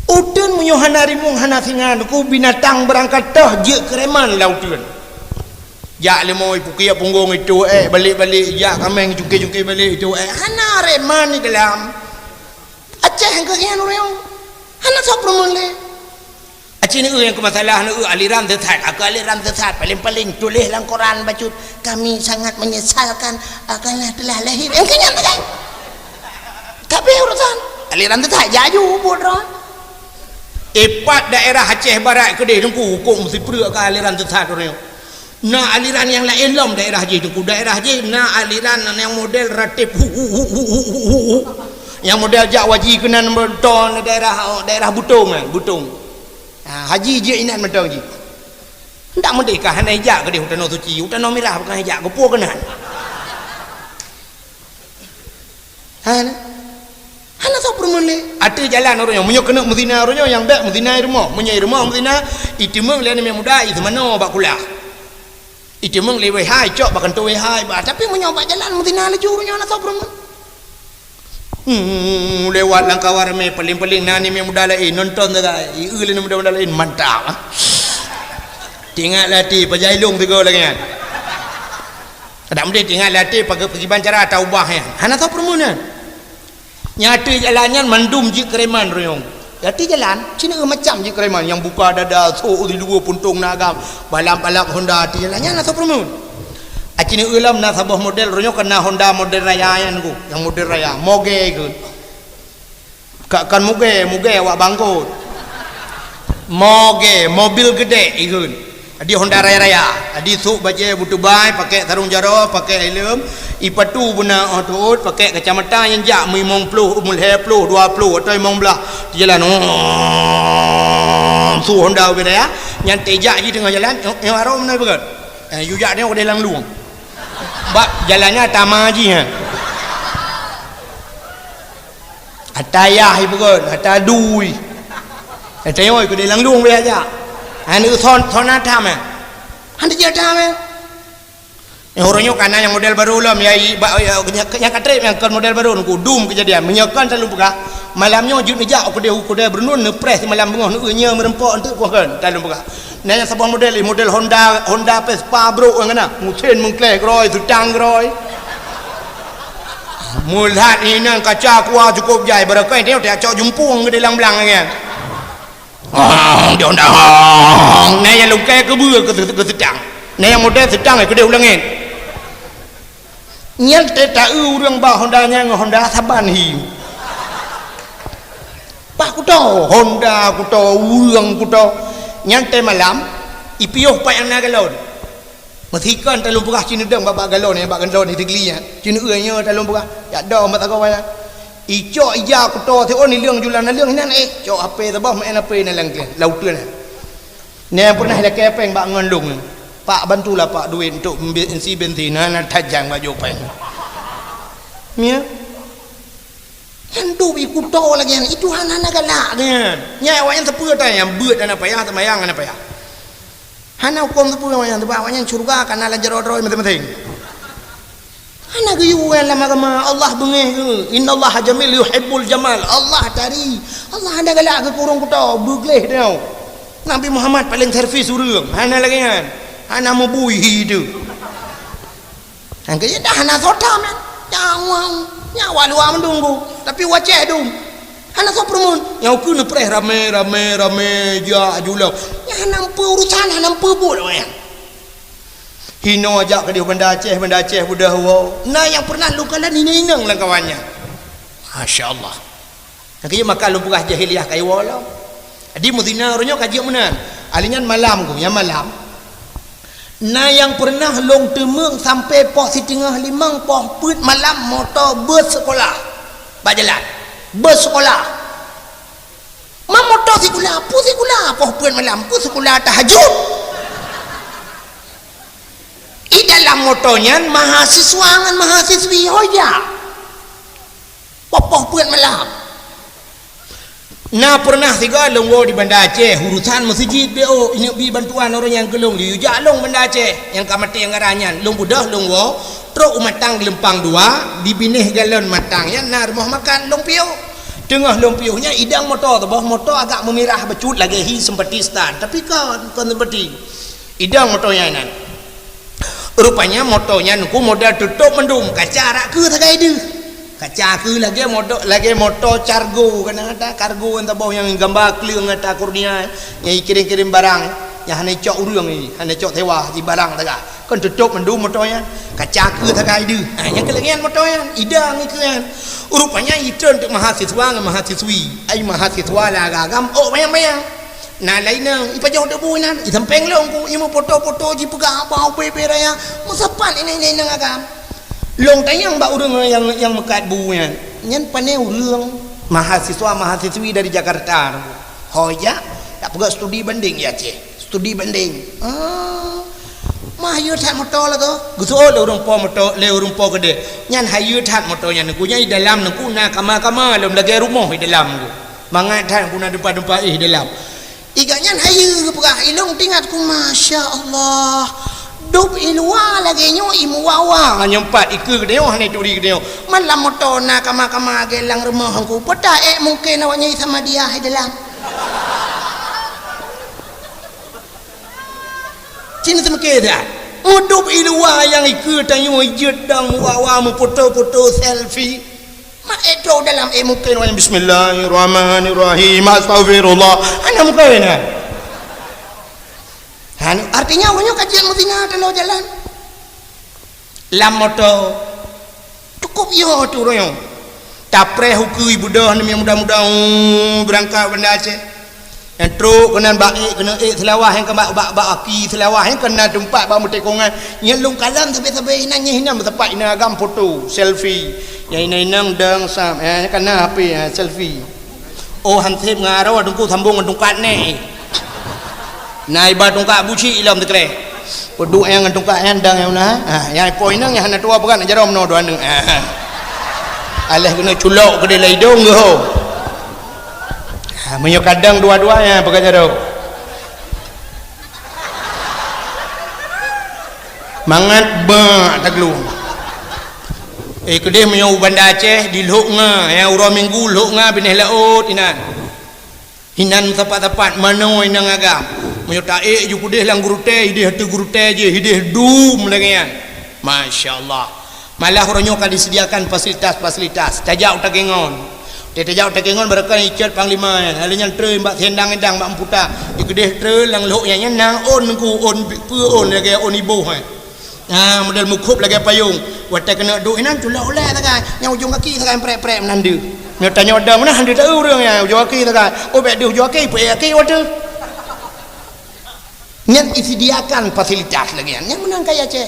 utun munyo hana rimung hana tinggal duku binatang berangkat dah je kereman lah utun ya lemoi pukia punggung itu balik-balik ya kameng jungki balik itu hana reman di dalam Aceh yang kehian orang hana sopromon le Aceh ni yang kemasalah ni aliran sesat aliran sesat paling tulis dalam Quran bacut kami sangat menyesalkan akanlah telah lahir yang kenyang kan tapi urusan aliran sesat jaju bodoh epat daerah Aceh Barat kedai tengku hukum mesti perlu ke aliran sesat orang na aliran yang lain lom daerah je tu daerah je na aliran yang model ratib yang model jakwaji kena beton daerah butung haji je inan beton je ndak merdeka hana hijak ke dia hutan suci hutan merah bukan hijak ke puak kena hana so permule ada jalan orangnya munyo kena muzina orangnya yang baik muzina rumah muzina itu meng le ni muda itu mana bak kulah itu meng le hai cok bakan tu hai tapi munyo bak jalan muzina laju orangnya nak sabrum lewat langkah warme paling-paling nani me muda lain nonton dah le ni muda lain mantap tinggal latih pajailung tiga lagi kan tak mesti tinggal latih pergi bancara taubah ya hana tahu permunan nyata jalannya mandum je kereman royong jadi jalan cina macam je kereman yang buka dada so di dua puntung nagam balap-balap Honda di jalannya nak permun cina ulam nak sabah model royong kena Honda model raya yang model raya moge ke kan moge awak bangkut moge mobil gede ikut di Honda raya di suk baca butuh bai pakai sarung jaro pakai helm ipatu guna otut pakai kacamata yang jak mimong puluh umul he puluh 20 atau mong belah di jalan su Honda raya yang tejak je tengah jalan yang arom mana begat yujak dia ada lang luang bab jalannya tama je ha atayah begat atadui atayoi ko dia lang luang be aja anu thon atam anda je atam orangnya karena yang model baru lah yang katrip yang kan model baru nunggu dum kejadian menyakan selalu buka malamnya jut meja aku dia bernun nepres malam bengah nunya merempok untuk kan selalu buka nah yang sebuah model Honda Vespa bro yang mana mutin mengklek roy tutang roy mulat ini nang kaca kuah cukup jai berakai dia tak cok jumpung ke dalam belang kan dia Honda nah yang lukai ke bua ke sedang nah yang model sedang ke dia ulangin nyel tak urang bah Hondanya Honda Saban hi pak kuto Honda kuto urang kuto nyante malam ipioh pa yang nagalon masikan talung purah cina deng bab galon ni bab galon ni digli cina eunya talung purah ya do mat tagaw ya icok ija kuto te on ni leung julan leung hinan cok ape tabah main ape ni lang lautun ni pernah ada kepeng bak ngandung pak bantulah pak duit untuk bensin nak tajang baju pen ya hendu ikut to lagi itu hana galak kan nya awak yang tepu ta yang beut dan apa ya temayang apa ya hana hukum tepu yang tepu awak yang surga kana lanjar-lanjar penting hana geyu lama Allah bengeh ke innallaha jamil yuhibbul jamal Allah tari Allah hana galak ke kurung kuto begleh tau Nabi Muhammad paling servis urang hana lagi kan hana mubui hidu angkanya dah hana sota men jawang nyawa luar menunggu tapi wajah dong anak so permun yang aku nak preh rame ja julau yang nampu urusan nampu bol yang hino ajak ke dia benda Aceh budah wow nah yang pernah lu kalan ini inang lah kawannya Masya Allah akhirnya makan lu purah jahiliah kayu walau di Muzina orangnya kaji mana alingan malam ku yang malam nah yang pernah long temeng sampai poh si tengah limang poh put malam motor bus sekolah berjalan bus sekolah motor sekolah poh put malam bus sekolah tahajud di dalam motornya mahasiswa dengan mahasiswi hoja poh put malam nah pernah tiga longgo di Banda Aceh urusan masjid BO ini bi bantuan orang yang gelong di Jalong Banda Aceh yang kamati yang ngaranyan long budah longgo truk matang di Lempang 2 di binih galon matang ya nah rumah makan long piu tengah long piunya idang motor tu bawah motor agak memirah becut lagi hi sempati stand tapi kan seperti idang motornya nan rupanya motornya nuku modal tutup mendung kaca rak ke tagai dia kaca ke lagi motor cargo kan ada kargo entah bawah yang gambar keliang ada kurnia yang kirim barang yang hanya cok urang ni hanya cok tewa di barang taga kan tutup mendung motornya kaca ke tagai dia yang kelengian motornya idang ni kan rupanya itu untuk mahasiswa dengan mahasiswi ai mahasiswa lah agam bayang nah lainnya ipajau debu nan isampeng long ku imu foto-foto ji pegah bau pepe raya musapan ini nang agam long tayang mbak urang yang mekat buunya nyan pane urang mahasiswa-mahasiswi dari Jakarta hoja tak pegah studi banding ya Aceh studi banding mah hayu that motor lah tu guso le urang po motor le urang po gede nyan hayu that motor nyan ku nyai dalam ku na kama lom lagi rumah di dalam ku mangat that ku na depan di dalam iga nyan hayu ku pegah ilung tingat ku masya Allah duk ilwa lagi nyo imuwawa nyempat ikut gede oh ni turi gede man la motor na kama gelang rumah ku peta mungkin awak nyai sama dia di dalam Cina sama keda udup ilwa yang ikut tanyo jedang wawa mu foto selfie ma itu dalam mungkin orang bismillahirrahmanirrahim astagfirullah ana mungkin artinya awaknya kajian mutina dalam jalan lam moto cukup yo turun tapre hukui budah ni mudah-mudah berangkat benda Aceh yang truk kena baik kena selawah yang kena bak aki selawah yang kena tempat bak mutekongan nyelung kalam sampai hinang tempat ina agam foto selfie yang inang dang sam kena HP selfie oh hansip ngarau dengku sambung dengkat ni nai ba dengkat buci ilam tekre peduk yang dengkat yang dang yang nah yang poin nang yang hana tua bukan jarom no doan aleh kena culok ke delai dong go menyok kadang dua-duanya pokoknya dong mangat ba taglu kedih menyok Banda Aceh di luk nga yang urang minggu luk nga bineh laut hinan tepat-tepat mano inang agam menyok taik ju kudih lang guru teh hidih hati guru teh je hidih dum lagian masyaallah malah orangnya kan disediakan fasilitas tajak utagengon Tejau tekengon berkan icat panglima halinya tre mbak tendang mbak puta ikdeh tre lang lok yang nang on ku on pu on lagi on ibu model mukup lagi payung watak kena duk inan culak oleh takai yang ujung kaki takai prek menandu nyota nyoda mana handu tahu orang yang ujung kaki takai bek dia ujung kaki kaki wadah nyan disediakan fasilitas lagi yang menang kaya Aceh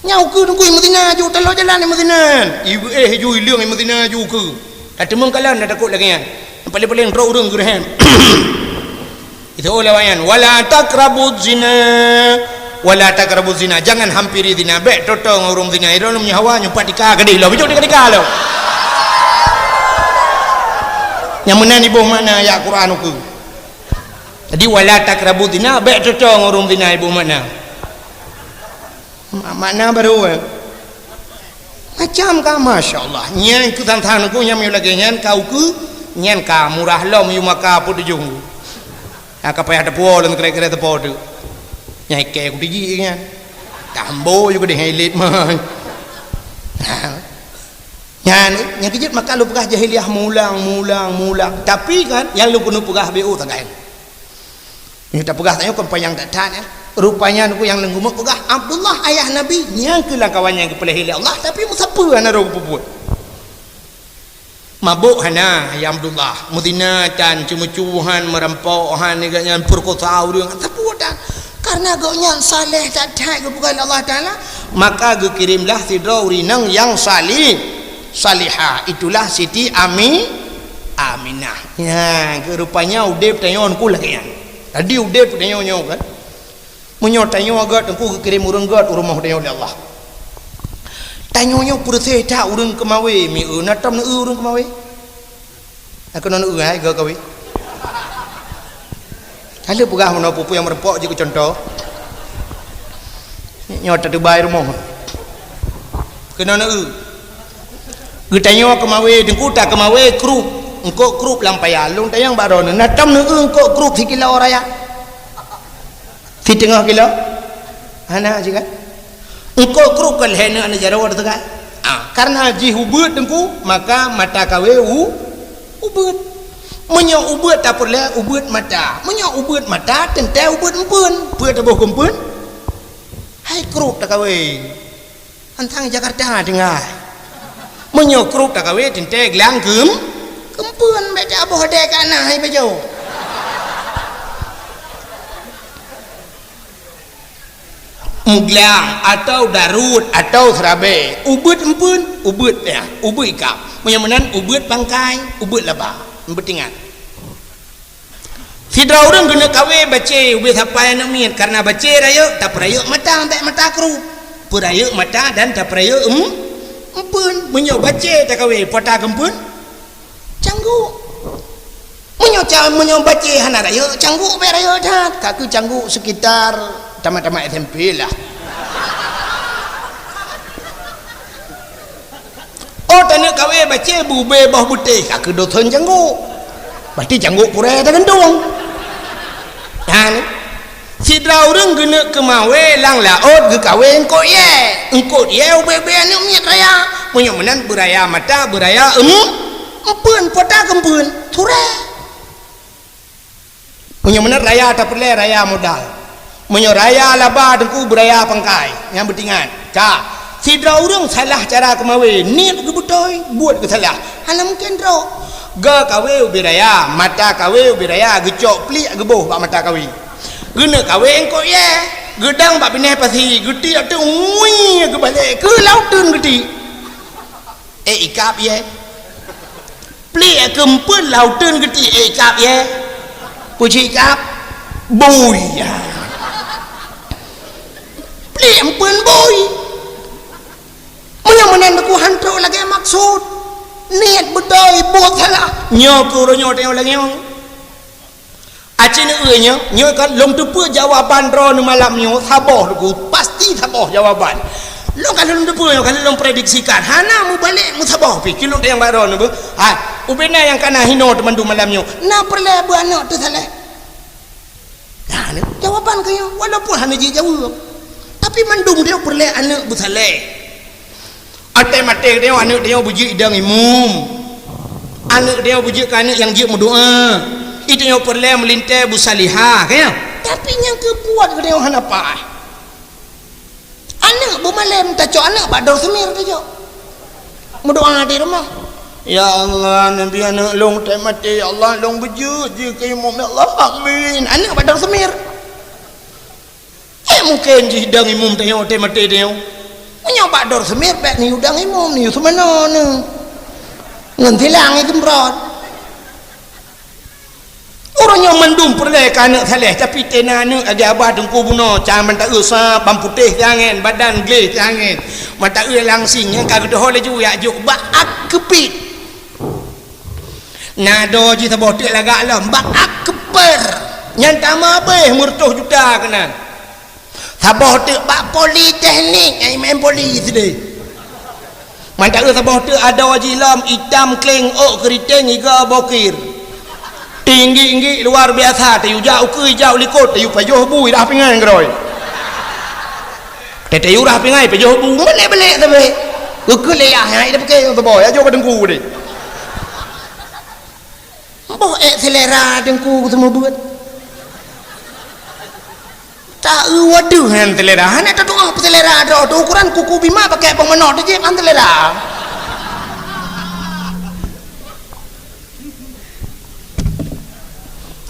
nyau ku nunggu Madinah ju telok jalan di Madinah ibu ju ilang di Madinah ju ku ada mengkalan ada takut lagi yang paling roh urung gerhem itu oleh wayan wala taqrabuz zina jangan hampiri zina bek totong urung zina itu namanya hawa nyumpat dikah gedih lo bijak dikah lo yang mana ni boh mana ayat Quran aku jadi wala taqrabuz zina bek totong urung zina ibu mana makna baru macam ka masya-Allah nyan ku tang-tang ku nyam lagi nyan kau ku nyan ka murah lo mu maka pu dujung ka payah ada puol dan kira-kira tepo tu nyai ke ku diji nyan tambo juga di highlight mah nyan kejut maka lu pegah jahiliah mulang tapi kan yang lu kunu pegah BO tagai ni tak pegah tanya kon payang tak tan rupanya aku yang lenggumuk pegah Abdullah ayah Nabi yang kelang kawannya ke pelihili Allah tapi musapa hana rog puput mabuk hana ya Abdullah mudinatan cumucuhan merempauhan neganya perkosa urang taputan karena gaunya saleh tak tak kebukan Allah Taala maka ge kirimlah sidra urinang yang salihah itulah Siti Aminah ya rupanya udep tanyon ku lagi tadi udep tanyon kan menyot tanyo agat aku kirim urang gat rumah tanyo oleh Allah tanyonyo purse ta urang kemawe mi natam urang kemawe aku non ai ga kawe ada pegah mana pupu yang merepok je contoh nyot tu bai rumah kena tanyo kemawe dengku tak kemawe krup engko krup lampaya long tayang baron natam engko krup sikila oraya di tengah kilo anak juga engkau kerukal hena ane jarawat tegak karena ji hubut dengku maka mata kawe ubut menyo ubut tak perlu ubut mata menyo ubut mata tente ubut empun pue tabuh kumpun hai keruk tak kawe antang Jakarta dengar menyo keruk tak kawe tente gelang kempun baca aboh dek anak hai bejau muglang atau darut atau serabe ubut empun ubut ya ubut ikap menyamanan ubut bangkai ubut labah betingan Sidra orang kena kawe baca ube sampai anak miat karena baca raya tak peraya mata tak mata kru peraya mata dan tak peraya empun menyo baca tak kawe pota kempun canggu menyo baca hana raya canggu be raya dah kaku canggu sekitar tamat-tamat SMP lah. Oh tanya kawe baca bube bawah putih kaku dosen canggu berarti canggu pura dah gendong. Sidra orang kena kemawe lang laut ke kawe engkau ye ubebe anak miat raya punya menan beraya mata beraya empun pota kempun ture punya menan raya tak perlu raya modal punya raya laba dengku beraya pangkai yang bertingan sidra orang salah cara kemawe niat ke betul buat ke salah hanya mungkin ro ga kawe ubi raya mata kawe ubi raya gecok pelik geboh bak mata kawe guna kawe engkau ye gedang bak pineh pasi geti atu ui ke balik ke lautun geti ikap ye pelik kempun lautun geti ikap ye puji ikap boy pelik empun boy menan aku hantu lagi maksud niat betul buat salah nyoku ronyo tengok lagi nyong acin nyo kan long tepu jawapan ro nu malam nyo saboh aku pasti saboh jawaban long kan long tepu kan long prediksikan hana mu balik mu saboh pi kilo yang baru nu ubena yang kana hino teman du malam nyo na perle bu anak tu salah jawaban kaya walaupun hana jawab tapi mandung dia perle anak bu salah ate mate dia anak dia buji idang imum anak dia buji kan anak yang dia berdoa itu yang perlu melintai bu salihah kaya tapi yang kebuat dia hana apa anak bu malam tak cok anak bador semir tu cok berdoa di rumah ya Allah nabi anak long tak mati ya Allah long buji je kaya imum ya Allah amin anak bador semir mungkin je idang imum tengok tak mati dia menyobak dor semir pek ni udang imum ni semana ni ngan tilang itu merot orang yang mendum perlai kanak saleh tapi tena ni ada abah dengku buno jangan tak usah bam putih jangan badan gele jangan mata langsing yang kagak doh laju ya juk bak kepit nado ji sabot lagak lam bak keper nyantama be murtuh juta kena sabah tu bak politeknik ai main polis deh mantak sabah tu ada wajilam hitam kleng ok keriting iga bokir tinggi luar biasa tayu jauh ke jauh likut tayu pajoh bui dah pingai ngeroi tayu dah pingai pajoh bu mana balik tapi ke leah hai dah pakai sabah ya jo dengku deh boh selera dengku semua buat tak waduh han telera han ada doa telera ada ukuran kuku bima pakai pemenot je han telera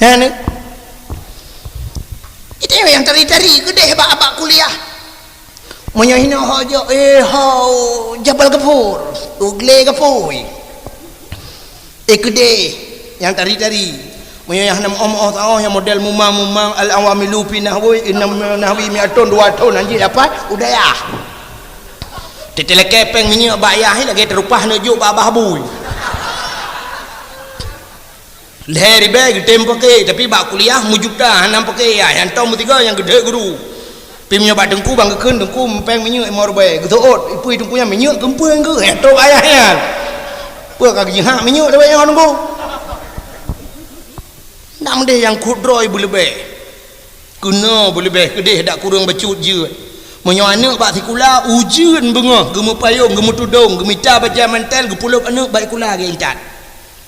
han itu yang tari-tari gede abak kuliah monya hina hojo ho Jabal Gafur ugle gafoi gede yang tari-tari yang tahu yang model mumang al-awamilu fi nahwi innam nahwi mi'atun 2 tahun anjir dapat udah ya tetele kepeng minyak bayah lagi terupah nujuk babah bui leheri bag tempo ke tapi bak kuliah mujuda hanam pakai ya yang tahu tiga yang gede guru pimnya bak dengku bang keun dengku peng minyak emor bae getot ipui dengku yang minyak kempeng ke heto ayahnya pe kagih hak minyak dewe yang dengku nam deh yang kudroi boleh be kena boleh be kedeh dak kurang becut je menyo anak bak sikula ujian bengah gemu payung gemu tudung gemita baca mantel gepulup anak baik kula ge intat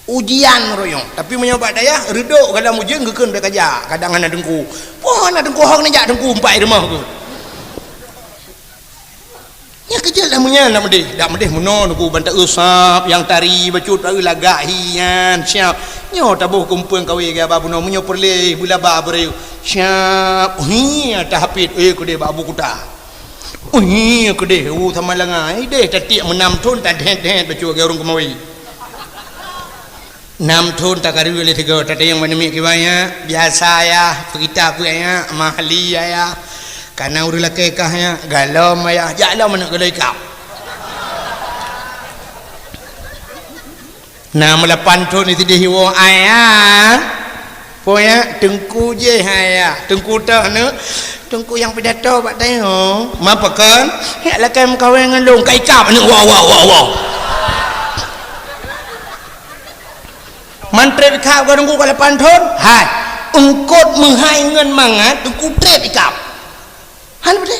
ujian royong tapi menyo bak daya redok kadang ujian gekeun be kaja kadang ana dengku wah ana dengku hang ni jak dengku empai rumah tu ya kecil dah munya nak medih dak medih muno nuku bantak usap yang tari bacut tari lagak hian siap nyo tabuh kumpul kawe ga babu no munyo perle bula ba bre siap hi tahapit ku de babu kuta ku de thamalangai de tatik menam thun ta det bacut ga urung kemawi Nam thun tak kari boleh tiga. Tadi yang mana mik kibanya biasa ya, kita punya mahali ya. Karena urut laki kahnya galam ya, jalan mana galai kau. Nam lapan thun itu dihiwo ayah. Punya tengku je ya, tengku tak ne, tengku yang pidato pak tayo. Mapa kan? Ya laki mengkawin dengan long kai kau ni wow. Mantre ikap kau tunggu kalau pantun, hai, ungkot menghai ngan mangat, tunggu trep ikap, han betul,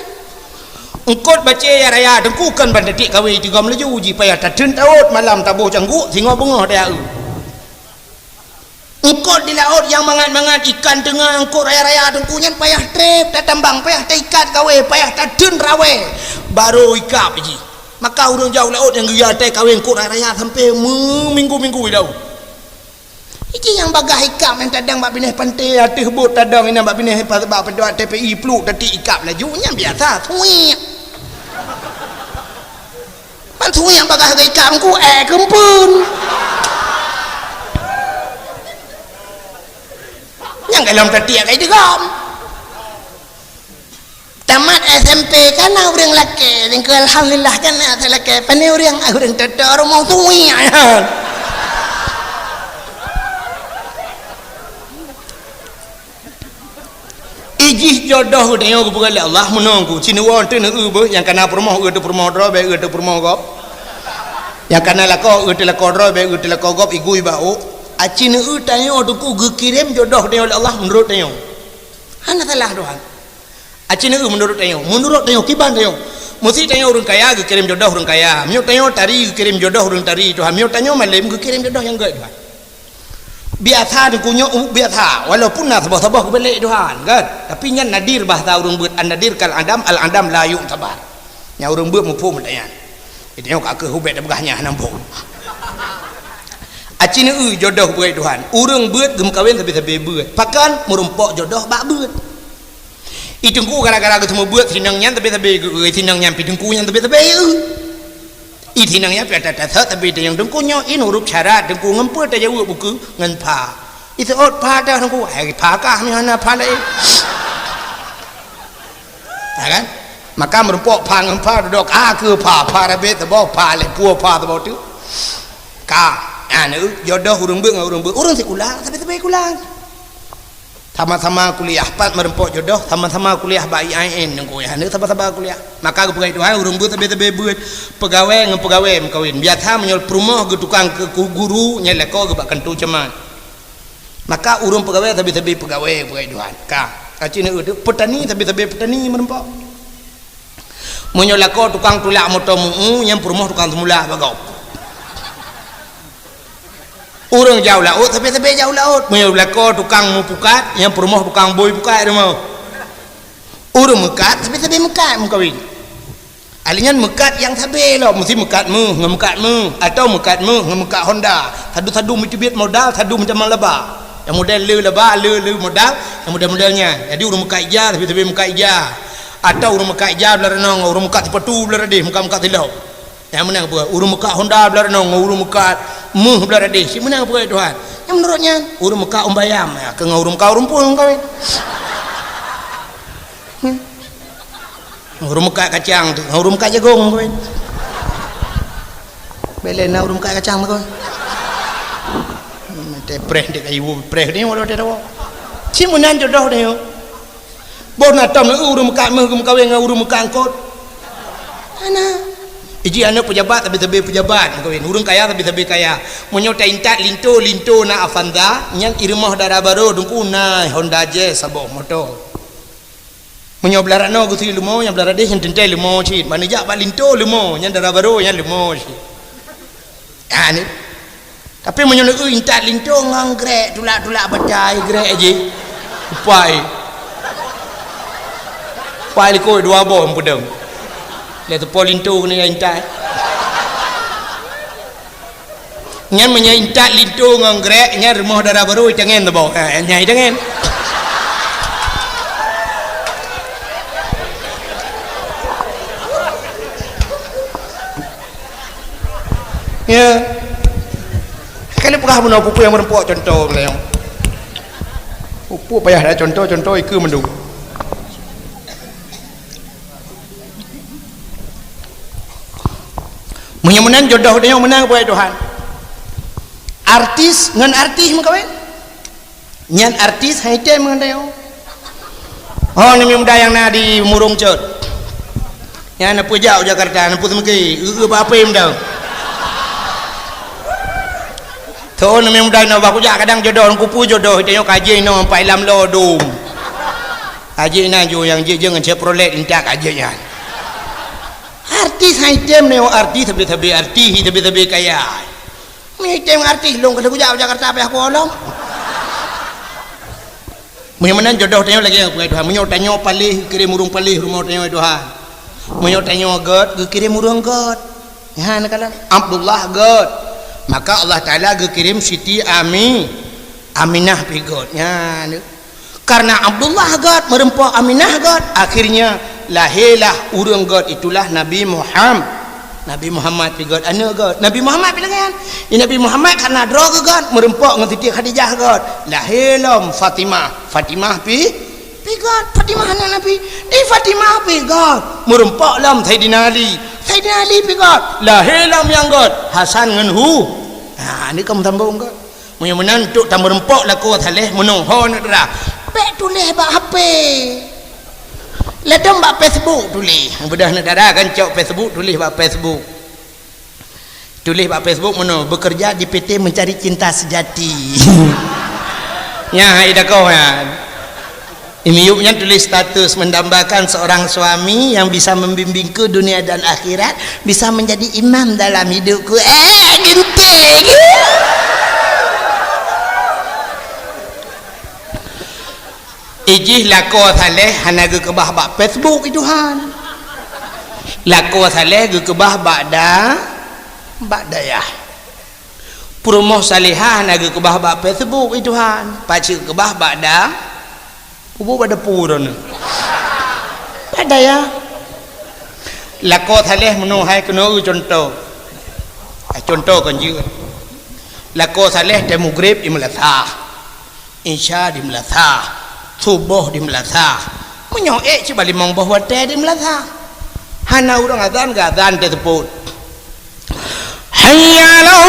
ungkot baca ya raya, tunggu kan bandetik kau itu kau melaju uji payah terjun taut malam tabu canggu, singo bunga dia, ungkot di laut yang mangat ikan tengah ungkot raya tunggunya payah trep, tambang payah ikat kau, payah terjun rawe, baru ikap ji, maka urang jauh laut yang gaya kau ungkot raya sampai minggu itu. Iki yang bagah ikap yang tadang bak bineh pantai atih bot tadang ina bak bineh bak pedot TPI pluk tadi ikap lajunya biasa thui. Man thui yang bagah ikap ku kempun. Yang dalam tadi kai degam. Tamat SMP kan urang laki, tinggal alhamdulillah kan ada laki, pane urang tadar mau thui. Ijih jodoh dia aku bukan Allah menunggu cina wan tu nak yang kena permoh tu permoh drobe tu permoh gop yang kena lako tu lako drobe tu lako gop igui bau acina tanya tu ku kirim jodoh dia oleh Allah menurut dia hana salah doang acina menurut dia kiban dia mesti tanya orang kaya kirim jodoh orang kaya miu tanya tari kirim jodoh orang tari Tuhan miu tanya malam kirim jodoh yang gak Tuhan biasa dengkunya biasa walaupun nak sabah balik Tuhan kan tapi nya nadir bahasa urang beut nadir kal adam al adam la yu tabar nya urang beut mupum dayan itu yang kak hubet begahnya nampung acina jodoh beut Tuhan urang beut gem kawin tapi beut pakan merumpok jodoh bak beut itu ku gara-gara ketemu beut sinangnya tapi sinangnya pidengkunya tapi itinangnya pada dasar tapi dia yang dengkunya ini urut syarat dengku ngempur dia jauh buku ngenpa itu ot pada dengku pakah ni hana palai kan maka merumpok pang ngempa duduk ke pa rabe tebau palai pua pa tebau tu ka anu jodoh urang sekolah tapi kulang sama-sama kuliah pat merempok jodoh sama-sama kuliah bayi IN nengku ya anu sama-sama kuliah maka kepegai Tuhan urang beut tapi beut pegawai ngepegawai mengkawin biasa menyol perumah ke tukang ke guru nyeleko ke bak kentu cemat maka urang pegawai tapi pegawai Tuhan ka acina itu petani tapi petani merempok menyol leko tukang tulak motomu yang perumah tukang semula bagau urang jauh laut tapi jauh laut menyol leko tukang mupukat yang perumah tukang boy pukat rumah urang mekat tapi mekat mengkawin alingan mekat yang sabe lo mesti mekatmu ngemekatmu atau mekatmu ngemekat Honda sadu Mitsubishi modal sadu macam leba yang model le modal yang model-modelnya jadi urang mekat ija tapi mekat ija atau urang mekat ija belar nong urang mekat sepatu belar deh mekat tilau yang menang apa urang mekat Honda belar nong urang mekat belar deh si menang apa Tuhan yang menurutnya urang mekat umbayam ya ke urang mekat rumpun kawin urung mekat kacang tu urung mekat jagung kau belen na urung mekat kacang kau mate preh dek ibu preh ni walau dia tahu cimunan jodoh dia bona tam urung mekat mengum kawin dengan urung mekat angkot ana iji anak pejabat tapi pejabat kawin urung kaya tapi kaya monyo taintat linto na Avanza nyang irmah darah baru dungku na Honda Jazz sabok motor menyo belarak no gusi lumo yang belarak dia yang tentai lumo cit mana jak bak linto lumo yang darah baru yang lumo cit ni tapi menyo intat linto ngang grek tulak batai grek aje pai liko dua bom pedang le tu polinto ni intat nyan menyo intat linto ngang grek nya rumah darah baru jangan tu bawa nyai jangan ya kali pernah menawa pupu yang merempuk contoh melayang pupu payah dah contoh itu mendung menang jodoh dia menang kepada Tuhan artis dengan artis mengkawin nyan artis haite mengendai oh ni muda yang na di murung cot yang na pujau Jakarta na putih mungkin apa yang dah tu ni muda na baku jak kadang jodoh kupu jodoh dia kaji no pai lam lo dum kaji na jo yang je jangan Chevrolet intak kaji nya artis haite ni artis tapi artis tapi kaya ni tem artis long kada pujau Jakarta apa aku olong Muhammad jodoh tanya lagi yang Tuhan menyo tanya palih kirim murung palih rumah tanya Tuhan menyo tanya god kirim murung god ya nakala Abdullah god maka Allah Taala kirim Siti Aminah pi god ya karena Abdullah god merempok Aminah god akhirnya lahirlah urang god itulah Nabi Muhammad pi god ana god Nabi Muhammad pi lengan Nabi Muhammad karena drog god merempok dengan Siti Khadijah god lahirlah Fatimah pi god Fatimah anak Nabi di Fatimah pi god merempok lam Sayyidina Ali pi god lahirlah yang god Hasan dengan ni kamu tambah god menang tuk tambah rempok lah ko thaleh menung ho nak dah pek tulis bak HP ledom bak Facebook tulis bedah nak darah kan cok Facebook tulis bak Facebook mana bekerja di PT Mencari Cinta Sejati ya ida kau ya imiupnya tulis status mendambakan seorang suami yang bisa membimbing ke dunia dan akhirat bisa menjadi imam dalam hidupku ginting ijih lako saleh hanaga kebah bak Facebook itu han lako saleh ge kebah bak dayah promoh salihah hanaga kebah bak Facebook itu han paci kebah bak ubu pada puron bak dayah lako saleh menuhai kena contoh kan je lako saleh temu grib di Melasa insya di Melasa subuh di Melasa menyoek cuba limang bahwa teh di Melasa hana orang azan ke azan teh teput hayya ala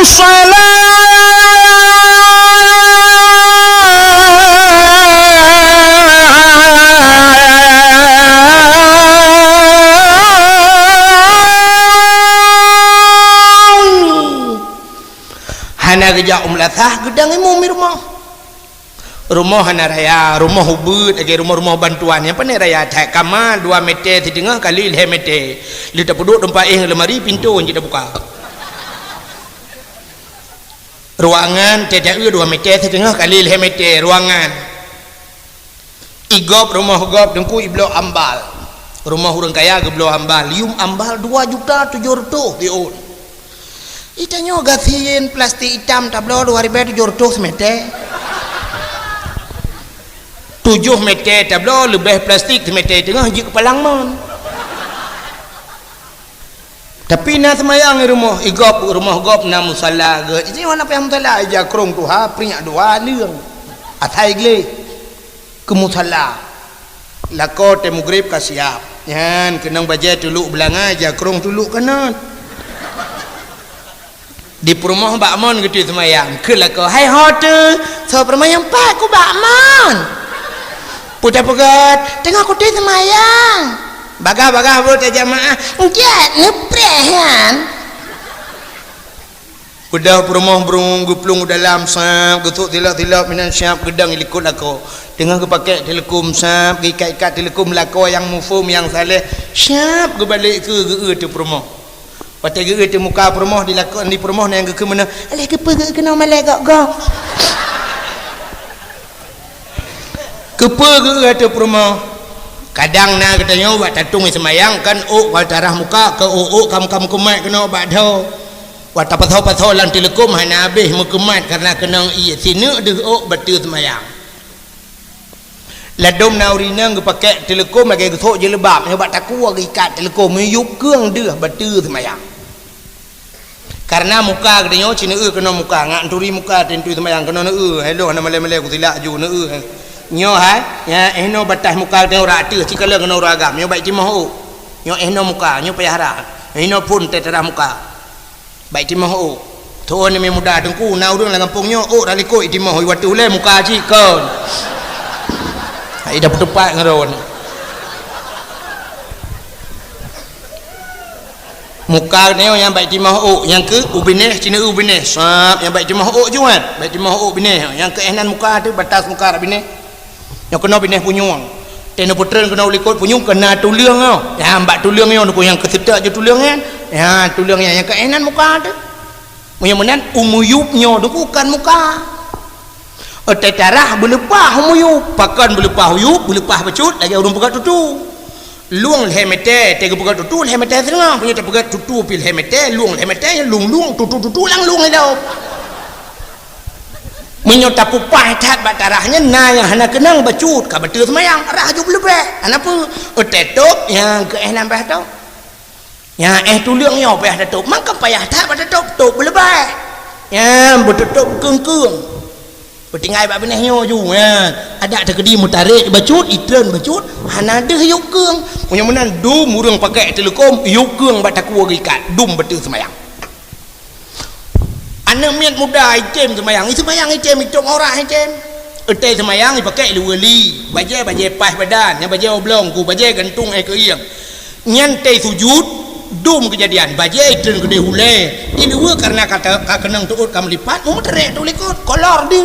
hana kerja Melasa gedang imu rumah hana raya rumah hubud lagi rumah bantuan yang pandai raya tak kamar 2 meter di tengah kali 5 meter li tak duduk tempat lemari pintu je dah buka ruangan tidak 2 meter di tengah kali 5 meter ruangan igop rumah gop dengku iblo ambal rumah orang kaya ke iblo ambal lium ambal 2.700.000 diun itanyo gasin plastik hitam tablo 2.700 meter 7 meter tablo lebih plastik meter tengah je kepalang mon tapi nak semayang rumah igop rumah gop na musalla ge ini mana apa musalla aja krong tu ha prinyak dua leung atai gle ke musalla lako te mugrib ka siap yan kenang baje tuluk belang aja krong tuluk kanan di perumah bak mon gitu semayang ke lako hai hote so permayang pak ku bak mon putar pegat tengah kutih semayang bagah buat jamaah enggak ngeprehan udah perumah berung guplung dalam sap getuk tilap minan siap gedang ilikut lako tengah kepakai telekom sap ikat telekom lako yang mufum yang saleh siap ke balik ke tu perumah patai ke muka perumah dilakon di perumah yang ke mana alih ke kena malai gak kepa ke perumah kadang nak katanya buat tatung semayang kan wal darah muka ke kamu kumat kena obat dah wat patau lan telekom hana habis mukumat karena kena sini deh betul semayang ladom naurina ke pakai telekom lagi ke je lebab ni obat taku lagi ikat telekom yup keung deh betul semayang karena muka katanya cina kena muka ngak turi muka tentu semayang kena hello ana malai-malai ku tilak ju nyo ya eno batas muka tengok rak tu cikala kena orang agam nyo baik timah nyo eno muka nyo payah eno pun terah muka baik timah tu ni muda dengku na urang lang kampung nyo dak likoi timah waktu le muka cikon ai dah tepat ngaron muka ni yang baik timah yang ke ubineh cina ubineh sap yang baik timah juan baik timah bineh yang ke enan muka tu batas muka rak bineh yang kena bineh punyung tena putren kena ulikot punyung kena tuliang ya mbak tuliang yo yang kesedak je tuliang kan ya tuliang yang ke enan muka tu yang menan umuyupnya tu bukan muka tetarah belepah umuyup pakan belepah uyup belepah becut lagi urung pegat tutu luang lehmete tega pegat tutu lehmete tengah punya pegat tutu pil lehmete luang lehmete lung tutu lang luang hidup menyota pupai tat batarahnya na yang hana kenang bacut ka betul semayang rah ju belebeh anapa tetop yang ke enam bah tu yang tuliang yo payah tetop maka payah tat tetop tok belebeh yang betutup keung bertinggai bab beneh nyo ju ada terkedi mutarik bacut itren bacut hana deh yuk keung punya menan dum urang pakai telekom yuk keung batakua gikat dum betul semayang anak miat muda item semayang item orang item ete semayang dipakai luweli bajai pas badan yang bajai oblong ku bajai gantung ke iang nyantai sujud dum kejadian bajai tren gede hule ini dua karena kata kenang tuut kam lipat mu terek tu likut kolor dia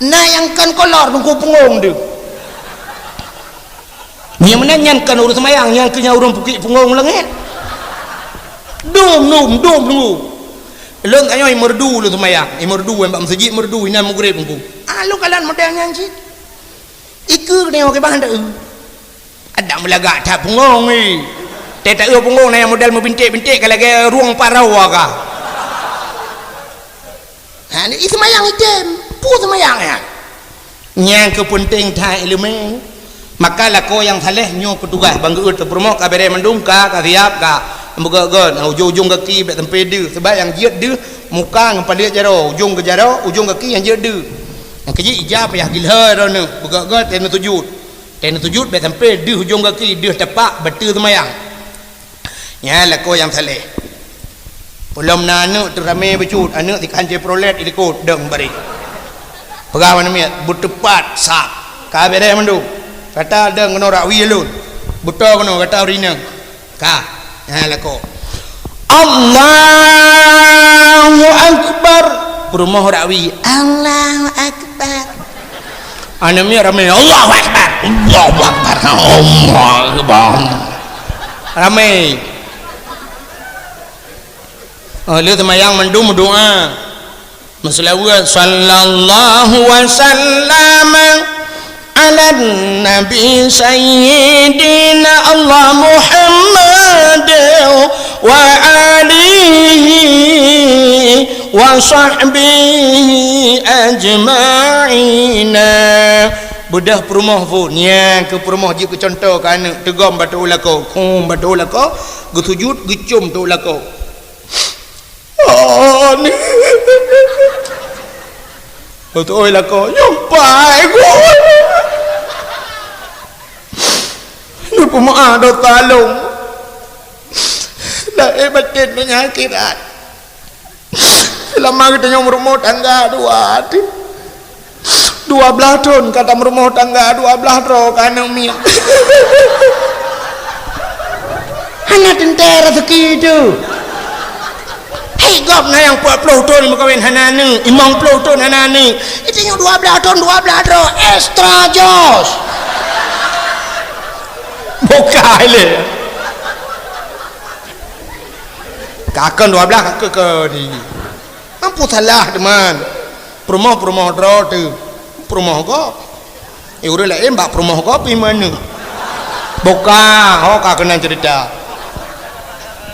nayangkan kolor tunggu punggung dia yang menanyakan urus semayang yang kenya urung pukik punggung lengit dum tunggu leng ayo merdu lu semayang merdu mbak masjid merdu ina maghrib pun lu kalan model nyanyi iku ni okey bahan dak ada melagak tak punggung ni tak punggung ni yang model membintik-bintik kalau ke ruang parau ka ni semayang item pu semayang ya nyang kepenting thai elemen maka lako yang saleh nyo petugas banggeut terpromok ka bere mendungka ka siap ka muga-gon ujung kaki bek tempe dia sebab yang jiat dia muka dengan palit jaro ujung ke jaro ujung kaki yang jiat dia yang keji ijab payah gilha rona muga-gon tena tujud bek tempe dia ujung kaki dia tepak betul semayang ya lako yang saleh belum anak tu ramai becut anak di kancai prolet ikut deng bari pegawan miat bertepat sak ka bere mendu kata deng kena rak wi lun buta kena kata rina ka lako Allahu Akbar rumah rawi Allahu Akbar anami ramai Allahu Akbar ramai lu semayang mendum doa masalawat sallallahu wasallam ala nabi sayyidina Allah Muhammad wa alihi wa sahbihi ajma'ina bedah perumah pun yang ke perumah je ke contoh ke anak tegam batu ulako batu ulako gesujud gecum tu ulako ni batu ulako nyumpai ku ni pemaaf do talung dah batin penyakit selama kita nyom rumah tangga dua belah tahun kata rumah tangga 12 ro kana mi hanya tentera rezeki itu hei gop na yang 40 tahun berkahwin hanane 50 tahun hanane itu yang 12 tahun 12 ro extra jos buka ile kakak 12 kakak ke ni mampu salah teman perumah ro tu perumah kau udah lah mbak perumah kau pergi mana buka kau kena cerita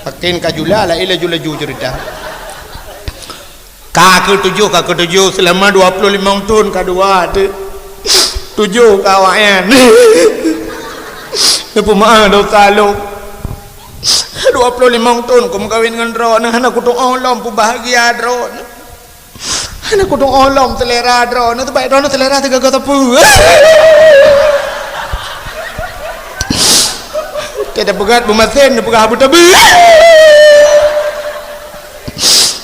pakin kajula lah laju cerita kakak tujuh selama 25 tahun kedua tu 7 kawan ni pemaaf do talung 25 tahun aku kawin dengan drone. Anak aku tu olam pu bahagia drone. Anak aku tu olam selera drone. Tu baik drone selera tiga kata pu. Tidak pegat bumasen, tidak pegat buta bi.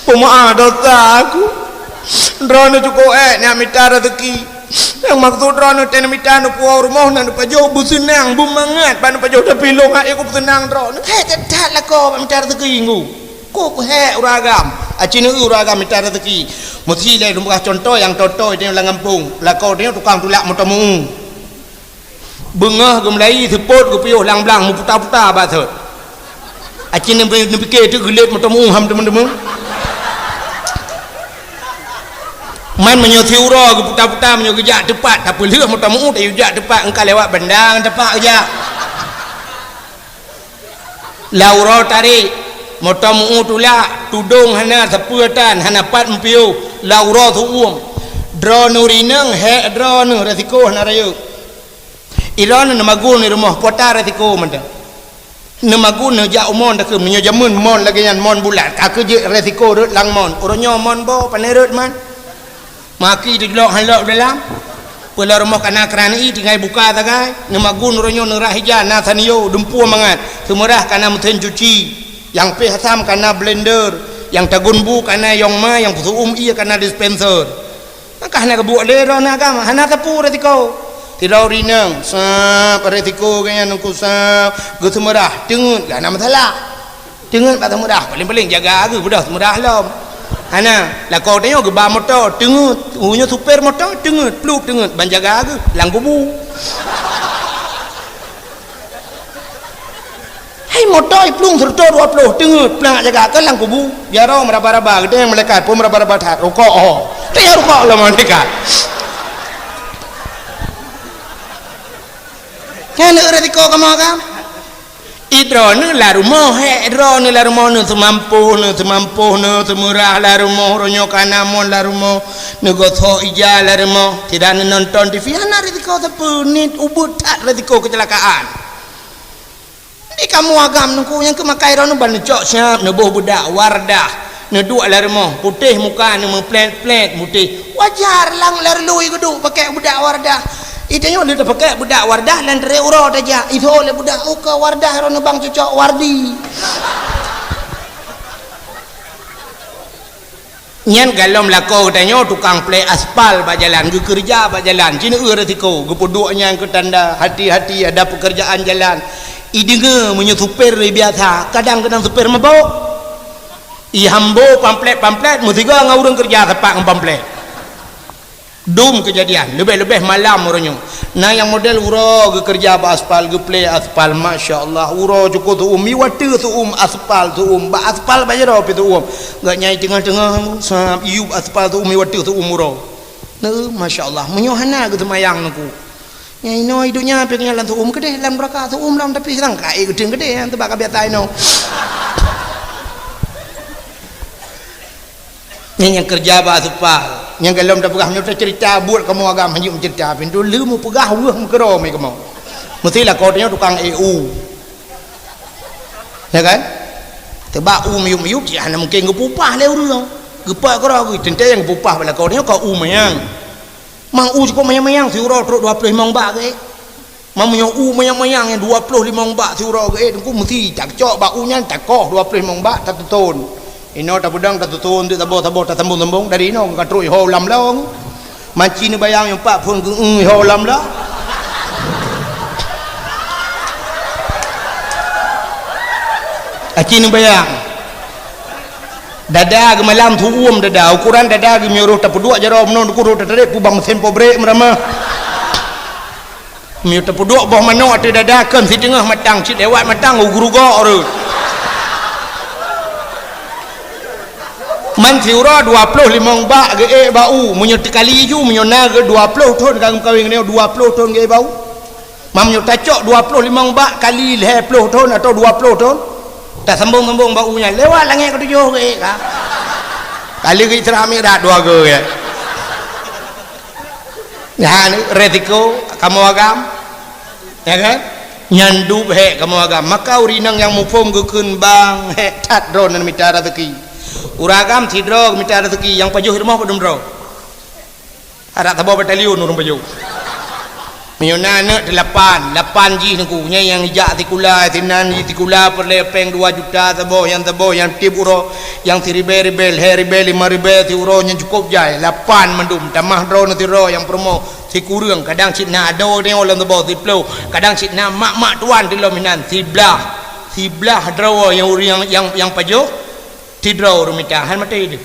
Puma dosa aku. Drone cukup ni amita rezeki. Yang maksud drone tena mita nu puau rumah na nu pajo busenang bumangat pan pajo tapi long aku busenang drone. Tidak lah kau mita rezeki ngu. Kau uragam. Acini uragam mita rezeki. Mesti le rumah contoh yang toto itu yang langampung. Lah kau dia tukang tulak motomu. Bengah gemlai sepot ke piuh lang-lang mu putar-putar basut. Acin ni fikir tu gelit motomu ham teman-teman. Man menyothi ura ke putar-putar menyo gejak tepat tak pelih motomu tak gejak tepat engkau lewat bandang tepat aja. Laura tarik motomu tulak tudung hana sepuatan hana pat mempiu Laura tu drone rineng he drone resiko hana rayu. Iran namagun ni rumah kota resiko menda. Namagun ne ja umon dak menyo jamun mon lagi yan mon bulat. Aku je resiko rut lang mon. Oronyo mon bo panerut man. Maki diglok halok dalam. Pula rumah kana kerani tinggal buka tagai. Namagun oronyo nerah hija na sanio dumpu mangat. Semurah kana mesin cuci. Yang pe hasam kana blender. Yang tagun bu kana yongma yang pusuum iya kana dispenser. Maka hana kebuat le ro na agama hana tepu resiko. Tidak rinang, sah resiko kaya nungku sah, gitu murah, cengut, lah nama salah, cengut pada murah, paling jaga aku budak murah lah, hana, lah kau tengok gebah motor, cengut, punya super motor, cengut, peluk cengut, ban jaga aku, lang kubu, hai motor pelung serta 20, cengut, pelang jaga aku lang kubu, jarang meraba-raba, kita yang melekat pun meraba-raba tak, rokok, dia rokok lah melekat. Kan resiko kamu kan? Idrone la rumah he idrone la rumah nu semampu semurah la rumah ronyo kana mon la rumah negoso ija la rumah tidak nonton TV ana resiko sepunit ubut tak resiko kecelakaan. Ni kamu agam nungku yang kemakai ron ban cok siap nebuh budak wardah ne dua la rumah putih muka ne plet putih wajar lang la lui geduk pakai budak wardah. Itanya dia pakai budak wardah dan dari uro aja. Itu oleh budak uka wardah rono bang cocok wardi. Nyan galom lako tanya tukang play aspal bajalan ke kerja bajalan. Cina resiko gepuduknya ke tanda hati-hati ada pekerjaan jalan. Idenge menyo super biasa. Kadang-kadang super mabok. I hambo pamflet musiga ngurung kerja tepak pamflet. Dum kejadian lebih-lebih malam orangnya. Nah yang model uro ke kerja aspal ke play aspal masya-Allah uro cukup tu watu tu aspal tu ba aspal baje ro tu enggak nyai tengah-tengah sap iu aspal tu watu tu uro. Nah masya-Allah menyohana ke semayang naku. Nyai no hidupnya pengen lan tu gede lan beraka tu lam tapi serang kai gede yang tebak biasa no. Yang kerja aspal yang kalau dah pegah menyuruh cerita buat kamu agak menjuk cerita pintu lu mu pegah wah mu kero mai kamu mestilah kau tanya tukang EU ya kan tebak miup dia hanya mungkin gepupah le urang gepak kero tente yang gepupah bala kau tanya kau mayang mang cukup mayang si urang terus 25 bak ke mang menyo mayang yang 25 bak si urang ke aku mesti tak cok bak nya tak koh 25 bak tak ton. Ino tak pedang tak tutun tak tabor tak sambung dari ino katrui ho lam long maci ni bayang yang pak pun ho lam lah aci ni bayang dada gemalam tu dada ukuran dada gemiuruh tak pedua jaro menon kuruh tak tarik pubang mesin pobrek merama miu tak pedua boh mano ate dada kan si tengah matang si lewat matang guru-guru urut man siura 25 bak ge bau munyo tekali ju munyo na ge 20 ton kang kawing ni 20 ton ge bau mam nyo tacok 25 bak kali 20 ton atau 20 ton tak sambung baunya lewat langit ke 7 ge ka kali ge cerami dah 2 ge ya ni resiko kamu agam ya kan nyandu he kamu agam maka urinang yang mufum gukun bang he tat ro nan mitara teki uragam tidro mitara teki yang pajuh rumah padum ro ada tabo batalion urung pajuh miona ne 8 ji nengku nya yang jak tikula tinan tikula perlepeng 2 juta tabo yang tip uro yang tiribel he ribel 5 ribel ti uro nya cukup jai 8 mendum tamah ro nanti ro yang promo si kurang kadang cina ado ni orang tabo ti plo kadang cina mak tuan di lominan siblah draw yang pajo ti draw rumita han mate itu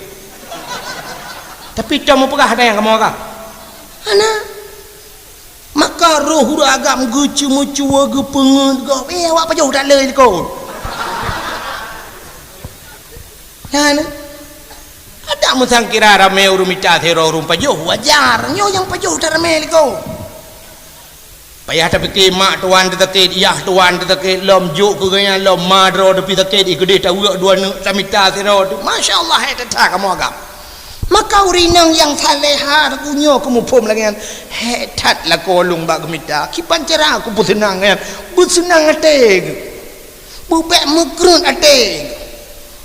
tapi kamu pegah ada yang kamu agak ana maka roh agam gucu mucu ge pengen go awak pajo dak le ko ana ada musang kira rame urumita thero rum pajo wajar nyo yang pajo dak rame ko payah tapi mak tuan detek iya tuan detek lom juk ke gaya lom madro depi detek igede tahu dua samita thero masyaallah het tak kamu agam maka urinang yang saleha kunyo kumupum lagi kan hetat la kolung bak gemita kipan cerah aku busenang kan busenang ate bubek mukrun ate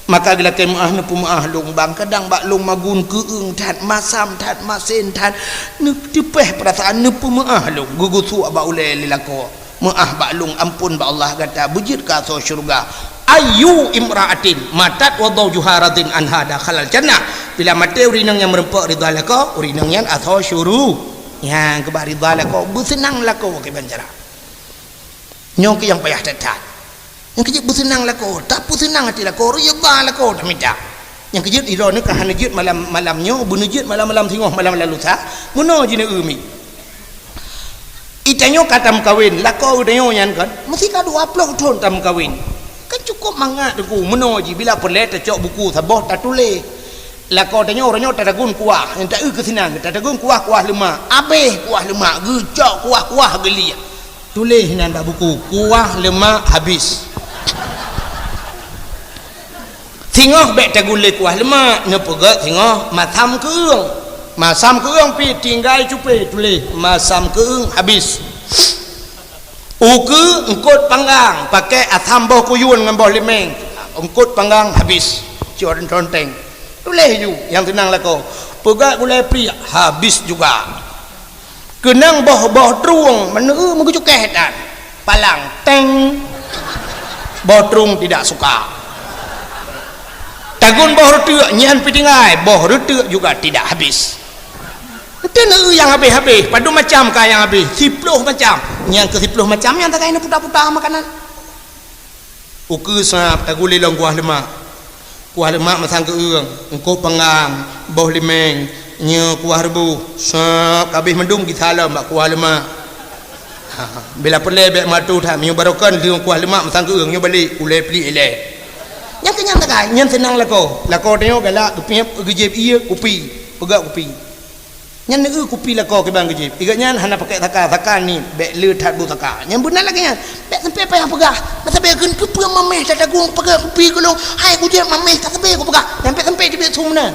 maka bila ke maah ne pumaah lung bang kadang bak lung magun keung tat masam tat masin tat ne dipeh perasaan ne pumaah lung gugusu ba ule lilako maah bak lung ampun ba Allah kata bujit ka so syurga ayu imraatin matat wa zawjuharatin anha dakhalal jannah bila mati urinang yang merempak ridha lako urinang yang atau syuru yang kebar ridha lako bersenang lako ke banjara nyong ke yang payah tetat yang kejut bersenang lako tak bersenang hati lako ridha lako tak minta yang kejut ira ni kahana jut malam-malamnya bunujut malam-malam tengok malam lalu tak muno jine umi itanyo katam kawin lako udanyo yan kan mesti ka 20 tahun tam kawin kan cukup mangat aku menoji bila perlet cok buku saboh tak tulis la kau tanya orangnya tak dagun kuah yang tak ke senang tak dagun kuah lemak habis kuah lemak gecok kuah geli tulis nan dak buku kuah lemak habis tengok bek dagun le kuah lemak ne pegat tengok masam keung pi tinggal cupe tulis masam keung habis uku engkut panggang pakai asam boh kuyun dengan boh limeng engkut panggang habis cion conteng tulis ju yang tenang lah kau pegat gulai pri habis juga kenang boh truang meneu mengcucuk dan palang teng boh trung tidak suka tagun boh retuk nyian pitingai boh retuk juga tidak habis itu yang habis padu macam kah yang habis 10 macam yang ke 10 macam yang tak kena putar-putar makanan uku sap taguli long kuah lemak masang ke urang engkau panggang boh limeng nya kuah rebu sap habis mendung kita salam bak kuah lemak bila perle bek matu tak miu barokan dengan kuah lemak masang ke urang nya balik ulai peli eleh yang kenyang tak yang senang lako tengok galak kepiap gejep iya kopi pegak kopi nyan ne kopi la ko ke bang gejip iganya hana pakai taka ni bek le tat bu taka yang benar lagi nya bek sampai payah pegah sampai kun ke pe mameh tak dagung pakai kopi ko long hai ku je mameh tak sampai ko pegah sampai di bek sumna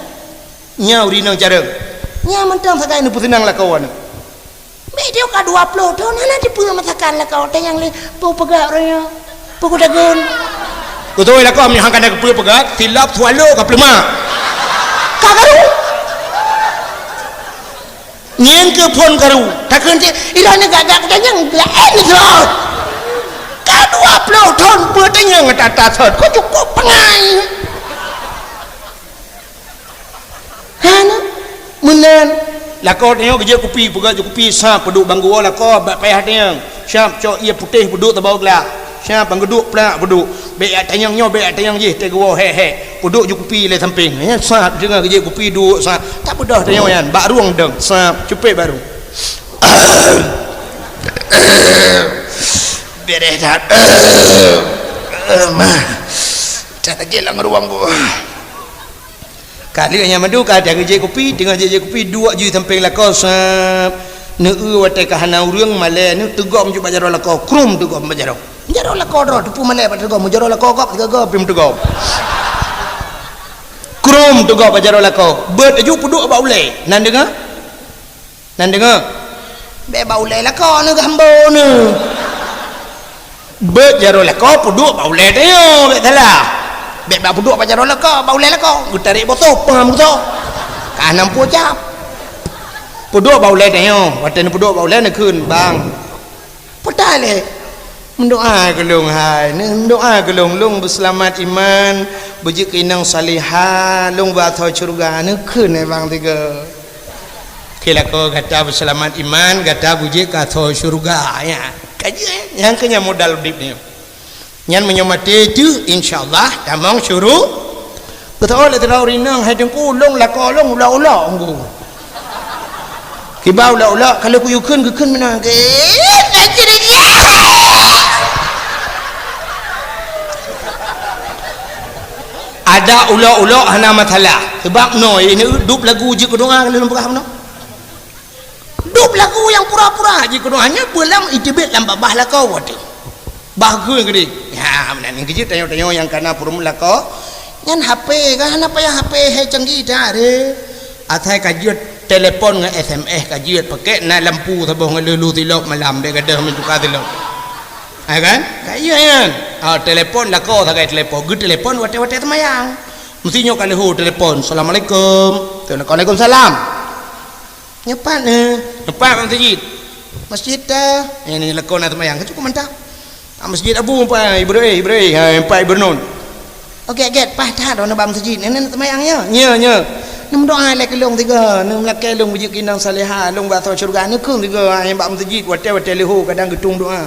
nya urinang jarang nya mentang sakai nu pusinang la kawan bek dia ka 20 tahun hana di pe masakan la kau tayang le pu pegah orangnya pu ku dagun ku tu la ko mi hang kana ke pe pegah silap swallow ka plema kagaru nyen ke pon karu takkan je irane gagak tanyang lain rot ka 20 tahun petanyang tata sot ko cukup pengai hana menan la ko tengok kerja kopi pegak kopi sap peduk banggu la ko bak payah tanyang syap cok ia putih peduk tabau gelak syap bangeduk pelak peduk bek tanyang nyo bek tanyang je tegowo he peduk je kopi le samping ya sap dengar kerja kopi duk sap tak pedah tanyang yan bak ruang deng sap cepet baru beres dah tak lagi lang ruang gua kali yang madu ka ada kerja kopi dengan kerja kopi dua je samping la ko sap neu wate ka hana urang male ni tegom ju bajaro la ko krum tegom bajaro jaro la ko ro tu male ba tegom jaro la ko kop tegom pim tegom krum tegom bajaro la ko bet ju puduk ba ule nan dengar be ba ule la ko ne gambo ne berjaro lako puduk baulai dia betlah bet ba puduk berjaro lako baulai lako tarik botol pam botol kanam pojap puduk baulai dia watan puduk baulai nak kun bang padahal mendoa gelung hai mendoa gelung lung berselamat iman berjik inang salihah lung bathoi syurga nak kun bang tiga kila ko kata berselamat iman kata bujik kathoi syurga ya kaji yang kenya modal hidup ni nyan menyomati tu insyaallah tamang syuruk betul le terau rinang hai dengku long la ko long ula-ula nggu kibau ula-ula kalau ku yukun menang ke ada ula-ula hana mathala sebab no ini dup lagu je ku doa kalau faham no dup lagu yang pura-pura je ku doanya belam itibet lam babah la kau wati bagus gede ya mana ni kejut tanya-tanya yang kana purum la kau nyan HP kan apa yang HP he canggih dah de athai kajut telefon dengan SMS kajut pakai na lampu tabah ngelulu tilok malam be gadah mentukar tilok kan kayuan telepon la kau tak telepon good telepon wate-wate temayang mestinya kalau telepon assalamualaikum waalaikumsalam nyepat bang Tajid masjid dah ini lakon nak temayang cukup mantap masjid abu pa ibrahim pa ibernun okey get pah dah dona bang Tajid ini temayangnya nya nem doa lek long tiga nem lek long bujik kinang salihah long ba tho syurga ni kung tiga yang bang Tajid wate-wate lehu kadang gedung doa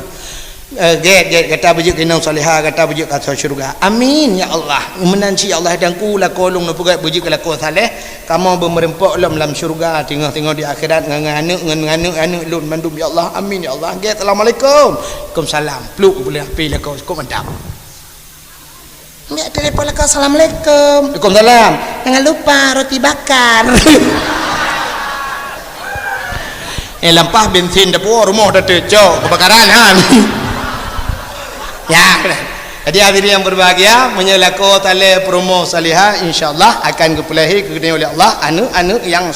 get kata bujik kinang salihah kata bujik kata syurga amin ya Allah menanci ya Allah dan ku la kolong no pugat bujik la ko saleh kamu bermerempok dalam syurga tengok di akhirat nganu lun mandum ya Allah amin ya Allah get assalamualaikum waalaikumsalam pluk boleh api la ko mantap ambil telefon la ko assalamualaikum waalaikumsalam jangan lupa roti bakar lampah bensin dapur rumah dah tecok kebakaran han ya jadi hadirin yang berbahagia menyelako tali promo salihah insyaallah akan kepulahi kemudian oleh Allah anu yang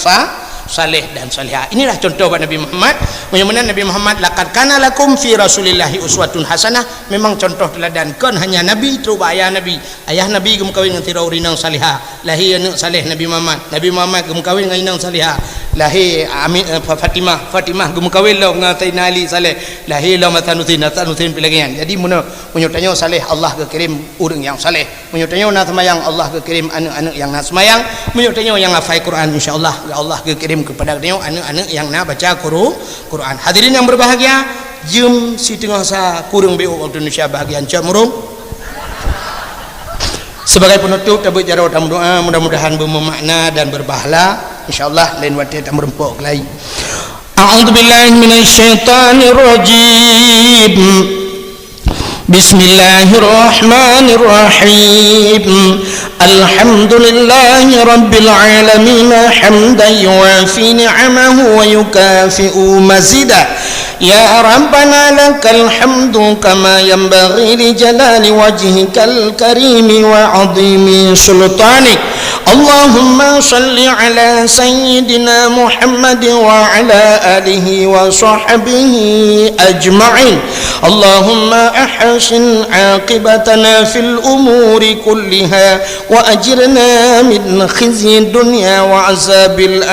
salih dan salihah. Inilah contoh pada Nabi Muhammad. Bagaimana Nabi Muhammad laqad kana lakum fi rasulillahi uswatun hasanah. Memang contoh teladan kan hanya Nabi terus ayah Nabi gum kawin dengan tirau rinang salihah lahir anak salih Nabi Muhammad gum kawin dengan inang salihah lahir Fatimah gum kawin lo dengan Sayyidina Ali salih lahir lo matanutin pelagian. Jadi menyutanya salih Allah ke kirim urang yang salih menyutanya na semayang Allah ke kirim anak-anak yang na semayang menyutanya yang hafal Quran insyaallah Allah ke kirim kepada dia anak-anak yang nak baca Quran. Hadirin yang berbahagia, jom si tengah sa kurang BO waktu Indonesia bahagian cak murung. Sebagai penutup tabut jaro tamu doa mudah-mudahan bermakna dan berbahala insyaallah lain waktu tak merempok lagi. A'udzubillahi minasyaitonir rajim. Bismillahirrahmanirrahim. Alhamdulillahi rabbil alamin hamdan yuwafi ni'amahu wa yukafi'u mazidah. Ya Rabbana lakal hamdu kama yanbaghi li jalali wajhikal karimi wa 'azimi sultanik. Allahumma salli ala sayyidina Muhammad wa ala alihi wa sahbihi ajma'in. Allahumma ahsin 'aqibatana fil umuri kulliha wa ajirna min khizyi dunya wa azabil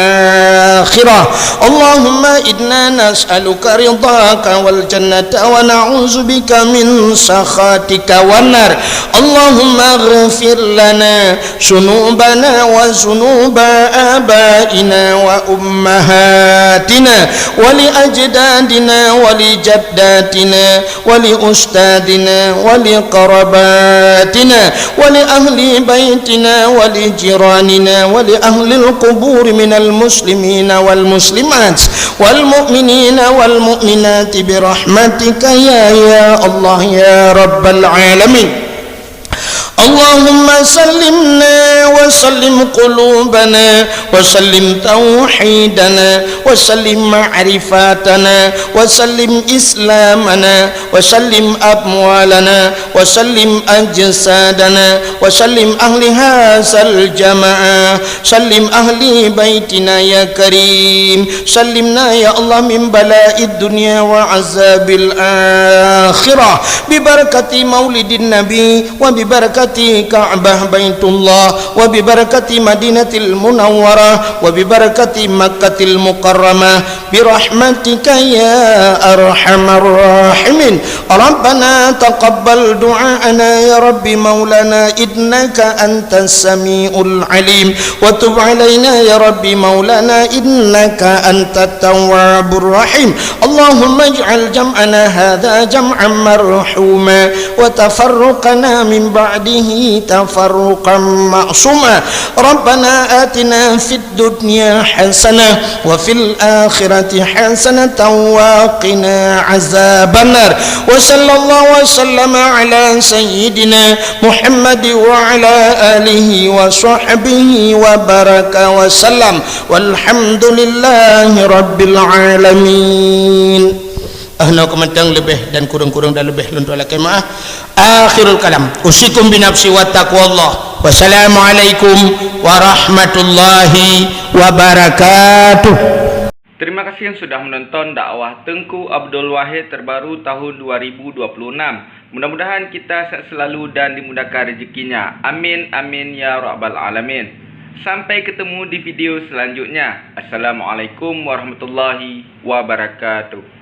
akhirah. Allahumma inna nas'aluka ridhaka wal jannata wa na'udzu bika min sakhatika wan nar. Allahumma ighfir lana sunubana wa sunuba abaina wa ummahatina wa li ajdadina wa li jaddatina wa li ustadina wa li qarabatina wa li ahli baitina wa li jiranina wa li ahli al-qubur minal muslimina wal muslimat wal mu'minina wal mu'minat bi rahmatika ya Allah ya rabbal alamin. اللهم سلمنا وسلم قلوبنا وسلم توحيدنا وسلم معرفاتنا وسلم إسلامنا وسلم أموالنا وسلم أجسادنا وسلم أهل هذا الجماعة سلم أهل بيتنا يا كريم سلمنا يا الله من بلاء الدنيا وعذاب الآخرة ببركة مولد النبي وببركة كعبة بيت الله وببركة مدينة المنورة وببركة مكة المكرمة برحمتك يا أرحم الراحمين ربنا تقبل دعاءنا يا رب مولانا إنك أنت السميع العليم وتب علينا يا رب مولانا إنك أنت التواب الرحيم اللهم اجعل جمعنا هذا جمعا مرحوما وتفرقنا من بعده تفرقا معصوما ربنا آتنا في الدنيا حسنة وفي الآخرة حسنة وقنا عذاب النار وصلى الله وسلم على سيدنا محمد وعلى آله وصحبه وبارك وسلم والحمد لله رب العالمين. Ahna kementang lebih dan kurang-kurang dan lebih luntur laki maaf. Akhirul kalam usikum binafsi wa taqwallah. Wassalamualaikum warahmatullahi wabarakatuh. Terima kasih yang sudah menonton dakwah Tengku Abdul Wahid terbaru tahun 2026. Mudah-mudahan kita sehat selalu dan dimudahkan rezekinya. Amin amin ya rabbal alamin. Sampai ketemu di video selanjutnya. Assalamualaikum warahmatullahi wabarakatuh.